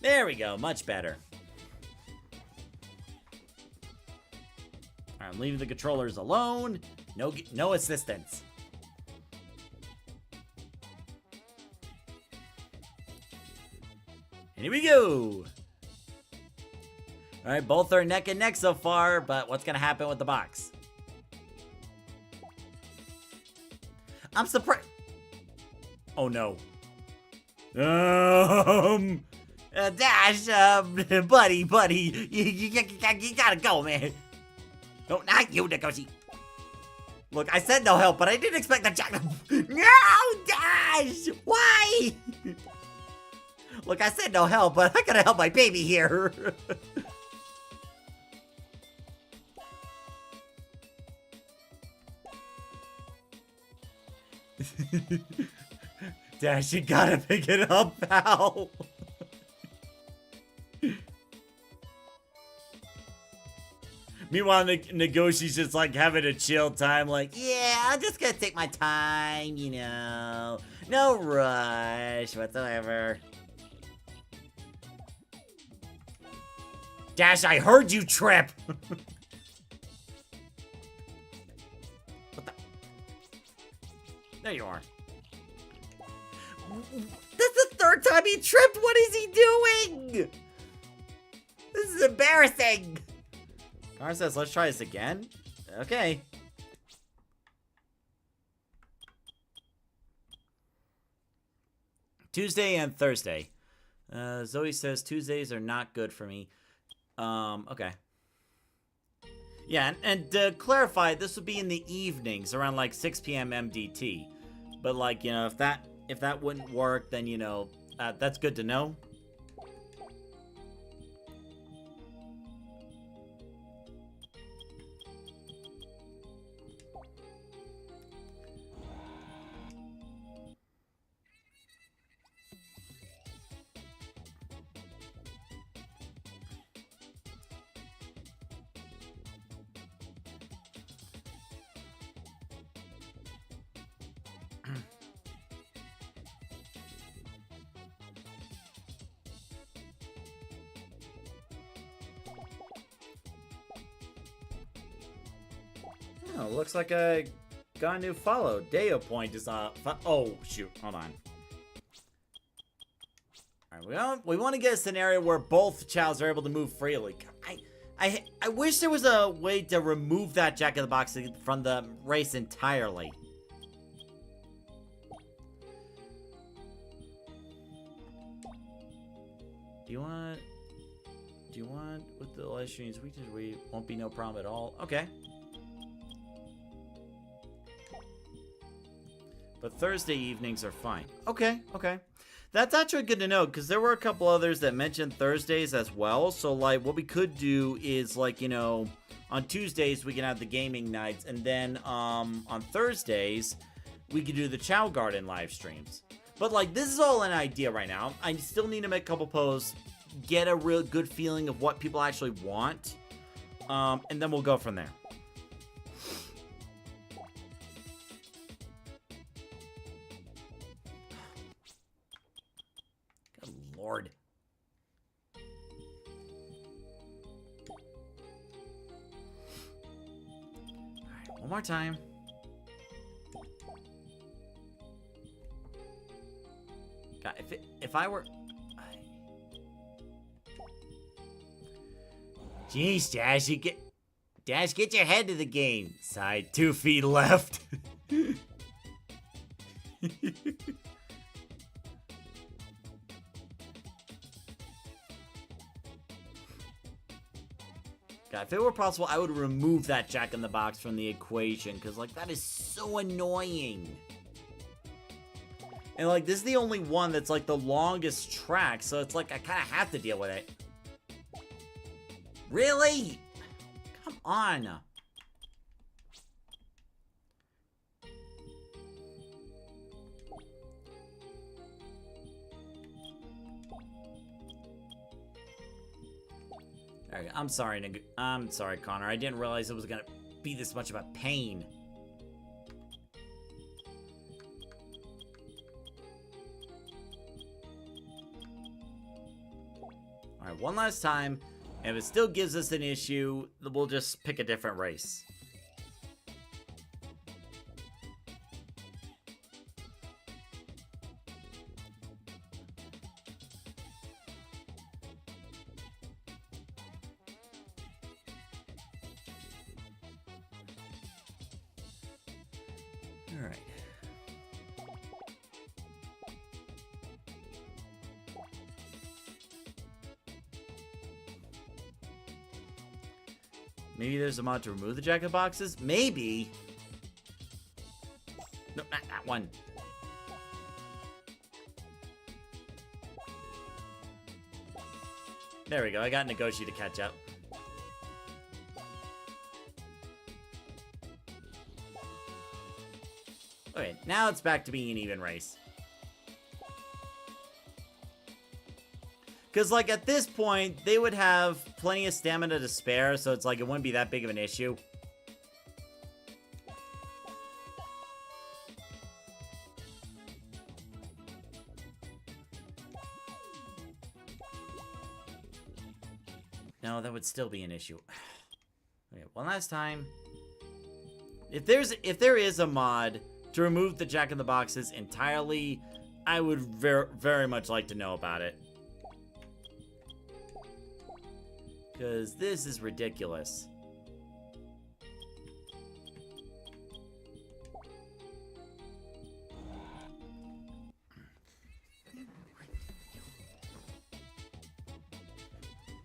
There we go, much better. Alright, I'm leaving the controllers alone. No assistance. And here we go. Alright, both are neck and neck so far, but what's gonna happen with the box? I'm surprised. Oh no. Dash, buddy, you gotta go, man. No, not you, Nagoshi. Look, I said no help, but I didn't expect the jack. No, Dash! Why? Look, I said no help, but I gotta help my baby here. Dash, you gotta pick it up, pal. Meanwhile, Nagoshi's just like having a chill time, like, Yeah, I'm just gonna take my time, you know. No rush whatsoever. Dash, I heard you trip. What the? There you are. That's the third time he tripped. What is he doing? This is embarrassing. Connor says, let's try this again. Okay. Tuesday and Thursday. Zoe says Tuesdays are not good for me. Okay. Yeah, and to clarify, this would be in the evenings around like 6 p.m. MDT. But like, you know, if that wouldn't work, then, you know, that's good to know. Oh, looks like I got a new follow. Deo point is oh shoot, hold on. Alright, we want to get a scenario where both Chaos are able to move freely. I wish there was a way to remove that Jack in the Box from the race entirely. Do you want with the live streams weekdays we won't be no problem at all? Okay. But Thursday evenings are fine. Okay, okay. That's actually good to know, because there were a couple others that mentioned Thursdays as well. So, like, what we could do is, like, you know, on Tuesdays, we can have the gaming nights. And then, on Thursdays, we could do the Chao Garden live streams. But, like, this is all an idea right now. I still need to make a couple posts, get a real good feeling of what people actually want. And then we'll go from there. Lord. Alright, one more time. God, if I were... Jeez, Dash, get your head to the game. Side 2 feet left. God, if it were possible, I would remove that Jack in the Box from the equation, because, like, that is so annoying. And, like, this is the only one that's, like, the longest track, so it's like I kind of have to deal with it. Really? Come on. Alright, I'm sorry, Connor. I didn't realize it was gonna be this much of a pain. Alright, one last time. And if it still gives us an issue, we'll just pick a different race. Alright. Maybe there's a mod to remove the jacket boxes? Maybe. No, not that one. There we go. I got Negoshi to catch up. Okay, now it's back to being an even race. Because, like, at this point, they would have plenty of stamina to spare, so it's like it wouldn't be that big of an issue. No, that would still be an issue. Okay, one last time. If there is a mod to remove the Jack in the Boxes entirely, I would very much like to know about it. Because this is ridiculous.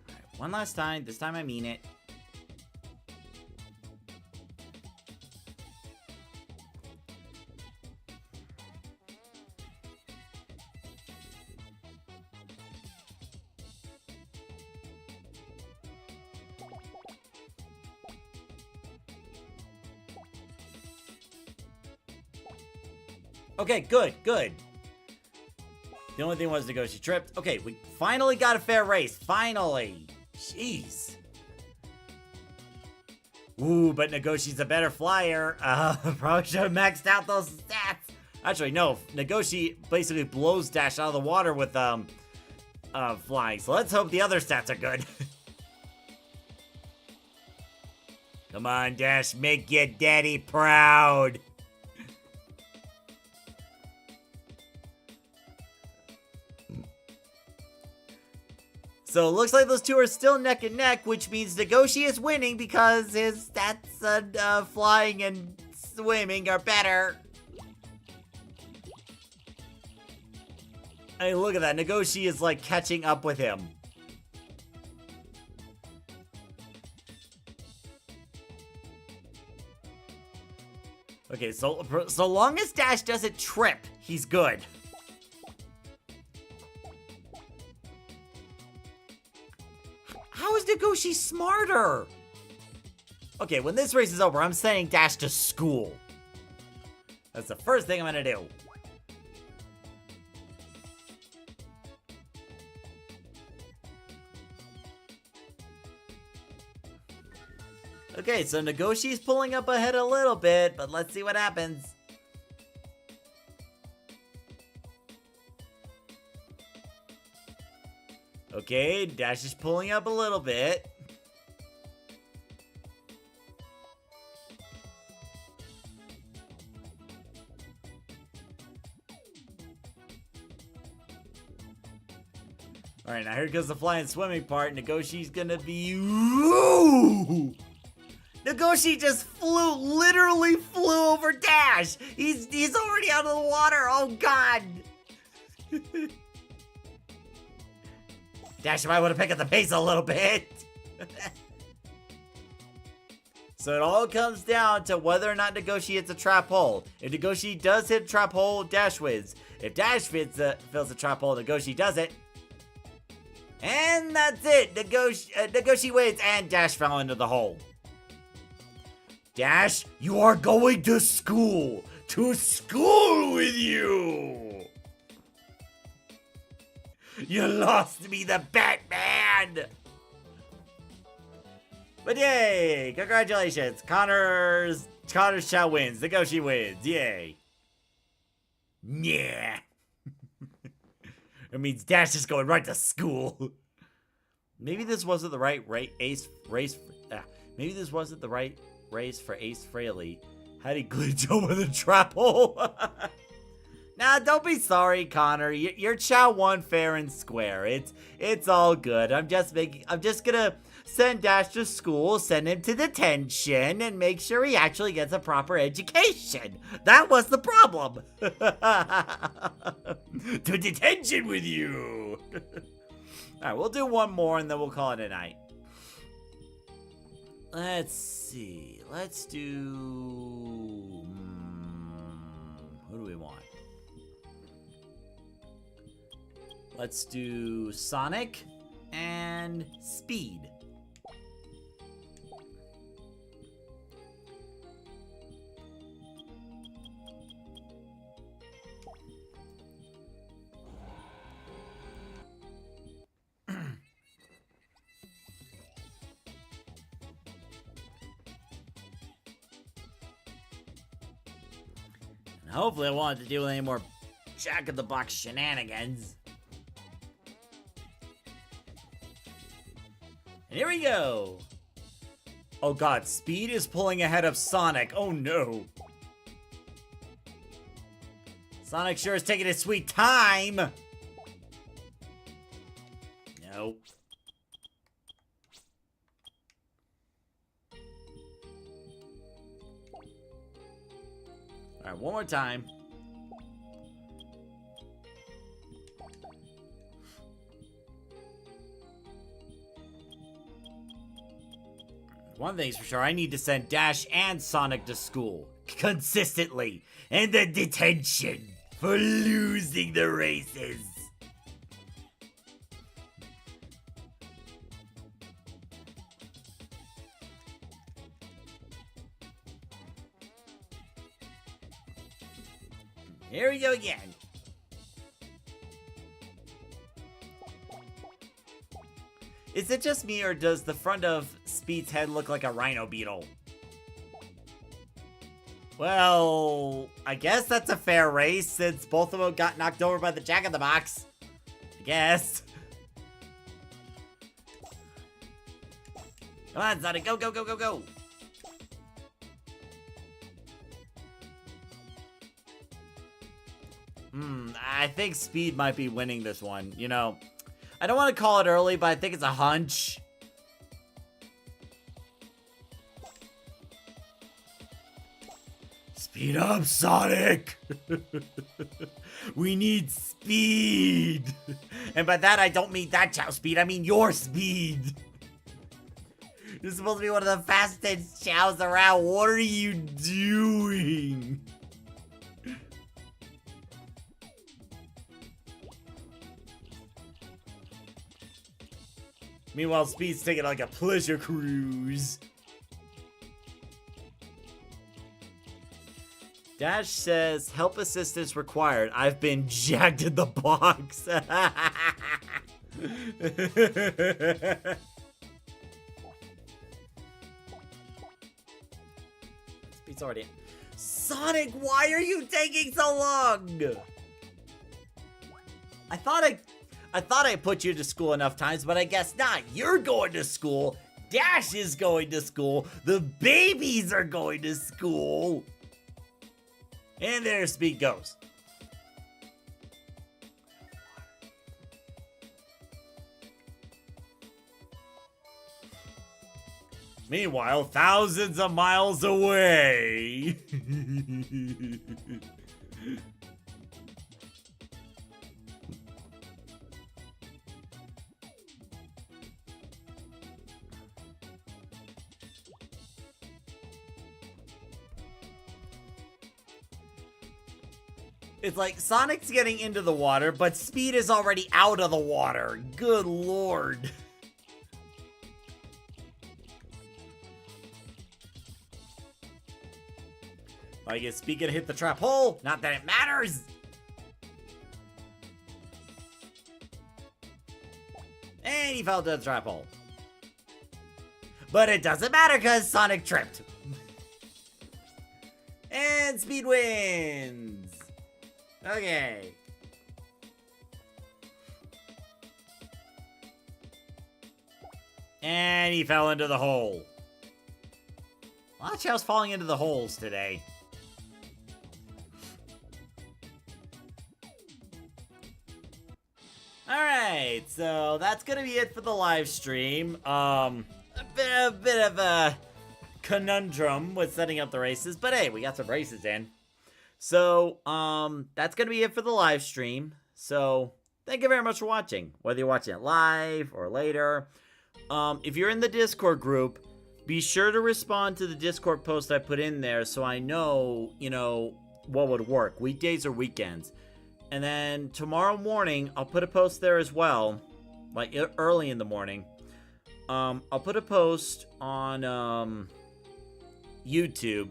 Alright, one last time. This time I mean it. Okay, good. The only thing was Negoshi tripped. Okay, we finally got a fair race. Finally. Jeez. Ooh, but Negoshi's a better flyer. Probably should have maxed out those stats. Actually, no. Negoshi basically blows Dash out of the water with flying. So let's hope the other stats are good. Come on, Dash, make your daddy proud. So it looks like those two are still neck and neck, which means Nagoshi is winning because his stats on flying and swimming are better. I mean, look at that. Nagoshi is like catching up with him. Okay, so long as Dash doesn't trip, he's good. How is Nagoshi smarter? Okay, when this race is over, I'm sending Dash to school. That's the first thing I'm gonna do. Okay, so Nagoshi's pulling up ahead a little bit, but let's see what happens. Okay, Dash is pulling up a little bit. Alright, now here goes the flying swimming part. Nagoshi's gonna be... Ooh! Nagoshi just literally flew over Dash! He's already out of the water! Oh god! Dash, you might want to pick up the pace a little bit. So it all comes down to whether or not Nagoshi hits a trap hole. If Nagoshi does hit a trap hole, Dash wins. If Dash fills the trap hole, Nagoshi does it. And that's it. Nagoshi wins and Dash fell into the hole. Dash, you are going to school. To school with you. You lost me the bet, man! But yay! Congratulations! Connor's Chao wins. Nagoshi wins. Yay! Yeah! It means Dash is going right to school. Maybe this wasn't the right race for Ace Frehley. How'd he glitch over the trap hole? Nah, don't be sorry, Connor. Your Chao won fair and square. It's all good. I'm just gonna send Dash to school, send him to detention, and make sure he actually gets a proper education. That was the problem. To detention with you. Alright, we'll do one more and then we'll call it a night. Let's see. Let's do... who do we want? Let's do Sonic and Speed. And hopefully I won't have to deal with any more Jack-in-the-Box shenanigans. And here we go! Oh god, Speed is pulling ahead of Sonic. Oh no! Sonic sure is taking his sweet time! Nope. Alright, one more time. One thing's for sure, I need to send Dash and Sonic to school. Consistently. And then detention. For losing the races. Here we go again. Is it just me, or does the front of Speed's head look like a rhino beetle? Well, I guess that's a fair race, since both of them got knocked over by the Jack-in-the-Box. I guess. Come on, Sonic, go, go, go, go, go! I think Speed might be winning this one, you know. I don't want to call it early, but I think it's a hunch. Speed up, Sonic! We need speed! And by that, I don't mean that Chao speed, I mean your speed. You're supposed to be one of the fastest chows around. What are you doing? Meanwhile, Speed's taking like a pleasure cruise. Dash says, help assistance required. I've been jacked in the box. Speed's already in. Sonic, why are you taking so long? I thought I put you to school enough times, but I guess not. You're going to school. Dash is going to school. The babies are going to school. And there Speed goes. Meanwhile, thousands of miles away. It's like Sonic's getting into the water, but Speed is already out of the water. Good lord. I guess Speed gonna hit the trap hole. Not that it matters. And he fell to the trap hole. But it doesn't matter because Sonic tripped. And Speed wins. Okay. And he fell into the hole. A lot of Chao's falling into the holes today. Alright, so that's gonna be it for the live stream. A bit of a conundrum with setting up the races, but hey, we got some races in. So, that's gonna be it for the live stream. So, thank you very much for watching, whether you're watching it live or later. If you're in the Discord group, be sure to respond to the Discord post I put in there so I know, what would work, weekdays or weekends. And then tomorrow morning, I'll put a post there as well, like early in the morning. I'll put a post on YouTube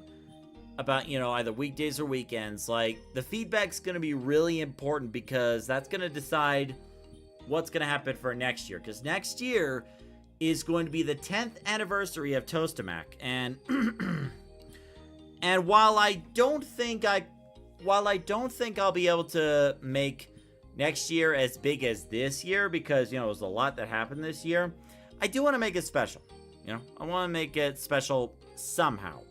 about, either weekdays or weekends. Like, the feedback's going to be really important because that's going to decide what's going to happen for next year. Because next year is going to be the 10th anniversary of Toastamac. And and while I don't think I'll be able to make next year as big as this year because, there's a lot that happened this year, I do want to make it special. I want to make it special somehow.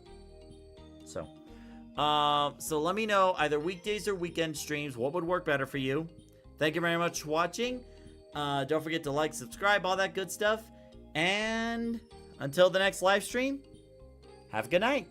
So let me know either weekdays or weekend streams what would work better for you. Thank you very much for watching. Don't forget to like, subscribe, all that good stuff. And until the next live stream, have a good night.